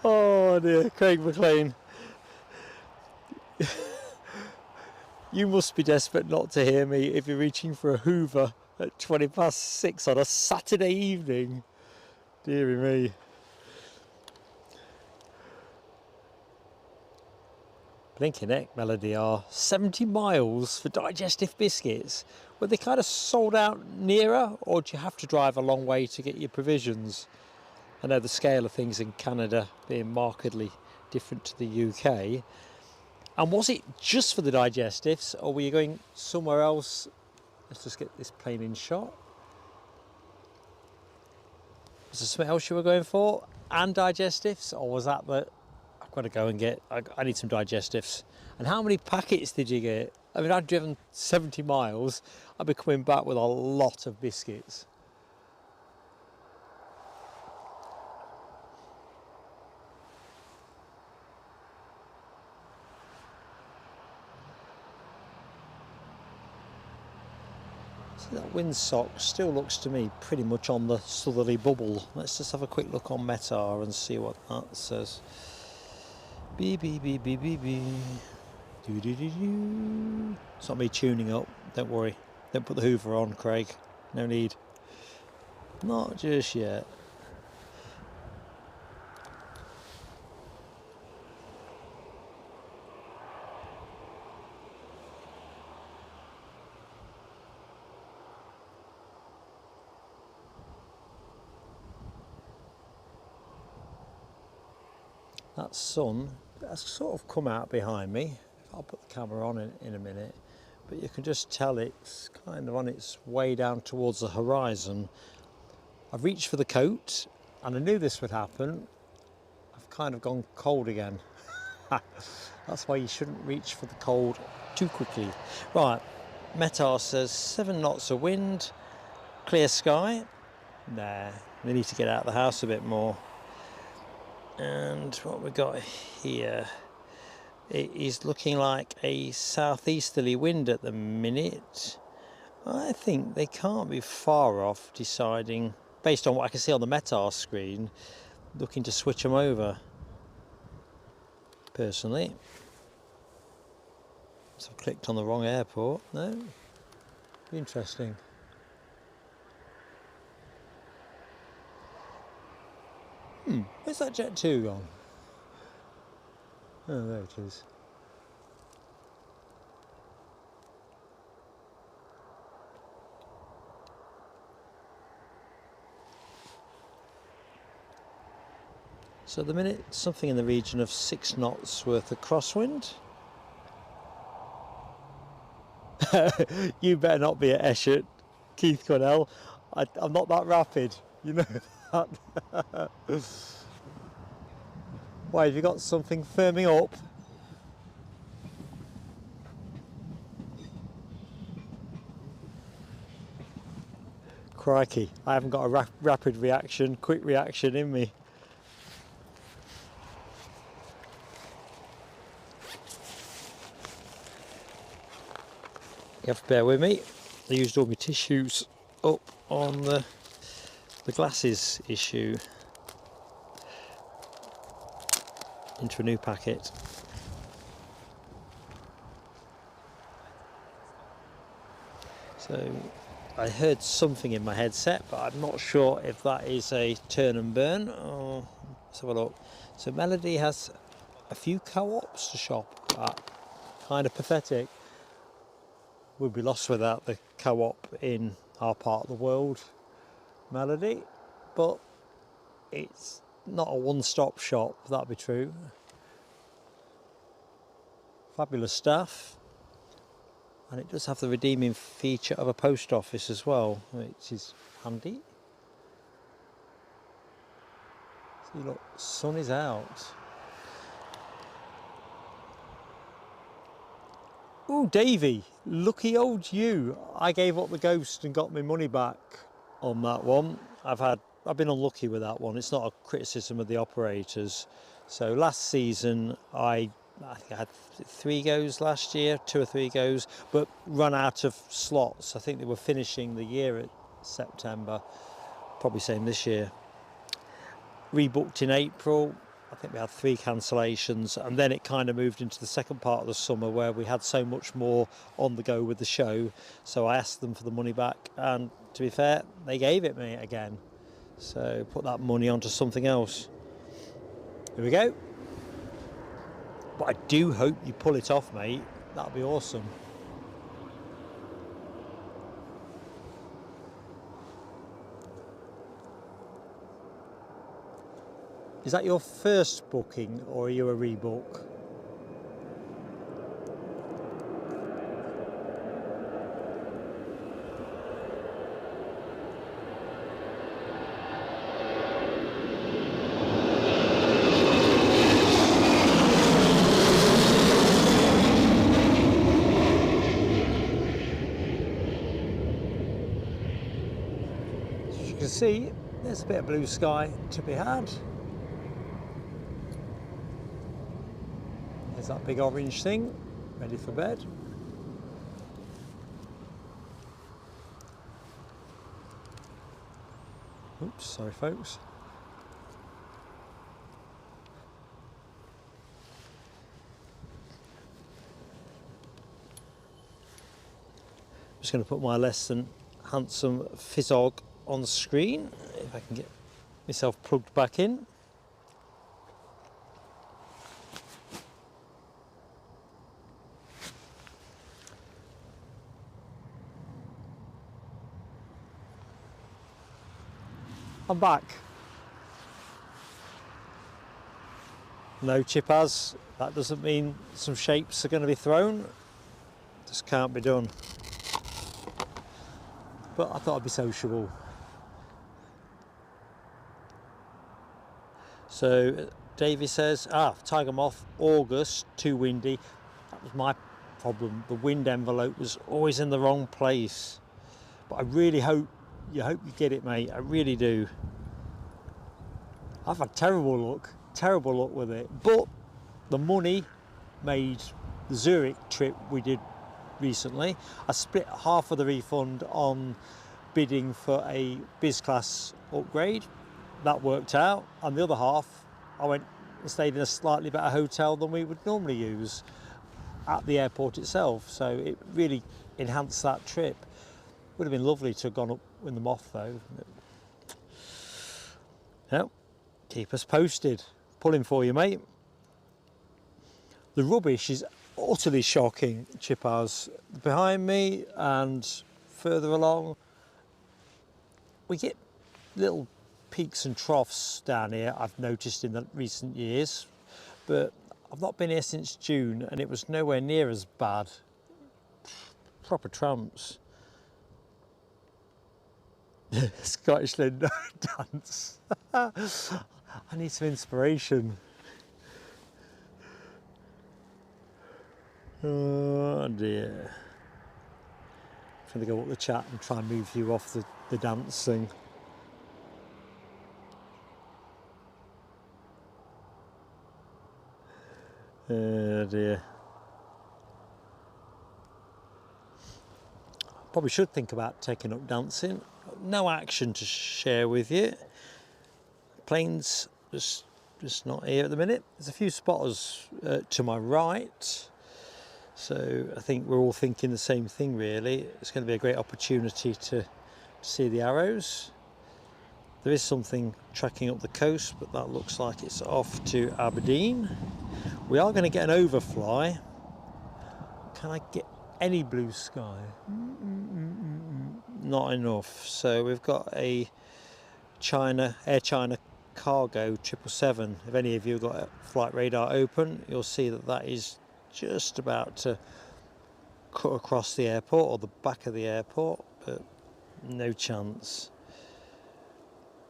Oh dear, Craig McLean. You must be desperate not to hear me if you're reaching for a Hoover at 6:20 on a Saturday evening. Deary me. Blinking heck, Melody are 70 miles for digestive biscuits. Were they kind of sold out nearer, or do you have to drive a long way to get your provisions? I know the scale of things in Canada being markedly different to the UK. And was it just for the digestives, or were you going somewhere else? Let's just get this plane in shot. Was there something else you were going for and digestives, or was that I've got to go and get, I need some digestives? And how many packets did you get? I mean, I'd driven 70 miles. I'd be coming back with a lot of biscuits. That windsock still looks to me pretty much on the southerly bubble. Let's just have a quick look on METAR and see what that says. Beep, beep, beep, beep, beep, beep. Doo, doo, doo, doo. It's not me tuning up, don't worry. Don't put the Hoover on, Craig. No need. Not just yet. That sun has sort of come out behind me. I'll put the camera on in a minute, but you can just tell it's kind of on its way down towards the horizon. I've reached for the coat, and I knew this would happen. I've kind of gone cold again. That's why you shouldn't reach for the cold too quickly. Right, METAR says 7 knots of wind, clear sky. Nah, we need to get out of the house a bit more. And what we got here, it is looking like a southeasterly wind at the minute. I think they can't be far off deciding, based on what I can see on the METAR screen, looking to switch them over, personally. So I've clicked on the wrong airport. No? Interesting. Where's that Jet 2 gone? Oh, there it is. So at the minute, something in the region of 6 knots worth of crosswind. You better not be at Eshet, Keith Cornell. I'm not that rapid, you know that. Why, have you got something firming up? Crikey, I haven't got a rapid reaction, quick reaction in me. You have to bear with me. I used all my tissues up on the glasses issue into a new packet. So I heard something in my headset, but I'm not sure if that is a turn and burn. Oh, let's have a look. So Melody has a few co-ops to shop at. Kind of pathetic. We'd be lost without the co-op in our part of the world, Melody. But it's not a one-stop shop, that'd be true. Fabulous staff. And it does have the redeeming feature of a post office as well, which is handy. See, look, sun is out. Ooh, Davey, lucky old you. I gave up the ghost and got my money back on that one. I've been unlucky with that one. It's not a criticism of the operators. So last season, I think I had 3 goes last year, 2 or 3 goes, but run out of slots. I think they were finishing the year at September, probably same this year. Rebooked in April. I think we had 3 cancellations, and then it kind of moved into the second part of the summer where we had so much more on the go with the show. So I asked them for the money back, and to be fair, they gave it me again. So put that money onto something else. Here we go. But I do hope you pull it off, mate. That'd be awesome. Is that your first booking, or are you a rebook? As you can see, there's a bit of blue sky to be had. There's that big orange thing, ready for bed. Oops, sorry folks. I'm just going to put my less than handsome Fizzog on the screen, if I can get myself plugged back in. I'm back. No chippers. That doesn't mean some shapes are going to be thrown. Just can't be done. But I thought I'd be sociable. So Davey says, Tiger Moth, August, too windy. That was my problem. The wind envelope was always in the wrong place. But I really hope you get it, mate. I really do. I've had terrible luck with it. But the money made the Zurich trip we did recently. I split half of the refund on bidding for a biz class upgrade. That worked out, and the other half I went and stayed in a slightly better hotel than we would normally use at the airport itself, so it really enhanced that trip. Would have been lovely to have gone up in the Moth though. No, keep us posted. Pulling for you, mate. The rubbish is utterly shocking, Chippers. Behind me and further along, we get little peaks and troughs down here, I've noticed in the recent years, but I've not been here since June and it was nowhere near as bad. Proper tramps. Scottish Lindo dance. I need some inspiration. Oh dear. I'm going to go up the chat and try and move you off the dance thing. Oh dear. Probably should think about taking up dancing. No action to share with you. Plane's just not here at the minute. There's a few spotters to my right. So I think we're all thinking the same thing really. It's going to be a great opportunity to see the arrows. There is something tracking up the coast, but that looks like it's off to Aberdeen. We are going to get an overfly. Can I get any blue sky? Not enough. So we've got a Air China Cargo 777. If any of you have got a flight radar open, you'll see that is just about to cut across the airport or the back of the airport, but no chance.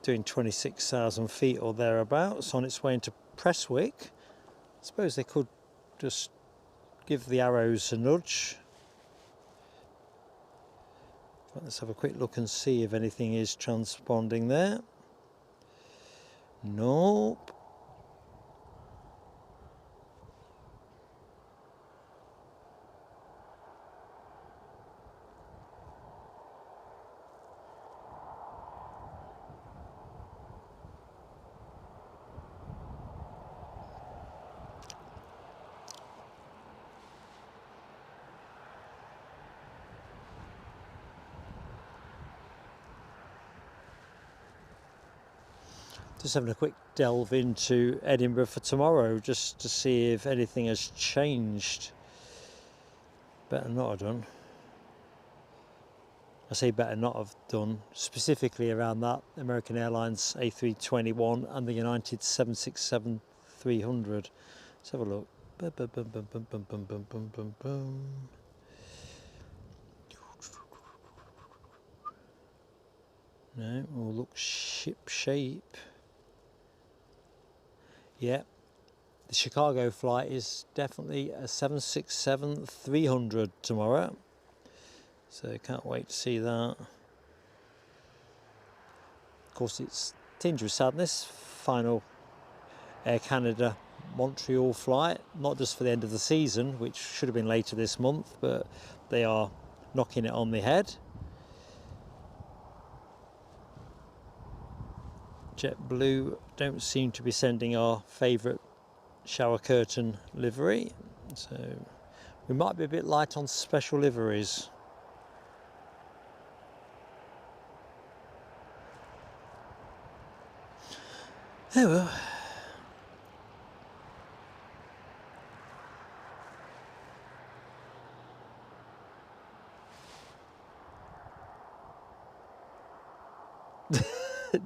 Doing 26,000 feet or thereabouts, on its way into Prestwick. I suppose they could just give the arrows a nudge. Let's have a quick look and see if anything is transponding there. Nope. Just having a quick delve into Edinburgh for tomorrow just to see if anything has changed. Better not have done. I say better not have done, specifically around that American Airlines A321 and the United 767-300. Let's have a look. Bum, bum, bum, bum, bum, bum, bum, bum, bum, bum, bum. No, all looks ship shape. Yeah, the Chicago flight is definitely a 767-300 tomorrow. So can't wait to see that. Of course, it's tinged with sadness. Final Air Canada Montreal flight, not just for the end of the season, which should have been later this month, but they are knocking it on the head. JetBlue don't seem to be sending our favourite shower curtain livery, so we might be a bit light on special liveries. Oh well.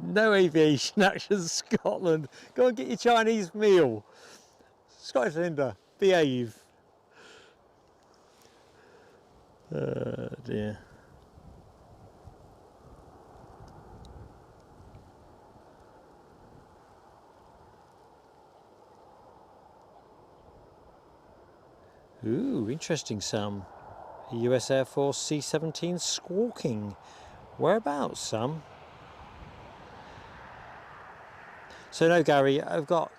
No aviation action, Scotland. Go and get your Chinese meal. Scottish Linda, behave. Dear. Ooh, interesting, Sam. US Air Force C-17 squawking. Whereabouts, Sam? So no, Gary, I've got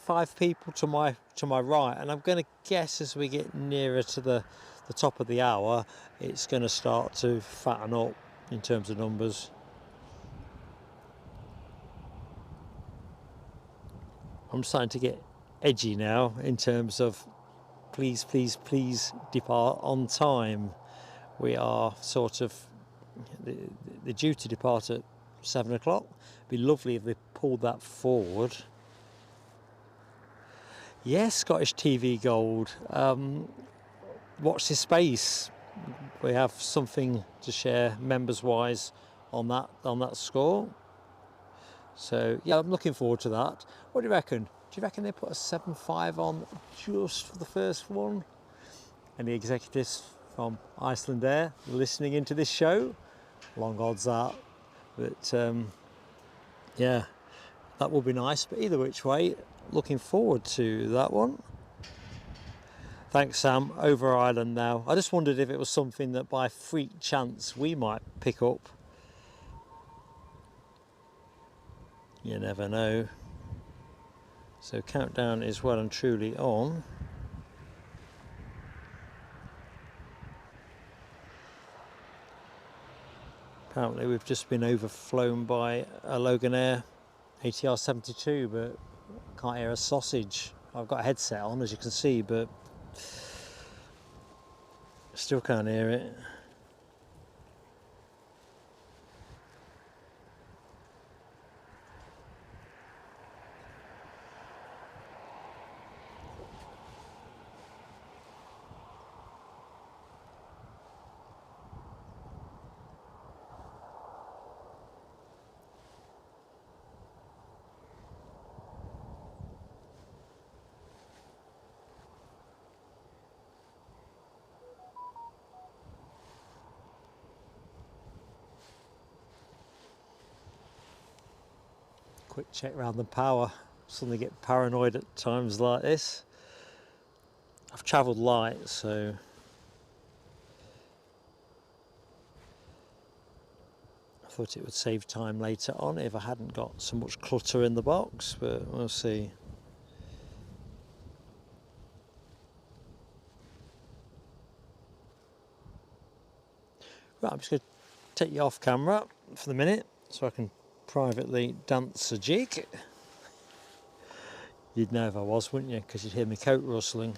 5 people to my right, and I'm going to guess as we get nearer to the top of the hour, it's going to start to fatten up in terms of numbers. I'm starting to get edgy now in terms of please, please, please depart on time. We are sort of the due to depart at 7 o'clock. It'd be lovely if they pulled that forward. Yes, Scottish TV Gold. Watch this space. We have something to share members wise on that score. So yeah, I'm looking forward to that. What do you reckon? Do you reckon they put a 7.5 on just for the first one? Any executives from Iceland Air listening into this show? Long odds that. But yeah, that would be nice. But either which way, looking forward to that one. Thanks, Sam. Over Ireland now. I just wondered if it was something that by freak chance we might pick up. You never know. So countdown is well and truly on. Apparently we've just been overflown by a Loganair ATR 72, but can't hear a sausage. I've got a headset on, as you can see, but still can't hear it. Quick check round the power. Suddenly get paranoid at times like this. I've travelled light, so I thought it would save time later on if I hadn't got so much clutter in the box, but we'll see. Right, I'm just going to take you off camera for the minute so I can privately dance a jig. You'd know if I was, wouldn't you? Because you'd hear my coat rustling.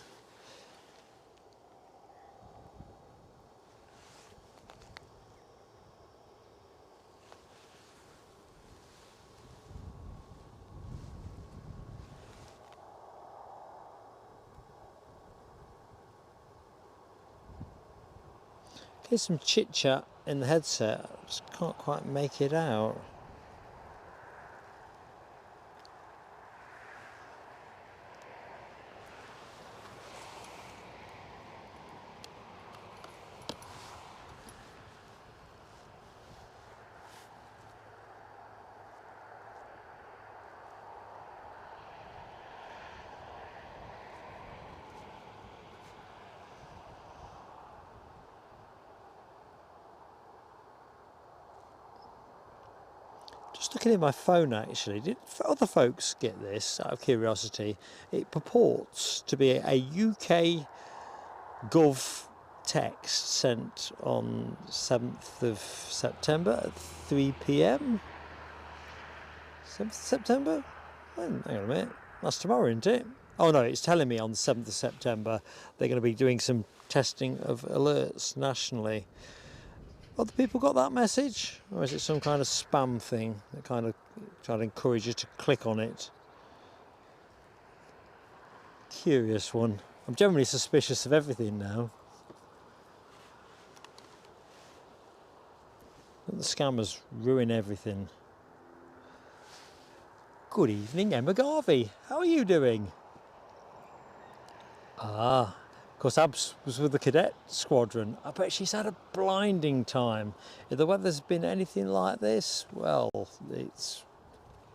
There's some chit chat in the headset. I just can't quite make it out. Just looking at my phone actually, did other folks get this out of curiosity? It purports to be a UK Gov text sent on 7th of September at 3 p.m. 7th of September? Hang on a minute, that's tomorrow, isn't it? Oh no, it's telling me on the 7th of September they're going to be doing some testing of alerts nationally. Other people got that message? Or is it some kind of spam thing that kind of trying to encourage you to click on it? Curious one. I'm generally suspicious of everything now. The scammers ruin everything. Good evening, Emma Garvey. How are you doing? Ah, of course, Abs was with the cadet squadron. I bet she's had a blinding time. If the weather's been anything like this, well, it's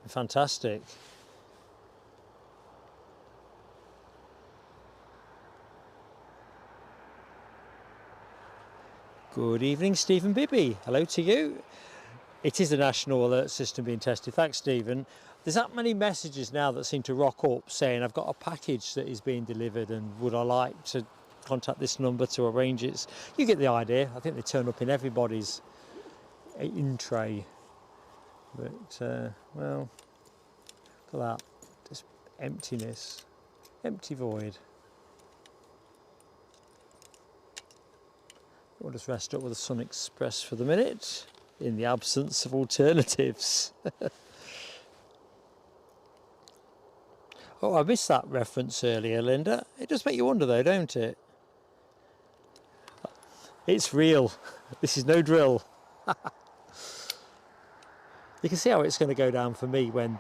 fantastic. Good evening, Stephen Bibby. Hello to you. It is the national alert system being tested. Thanks, Stephen. There's that many messages now that seem to rock up saying I've got a package that is being delivered and would I like to contact this number to arrange it. You get the idea. I think they turn up in everybody's in tray. But, well, look at that. Just emptiness. Empty void. We'll just rest up with the Sun Express for the minute, in the absence of alternatives. Oh, I missed that reference earlier, Linda. It does make you wonder though, don't it? It's real. This is no drill. You can see how it's going to go down for me when,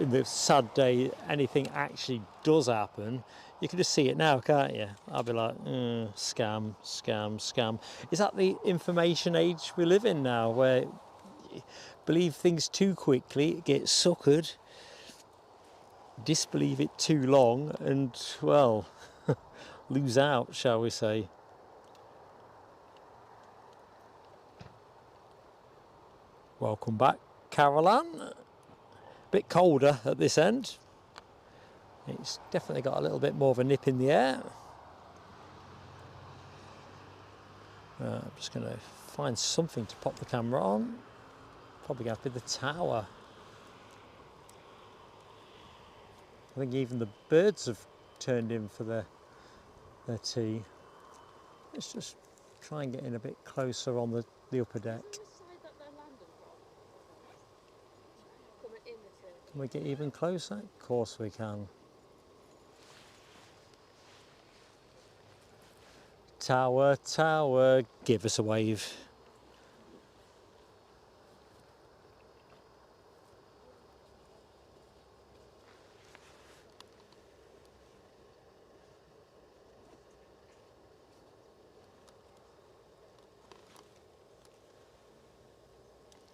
in the sad day, anything actually does happen. You can just see it now, can't you? I'll be like, scam, scam, scam. Is that the information age we live in now, where you believe things too quickly, get suckered, disbelieve it too long, and, well, lose out, shall we say. Welcome back, Caroline. Bit colder at this end. It's definitely got a little bit more of a nip in the air. I'm just going to find something to pop the camera on. Probably going to be the tower. I think even the birds have turned in for their tea. Let's just try and get in a bit closer on the upper deck. Can we get even closer? Of course we can. Tower, tower, give us a wave.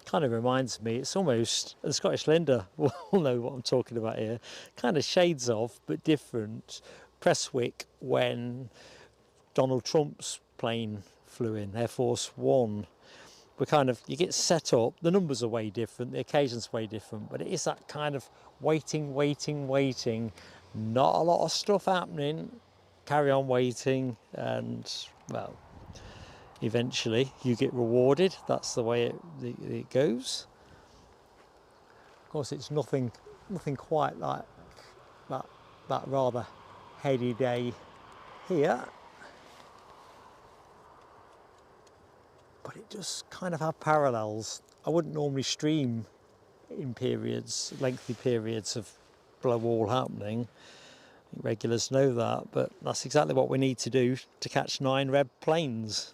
Kind of reminds me, it's almost, the Scottish Linda will know what I'm talking about here, kind of shades of, but different, Prestwick when Donald Trump's plane flew in, Air Force One. We're kind of, you get set up, the numbers are way different, the occasion's way different, but it is that kind of waiting, waiting, waiting, not a lot of stuff happening, carry on waiting, and, well, eventually you get rewarded. That's the way it goes. Of course, it's nothing quite like that rather heady day here, but it does kind of have parallels. I wouldn't normally stream in periods, lengthy periods of blow all happening. I think regulars know that, but that's exactly what we need to do to catch 9 red planes.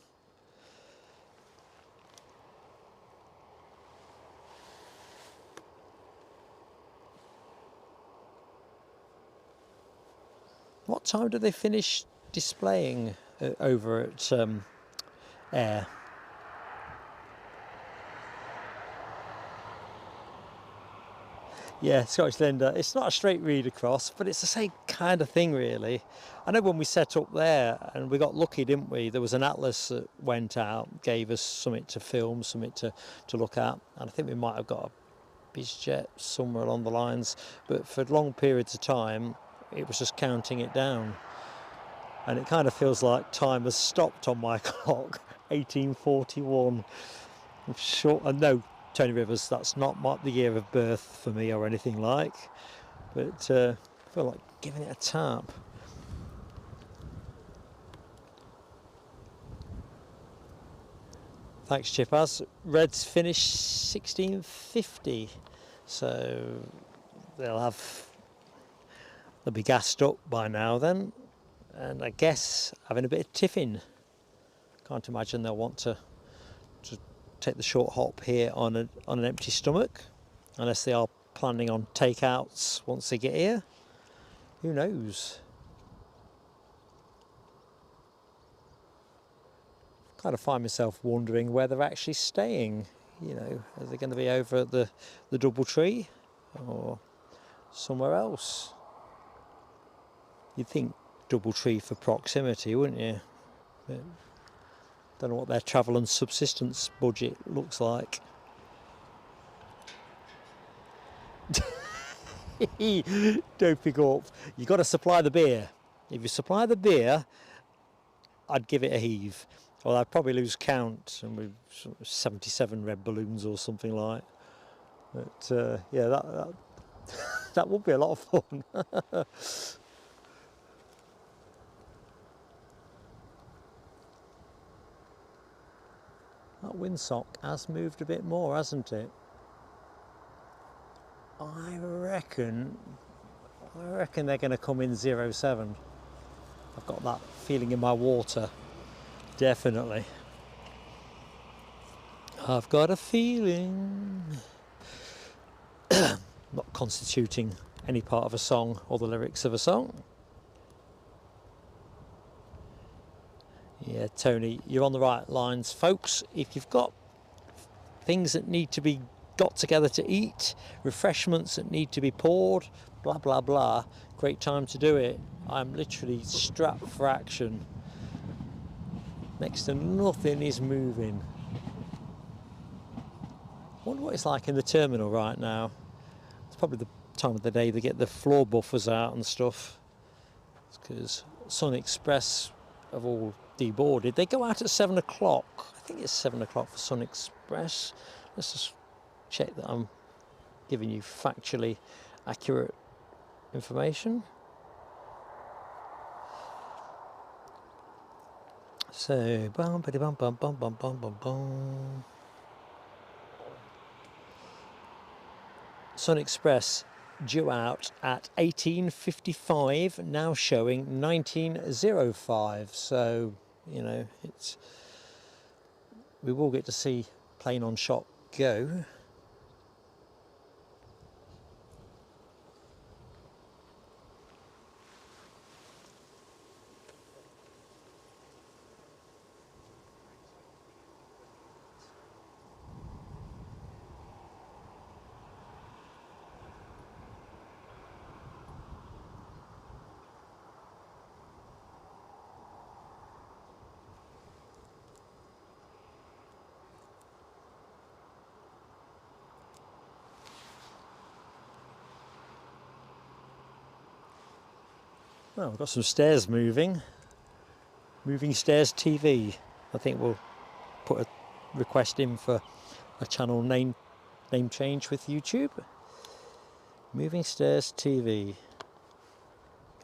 What time do they finish displaying over at Ayr? Yeah, Scottish Linda. It's not a straight read across, but it's the same kind of thing, really. I know when we set up there, and we got lucky, didn't we? There was an atlas that went out, gave us something to film, something to look at, and I think we might have got a bizjet somewhere along the lines, but for long periods of time, it was just counting it down, and it kind of feels like time has stopped on my clock. 1841. I'm sure. No, Tony Rivers. That's not the year of birth for me or anything like. But I feel like giving it a tap. Thanks, Chipaz. Reds finished 1650, so they'll be gassed up by now then, and I guess having a bit of tiffin. Can't imagine they'll want to take the short hop here on an empty stomach, unless they are planning on takeouts once they get here. Who knows? kind of find myself wondering where they're actually staying. You know, are they going to be over at the Doubletree or somewhere else? You'd think Doubletree for proximity, wouldn't you? But don't know what their travel and subsistence budget looks like. Don't pick up. You've got to supply the beer. If you supply the beer, I'd give it a heave. Well, I'd probably lose count, and with 77 red balloons or something like. But yeah, that would be a lot of fun. That windsock has moved a bit more, hasn't it? I reckon they're going to come in 07. I've got that feeling in my water, definitely. I've got a feeling. Not constituting any part of a song or the lyrics of a song. Yeah, Tony, you're on the right lines, folks. If you've got things that need to be got together to eat, refreshments that need to be poured, blah blah blah, great time to do it. I'm literally strapped for action. Next to nothing is moving. I wonder what it's like in the terminal right now. It's probably the time of the day they get the floor buffers out and stuff. It's because Sun Express have all deboarded. They go out at 7 o'clock. I think it's 7 o'clock for Sun Express. Let's just check that I'm giving you factually accurate information. So, bum ba bum bum bum bum bum bum bum. Sun Express due out at 18:55, now showing 19:05. So, you know, we will get to see plane on shot go. Well, we've got some stairs moving. Moving Stairs TV. I think we'll put a request in for a channel name change with YouTube. Moving Stairs TV.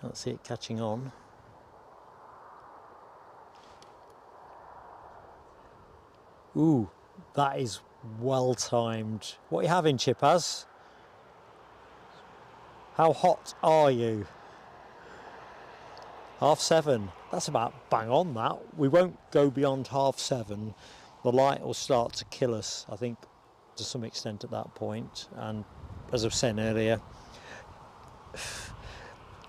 Can't see it catching on. Ooh, that is well timed. What are you having, Chipaz? How hot are you? 7:30. That's about bang on that. We won't go beyond 7:30. The light will start to kill us, I think, to some extent at that point. And as I've said earlier,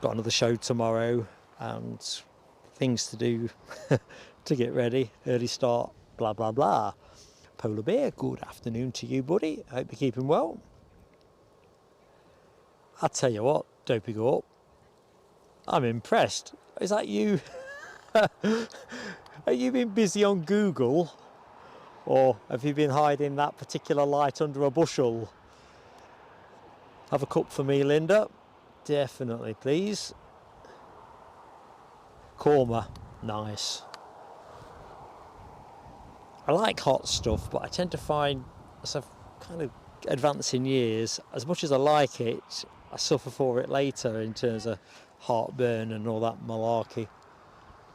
got another show tomorrow and things to do to get ready. Early start, blah, blah, blah. Polar Bear, good afternoon to you, buddy. Hope you're keeping well. I'll tell you what, Dopey Go Up, I'm impressed. Is that you? Have you been busy on Google? Or have you been hiding that particular light under a bushel? Have a cup for me, Linda. Definitely, please. Korma, nice. I like hot stuff, but I tend to find, as I've kind of advanced in years, as much as I like it, I suffer for it later in terms of heartburn and all that malarkey.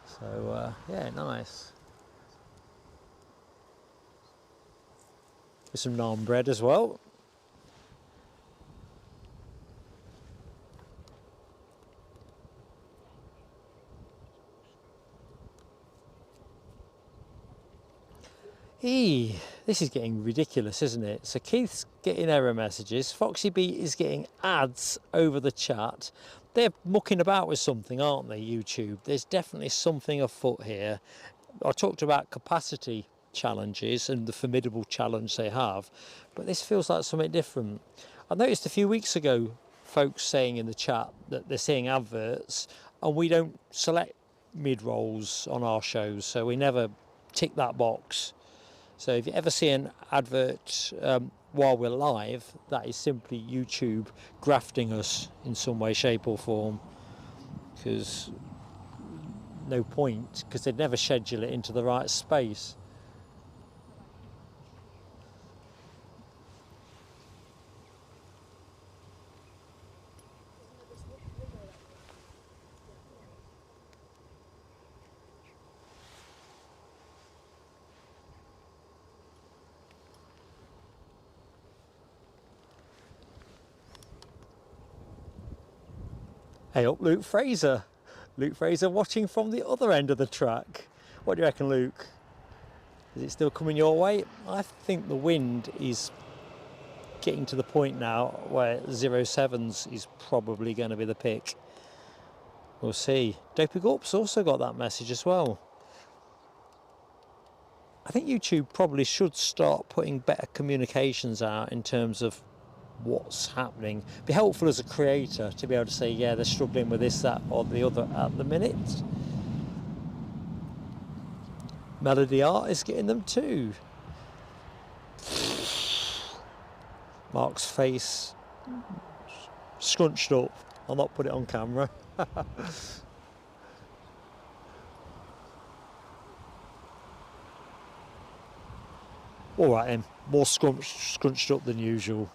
So, yeah, nice. With some naan bread as well. This is getting ridiculous, isn't it? So Keith's getting error messages. Foxy B is getting ads over the chat. They're mucking about with something, aren't they, YouTube? There's definitely something afoot here. I talked about capacity challenges and the formidable challenge they have, but this feels like something different. I noticed a few weeks ago folks saying in the chat that they're seeing adverts and we don't select mid-rolls on our shows, so we never tick that box. So if you ever see an advert while we're live, that is simply YouTube grafting us in some way, shape or form, because no point, because they'd never schedule it into the right space. Hey up, Luke Fraser. Luke Fraser watching from the other end of the track. What do you reckon, Luke? Is it still coming your way? I think the wind is getting to the point now where 07s is probably going to be the pick. We'll see. Dopey Gorp's also got that message as well. I think YouTube probably should start putting better communications out in terms of what's happening. Be helpful as a creator to be able to say, yeah, they're struggling with this, that or the other at the minute. Melody Art is getting them too. Mark's face scrunched up. I'll not put it on camera. All right then, more scrunched up than usual.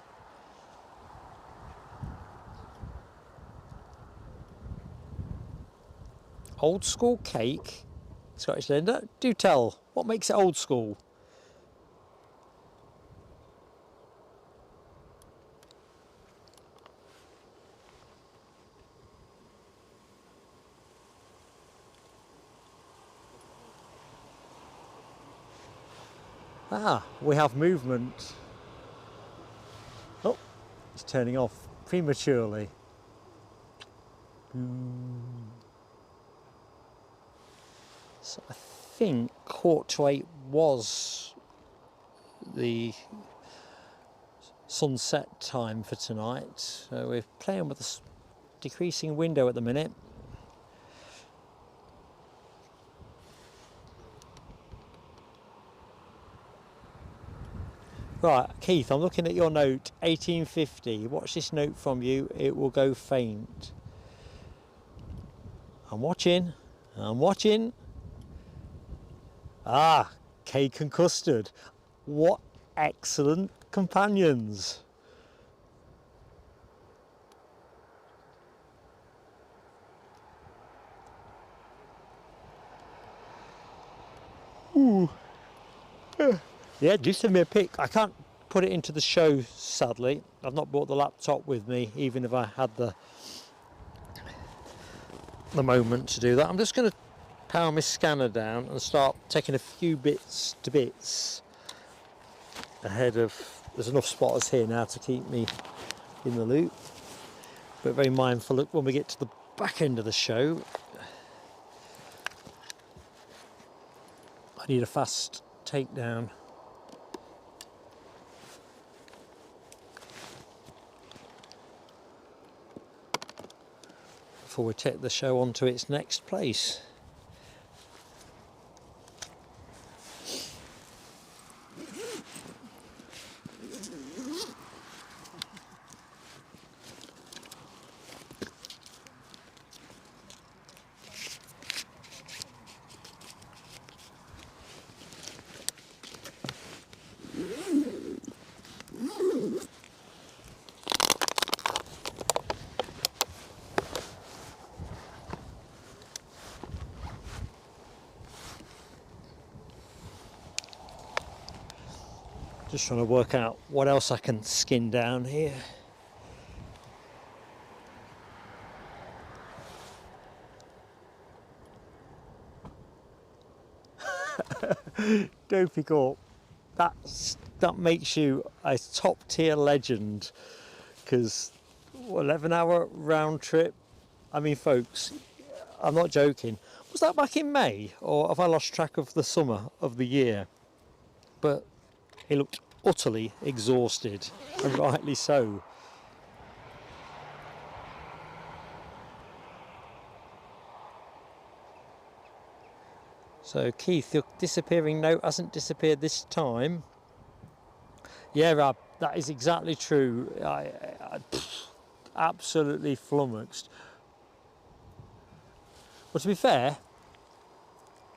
Old school cake, Scottish Linda. Do tell, what makes it old school? Ah, we have movement. Oh, it's turning off prematurely. So I think 7:45 was the sunset time for tonight. So we're playing with a decreasing window at the minute. Right, Keith, I'm looking at your note, 1850. Watch this note from you, it will go faint. I'm watching. Ah, cake and custard. What excellent companions. Ooh. Yeah, do send me a pic. I can't put it into the show, sadly. I've not brought the laptop with me, even if I had the moment to do that. I'm just going to power my scanner down and start taking a few bits to bits ahead of... There's enough spotters here now to keep me in the loop. But very mindful, look, when we get to the back end of the show, I need a fast takedown. Before we take the show on to its next place. Just trying to work out what else I can skin down here. Dopey Corp, that makes you a top tier legend, because 11-hour round trip. I mean, folks, I'm not joking. Was that back in May, or have I lost track of the summer of the year? But he looked utterly exhausted, and rightly so. So Keith, your disappearing note hasn't disappeared this time. Yeah, Rab, that is exactly true. I absolutely flummoxed. But to be fair,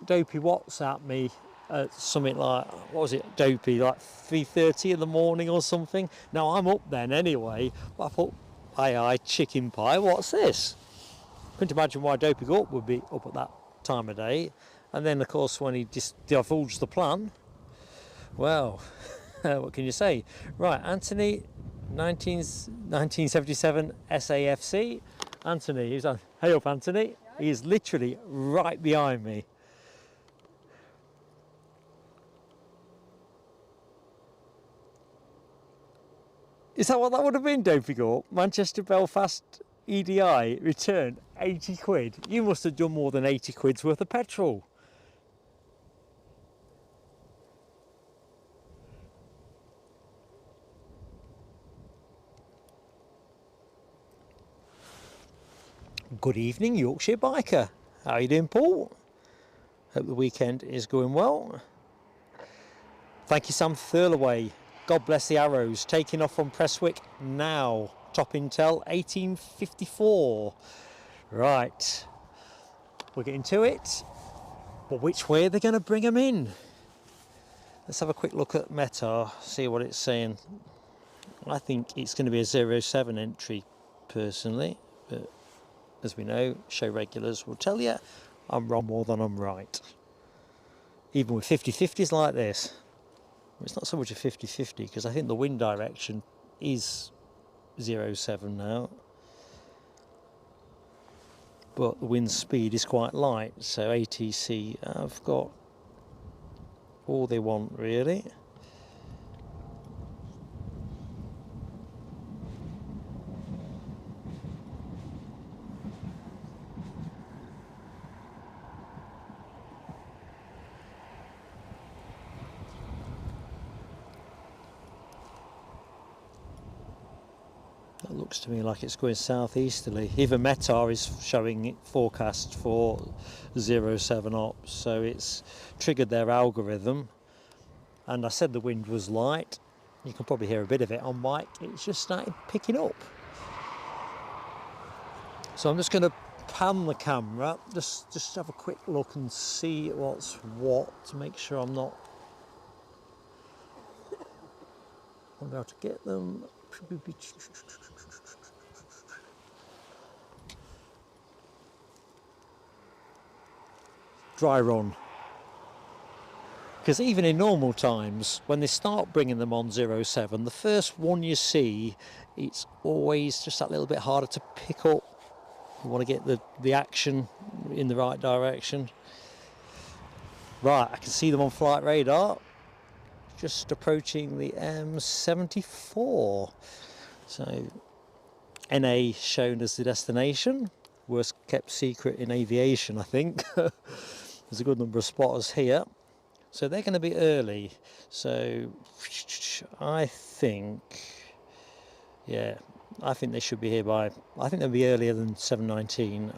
Dopey WhatsApped me at something like, what was it, Dopey, like 3:30 in the morning or something. Now I'm up then anyway, but I thought, aye, chicken pie, what's this? Couldn't imagine why Dopey Up would be up at that time of day. And then of course when he divulged the plan, well, what can you say? Right, Anthony, 1977 SAFC. Anthony, he's on, hey up Anthony. He is literally right behind me. Is that what that would have been, Dopey Go? Manchester Belfast EDI return 80 quid. You must have done more than 80 quid's worth of petrol. Good evening, Yorkshire Biker. How are you doing, Paul? Hope the weekend is going well. Thank you, Sam Thurlaway. God bless the arrows. Taking off from Prestwick now. Top Intel 1854. Right. We're getting to it. But which way are they going to bring them in? Let's have a quick look at Meta, see what it's saying. I think it's going to be a 07 entry, personally. But as we know, show regulars will tell you I'm wrong more than I'm right. Even with 50-50s like this. It's not so much a 50-50 because I think the wind direction is 07 now. But the wind speed is quite light, so ATC have got all they want really. That looks to me like it's going southeasterly. Even Metar is showing it forecast for 07 ops, so it's triggered their algorithm. And I said the wind was light. You can probably hear a bit of it on mic. It's just started picking up. So I'm just going to pan the camera, just have a quick look and see what's what to make sure I'm not. I'm about to get them. Dry run. Because even in normal times, when they start bringing them on 07, the first one you see, it's always just that little bit harder to pick up. You want to get the action in the right direction. Right, I can see them on flight radar. Just approaching the M74. So, NA shown as the destination. Worst kept secret in aviation, I think. There's a good number of spotters here. So they're going to be early. So I think, yeah, I think they should be here by, I think they'll be earlier than 7:19,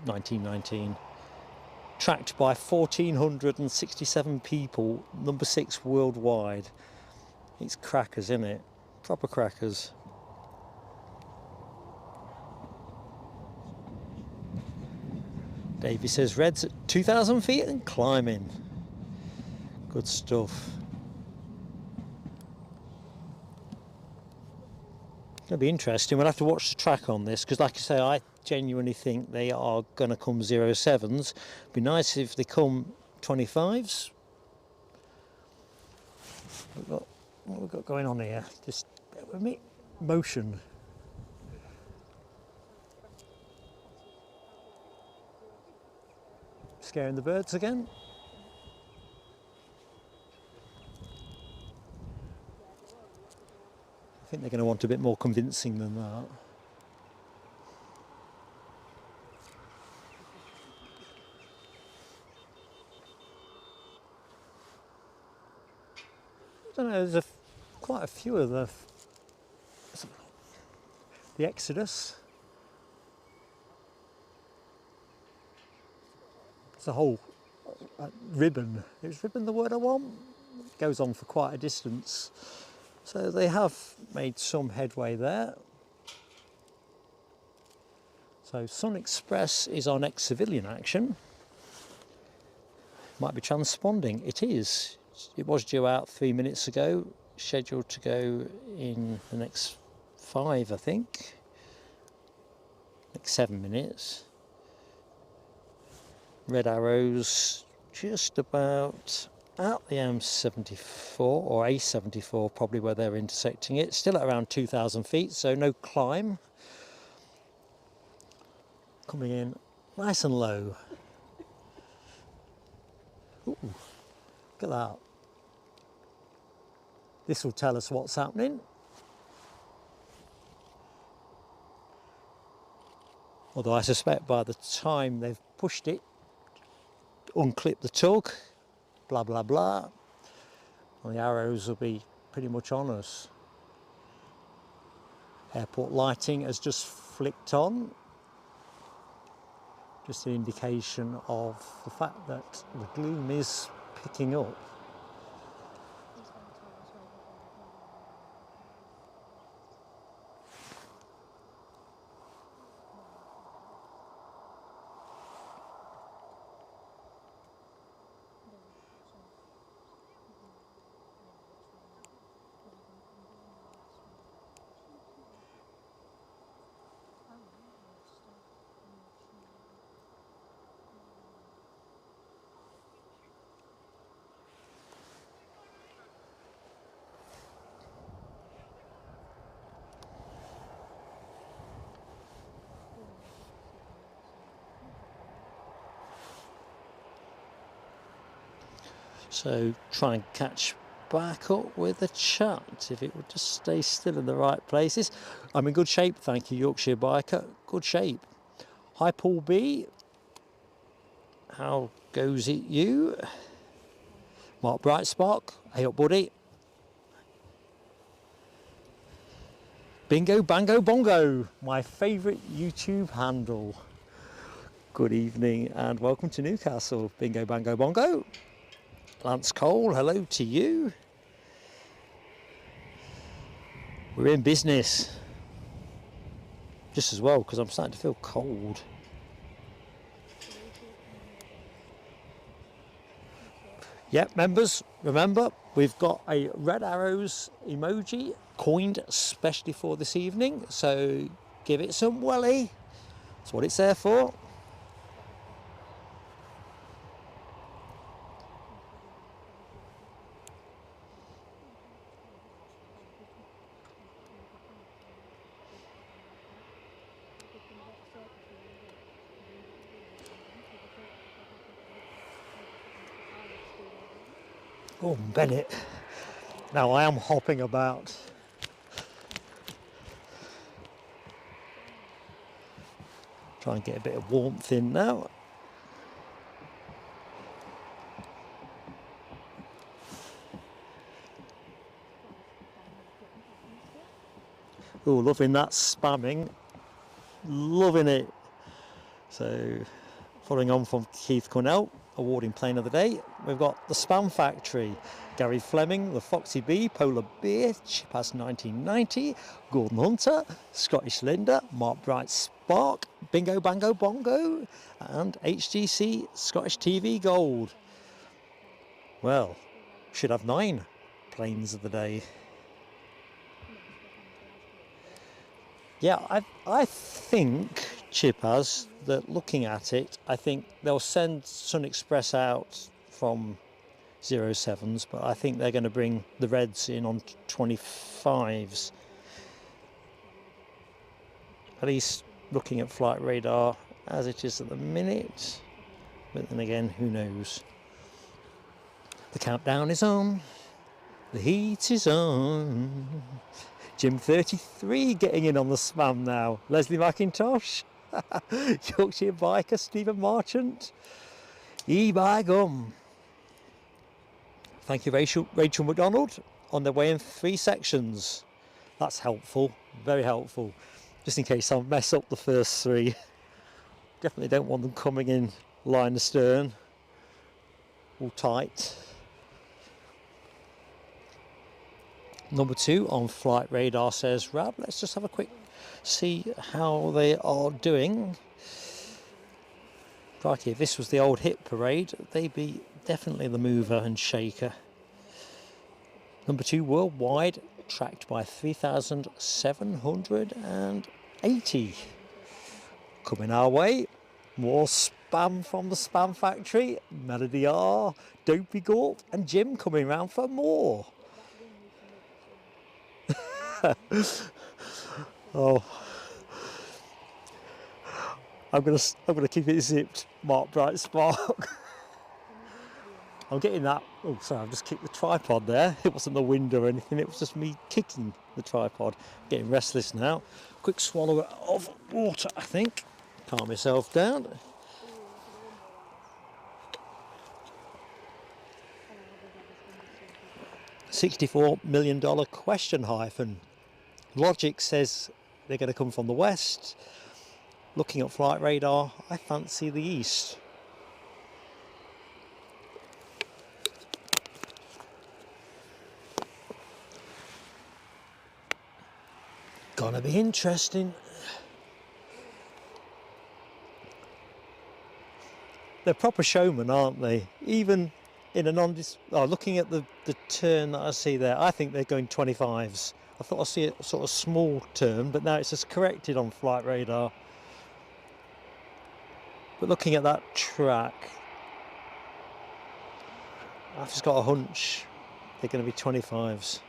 1919. Tracked by 1,467 people, number 6 worldwide. It's crackers, isn't it? Proper crackers. Davey says Red's at 2,000 feet and climbing. Good stuff. It'll be interesting. We'll have to watch the track on this because, like I say, I genuinely think they are going to come 07s. Be nice if they come 25s. What we've got going on here? Just bear with me. Motion. Scaring the birds again. I think they're going to want a bit more convincing than that. don't know, there's quite a few of the Exodus. It's a whole ribbon. Is ribbon the word I want? It goes on for quite a distance. So they have made some headway there. So Sun Express is our next civilian action. Might be transponding. It is. It was due out 3 minutes ago, scheduled to go in the next 5, I think. Next 7 minutes. Red arrows just about at the M74 or A74, probably where they're intersecting it. Still at around 2,000 feet, so no climb. Coming in nice and low. Ooh, look at that. This will tell us what's happening. Although I suspect by the time they've pushed it, unclipped the tug, blah blah blah, and the arrows will be pretty much on us. Airport lighting has just flicked on. Just an indication of the fact that the gloom is picking up. So try and catch back up with the chat if it would just stay still in the right places. I'm in good shape, thank you, Yorkshire Biker. Good shape. Hi Paul B. How goes it you? Mark Brightspark. Hey up buddy. Bingo Bango Bongo, my favourite YouTube handle. Good evening and welcome to Newcastle. Bingo Bango Bongo. Lance Cole, hello to you. We're in business. Just as well, because I'm starting to feel cold. Yep, members, remember, we've got a red arrows emoji coined especially for this evening, so give it some welly. That's what it's there for. Oh, Bennett. Now I am hopping about. Try and get a bit of warmth in now. Oh, loving that spamming. Loving it. So, following on from Keith Cornell, awarding plane of the day, we've got the Spam Factory, Gary Fleming, the Foxy Bee, Polar Beer, Chipas 1990, Gordon Hunter, Scottish Linda, Mark Bright Spark, Bingo Bango Bongo, and HTC Scottish TV Gold. Well, should have 9 planes of the day. Yeah, I think, Chipas, that looking at it, I think they'll send Sun Express out from 07s, but I think they're going to bring the Reds in on 25s. At least looking at flight radar as it is at the minute. But then again, who knows? The countdown is on. The heat is on. Jim 33 getting in on the spam now. Leslie McIntosh. Yorkshire Biker, Stephen Marchant. E by gum. Thank you, Rachel McDonald. on their way in 3 sections. That's helpful, very helpful, just in case I mess up the first 3. Definitely don't want them coming in line astern, all tight. Number 2 on flight radar, says Rab. Let's just have a quick see how they are doing. Right here, this was the old hit parade. They'd be definitely the mover and shaker. Number 2 worldwide, tracked by 3,780. Coming our way, more spam from the spam factory. Melody R, Dopey Gort and Jim coming round for more. Oh, I'm gonna keep it zipped, Mark Bright Spark. I'm getting that. Oh, sorry, I've just kicked the tripod there. It wasn't the wind or anything, it was just me kicking the tripod. Getting restless now. Quick swallow of water, I think. Calm myself down. $64 million question hyphen. Logic says they're going to come from the west. Looking at flight radar, I fancy the east. Gonna be interesting. They're proper showmen, aren't they? Even in a looking at the turn that I see there, I think they're going 25s. I thought I see a sort of small turn, but now it's just corrected on flight radar. But looking at that track, I've just got a hunch they're going to be 25s.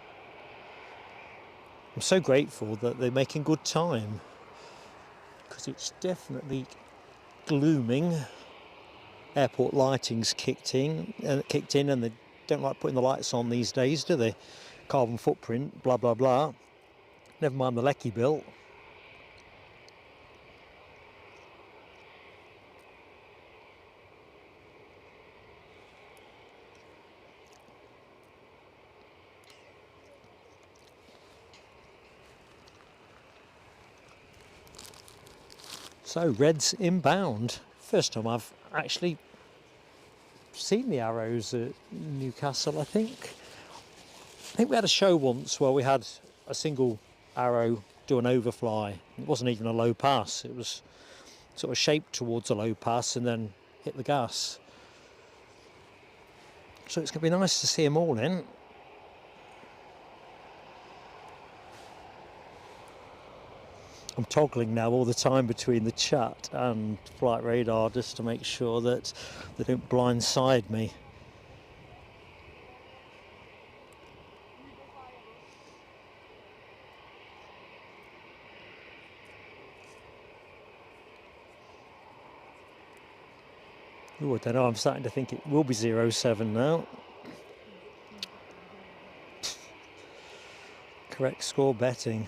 I'm so grateful that they're making good time, because it's definitely glooming. Airport lighting's kicked in, and they don't like putting the lights on these days, do they? Carbon footprint, blah blah blah. Never mind the lecky bill. So Reds inbound. First time I've actually seen the arrows at Newcastle, I think. I think we had a show once where we had a single arrow do an overfly. It wasn't even a low pass, it was sort of shaped towards a low pass and then hit the gas. So it's going to be nice to see them all in. I'm toggling now all the time between the chat and flight radar just to make sure that they don't blindside me. Oh, I don't know, I'm starting to think it will be 07 now. Correct score betting.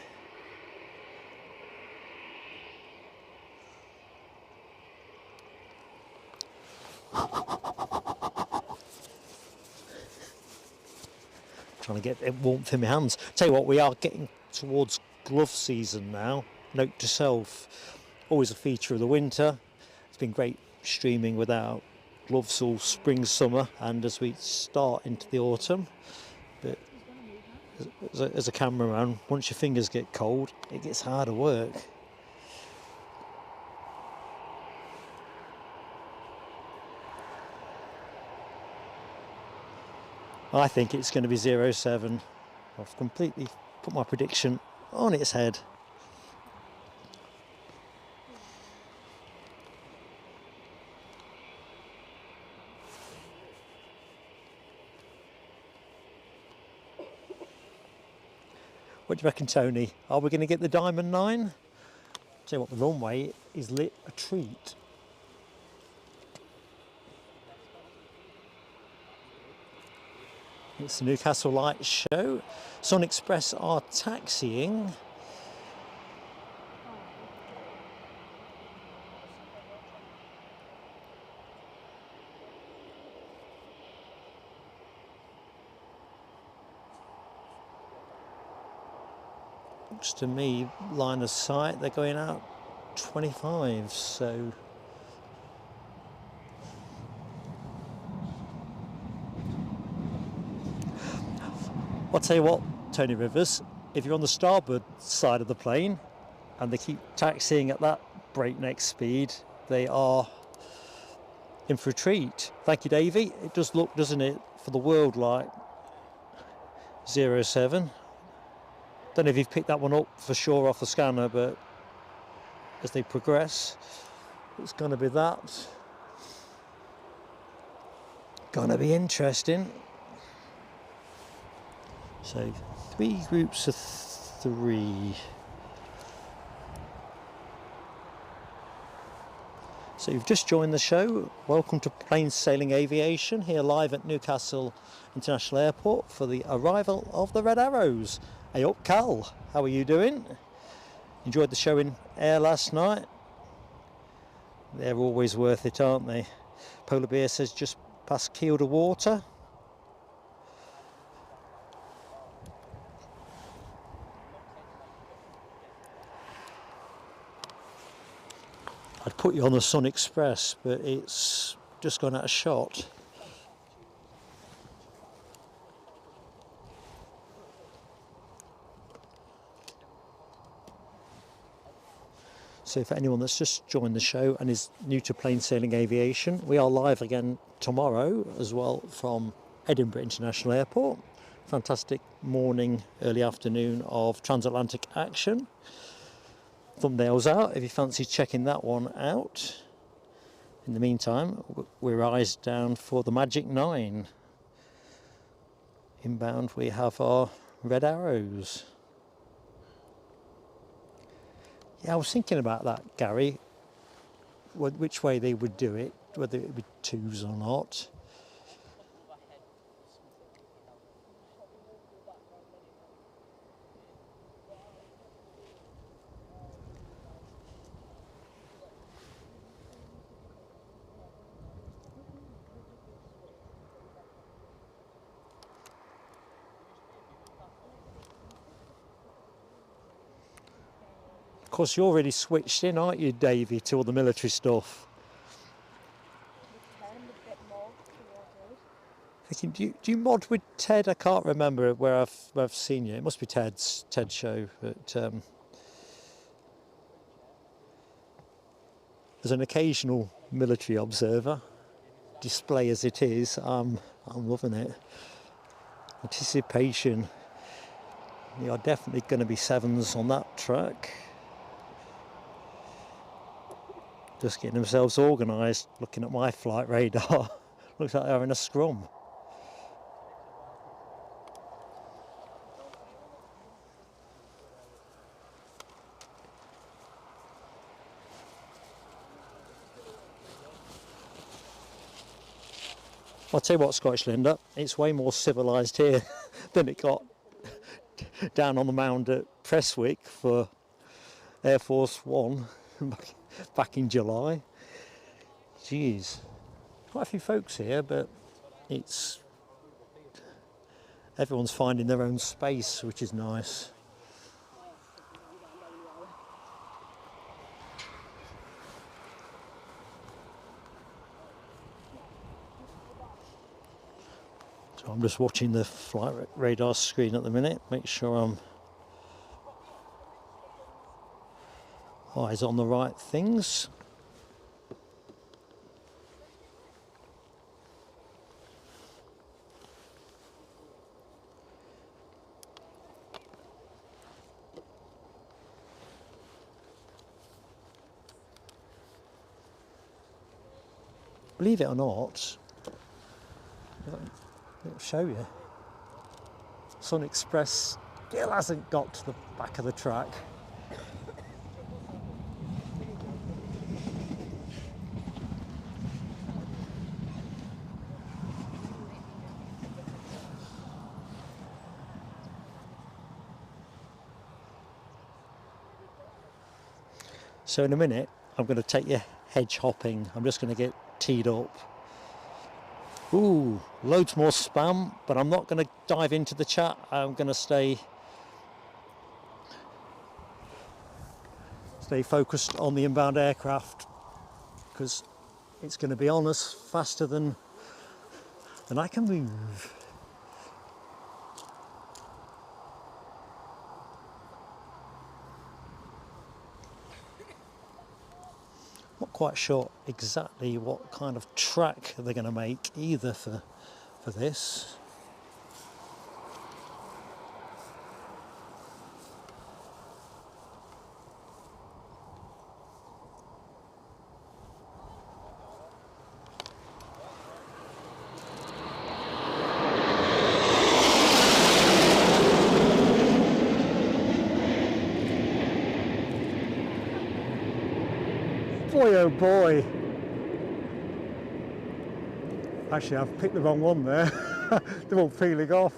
Trying to get warmth in my hands. Tell you what, we are getting towards glove season now. Note to self, always a feature of the winter. It's been great streaming without gloves all spring, summer, and as we start into the autumn. But as a cameraman, once your fingers get cold, it gets harder work. I think it's going to be 07. I've completely put my prediction on its head. What do you reckon, Tony? Are we going to get the Diamond 9? Tell you what, the runway is lit a treat. It's the Newcastle Light Show. Sun Express are taxiing. looks to me, line of sight, they're going out 25, so I'll tell you what, Tony Rivers, if you're on the starboard side of the plane and they keep taxiing at that breakneck speed, they are in for a treat. Thank you, Davey. It does look, doesn't it, for the world like 07. Don't know if you've picked that one up for sure off the scanner, but as they progress, it's going to be that. Going to be interesting. So 3 groups of 3. So you've just joined the show. Welcome to Plain Sailing Aviation, here live at Newcastle International Airport for the arrival of the Red Arrows. Hey up, Cal, how are you doing? Enjoyed the show in Ayr last night? They're always worth it, aren't they? Polar Bear says just past keel to water. I'd put you on the Sun Express, but it's just gone out of shot. So for anyone that's just joined the show and is new to Plain Sailing Aviation, we are live again tomorrow as well from Edinburgh International Airport. Fantastic morning, early afternoon of transatlantic action. Thumbnails out if you fancy checking that one out. In the meantime, we're eyes down for the Magic 9. Inbound we have our Red Arrows. Yeah, I was thinking about that, Gary, which way they would do it, whether it would be 2s or not. Of course, you're already switched in, aren't you, Davey, to all the military stuff? Thinking, do you mod with Ted? I can't remember where I've seen you. It must be Ted's show, but as an occasional military observer, display as it is, I'm loving it. Anticipation. There are definitely going to be 7s on that track. Just getting themselves organised, looking at my flight radar. Looks like they're in a scrum. I'll tell you what, Scottish Linda, it's way more civilised here than it got down on the mound at Prestwick for Air Force One back in July. Jeez, quite a few folks here, but everyone's finding their own space, which is nice. So I'm just watching the flight radar screen at the minute, make sure I'm eyes on the right things. Believe it or not, it'll show you. Sun Express still hasn't got to the back of the track. So in a minute, I'm going to take you hedge hopping. I'm just going to get teed up. Ooh, loads more spam, but I'm not going to dive into the chat. I'm going to stay stay focused on the inbound aircraft because it's going to be on us faster than I can move. Not quite sure exactly what kind of track they're going to make either for this. Boy oh boy. Actually, I've picked the wrong one there. They're all peeling off.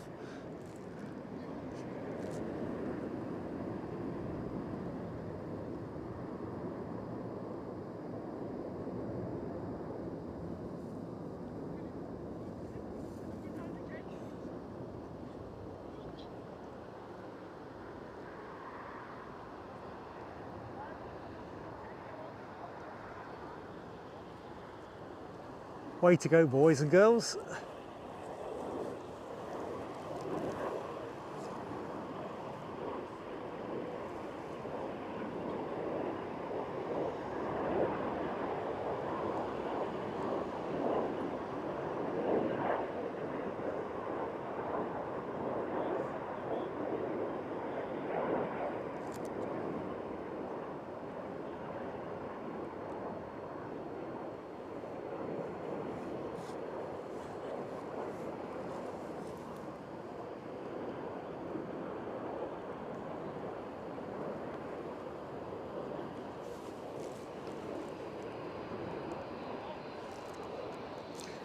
Way to go, boys and girls.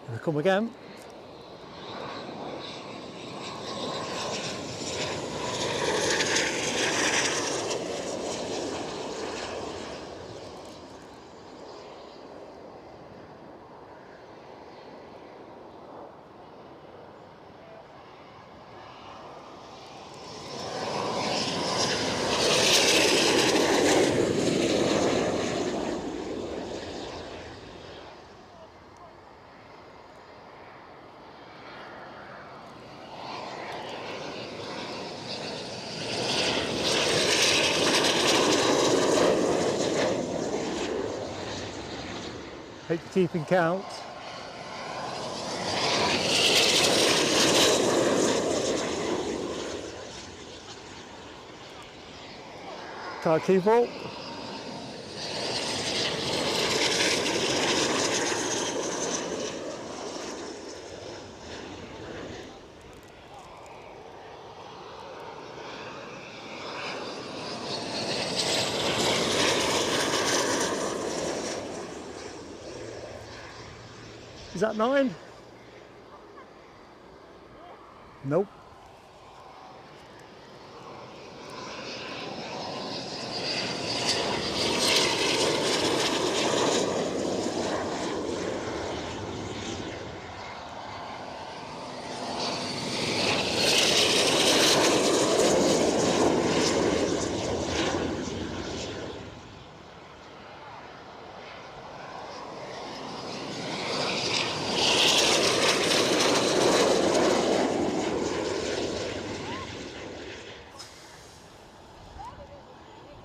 Here we come again. Hope you're keeping count. Can't keep up. Is that 9? Nope.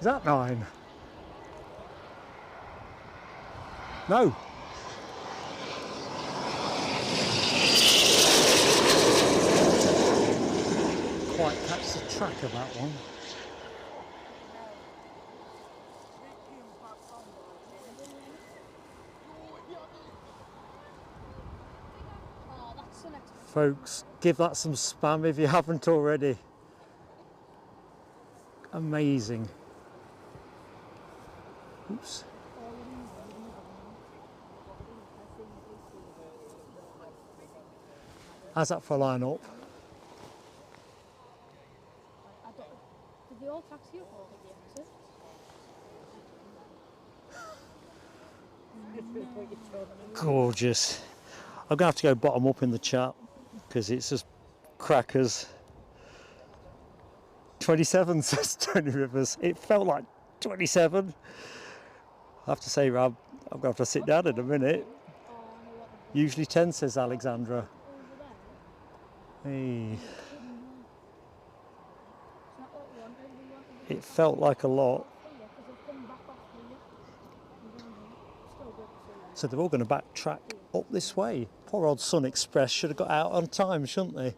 Is that 9? No. Quite catch the track of that one. Folks, give that some spam if you haven't already. Amazing. Oops. How's that for a line up? Did they all taxi up or did they exit? Gorgeous. I'm going to have to go bottom up in the chat because it's just crackers. 27 says Tony Rivers. It felt like 27. I have to say, Rob, I'm going to have to sit down in a minute. Oh, I know what they've done. Usually 10, says Alexandra. Over there. Hey, It's not what we wanted. We wanted it felt like a lot. here because they've come back off here. And down here. Still good to see. So they're all going to backtrack up this way. Poor old Sun Express should have got out on time, shouldn't they?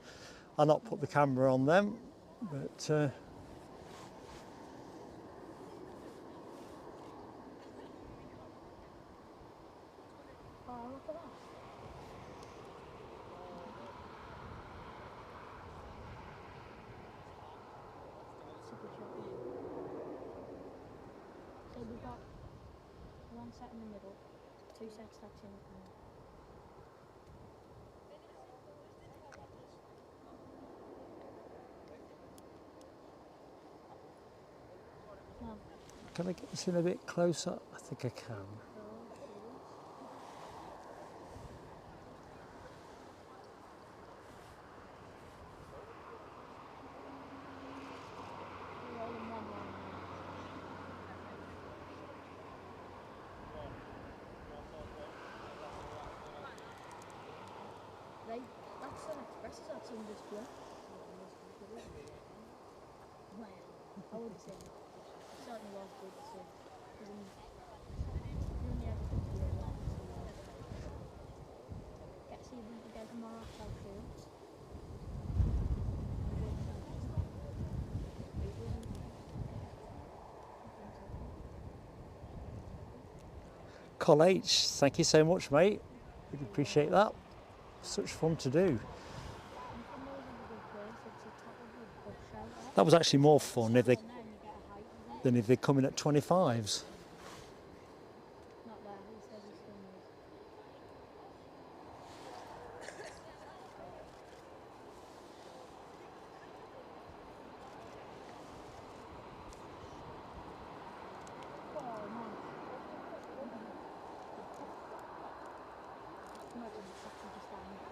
I'll not put the camera on them, but Oh, look at that. Super shot. So we've got one set in the middle, two sets touching the corner. No. can I get this in a bit closer? I think I can. That's an express that's on display. Well, I wouldn't say that. It certainly was good to see. You only had to do a lot. Get to see them together tomorrow, so cool. Col H, thank you so much, mate. Really appreciate that. Such fun to do. That was actually more fun if they, than if they come in at 25s. Not there, he says it's still news. Oh man. Imagine the second just down there.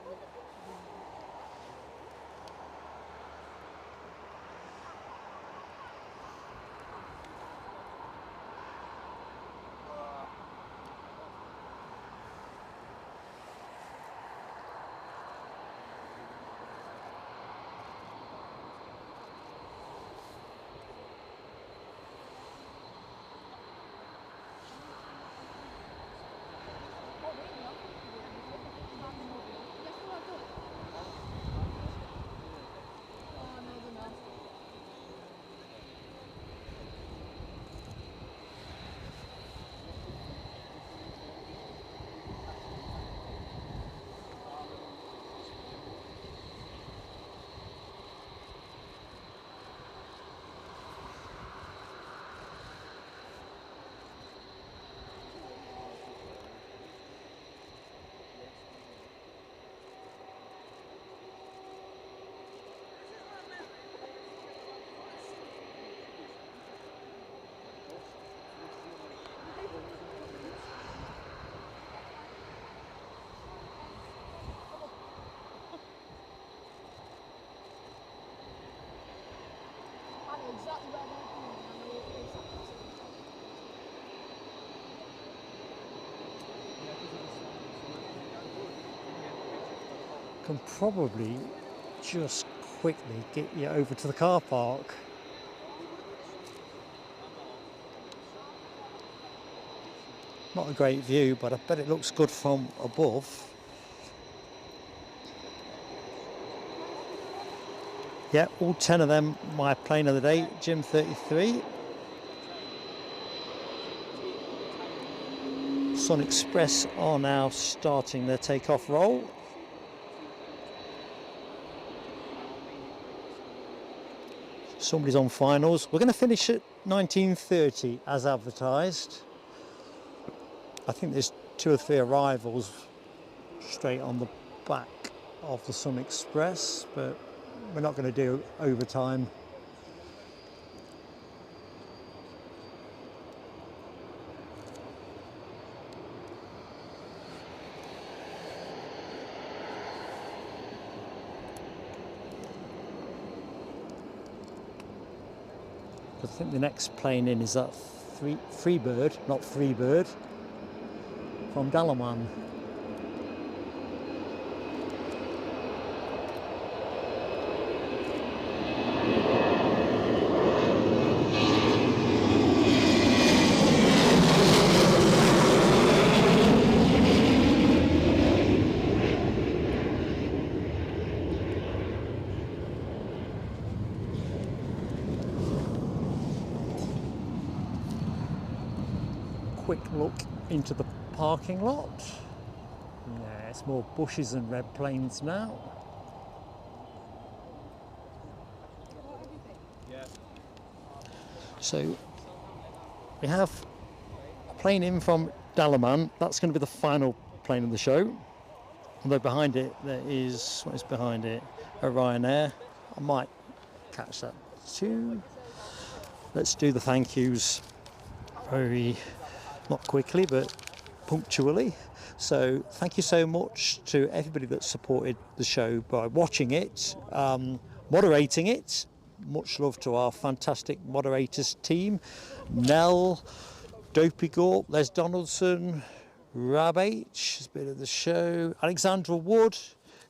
I know exactly where they're coming and I know what place that is. Can probably just quickly get you over to the car park. Not a great view, but I bet it looks good from above. Yeah, all 10 of them, my plane of the day, Jim 33. Sun Express are now starting their takeoff roll. Somebody's on finals. We're going to finish at 19:30 as advertised. I think there's 2 or 3 arrivals straight on the back of the Sun Express, but we're not going to do overtime. I think the next plane in is that Freebird, not Freebird, from Dalaman. Quick look into the parking lot. Yeah, it's more bushes and red planes now. So we have a plane in from Dalaman. That's going to be the final plane of the show. Although behind it there is, what is behind it? A Ryanair. I might catch that too. Let's do the thank yous very, not quickly, but punctually. So thank you so much to everybody that supported the show by watching it, moderating it. Much love to our fantastic moderators team. Nell, Dopey Gorp, Les Donaldson, Rab H has been at the show, Alexandra Wood,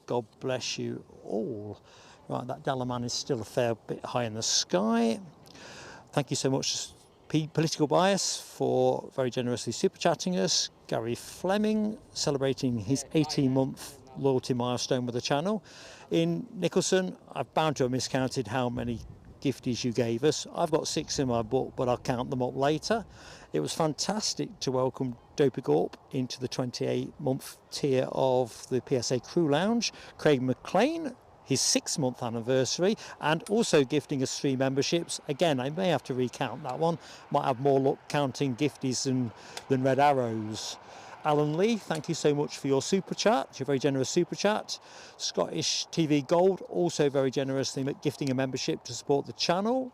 God bless you all. Right, that Dalaman is still a fair bit high in the sky. Thank you so much, Political Bias, for very generously super chatting us. Gary Fleming celebrating his 18-month loyalty milestone with the channel. In Nicholson, I've bound to have miscounted how many gifties you gave us. I've got 6 in my book, but I'll count them up later. It was fantastic to welcome Dopey Gorp into the 28-month tier of the PSA Crew Lounge. Craig McLean, his 6-month anniversary, and also gifting us 3 memberships. Again, I may have to recount that one. Might have more luck counting gifties than red arrows. Alan Lee, thank you so much for your super chat, your very generous super chat. Scottish TV Gold, also very generously gifting a membership to support the channel.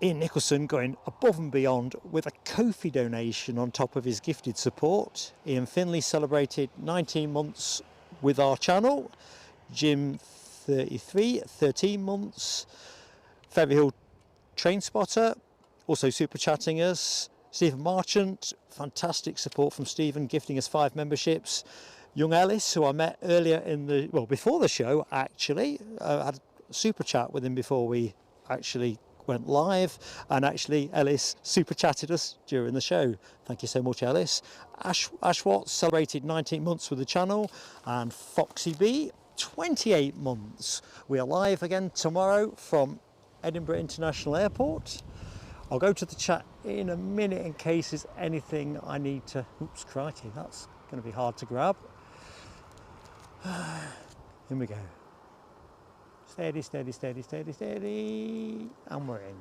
Ian Nicholson going above and beyond with a Ko-fi donation on top of his gifted support. Ian Finley celebrated 19 months with our channel. Jim 33, 13 months. Ferry Hill Train Spotter, also super chatting us. Stephen Marchant, fantastic support from Stephen, gifting us 5 memberships. Young Ellis, who I met earlier before the show actually, had a super chat with him before we actually went live, and actually Ellis super chatted us during the show. Thank you so much, Ellis. Ash Watts celebrated 19 months with the channel, and Foxy B, 28 months. We are live again tomorrow from Edinburgh International Airport. I'll go to the chat in a minute in case there's anything I need to... Oops, crikey, that's going to be hard to grab. Here we go. Steady, steady, steady, steady, steady. And we're in.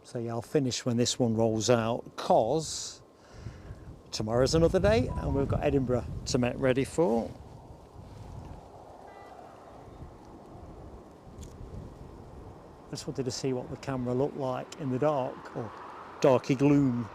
So yeah, I'll finish when this one rolls out, because tomorrow's another day and we've got Edinburgh to make ready for. I just wanted to see what the camera looked like in the dark, or darky gloom.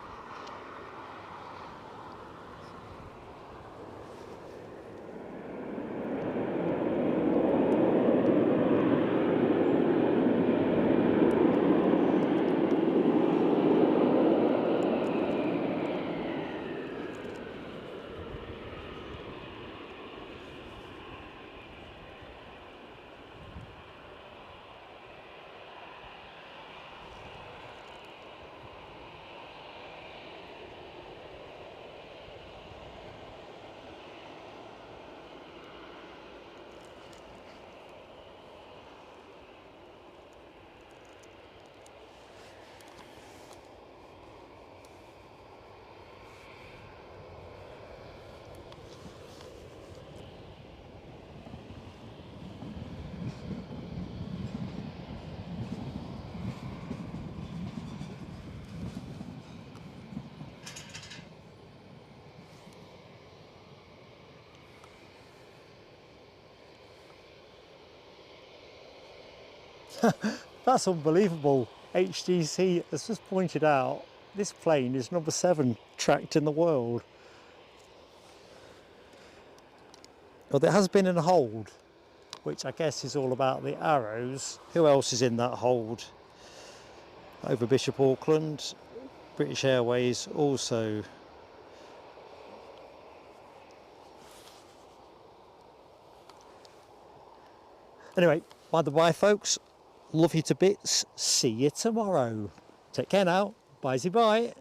That's unbelievable. HDC has just pointed out this plane is number 7 tracked in the world. But there has been a hold, which I guess is all about the arrows. Who else is in that hold? Over Bishop Auckland, British Airways also. Anyway, by the by folks, love you to bits. See you tomorrow. Take care now. Bye-bye.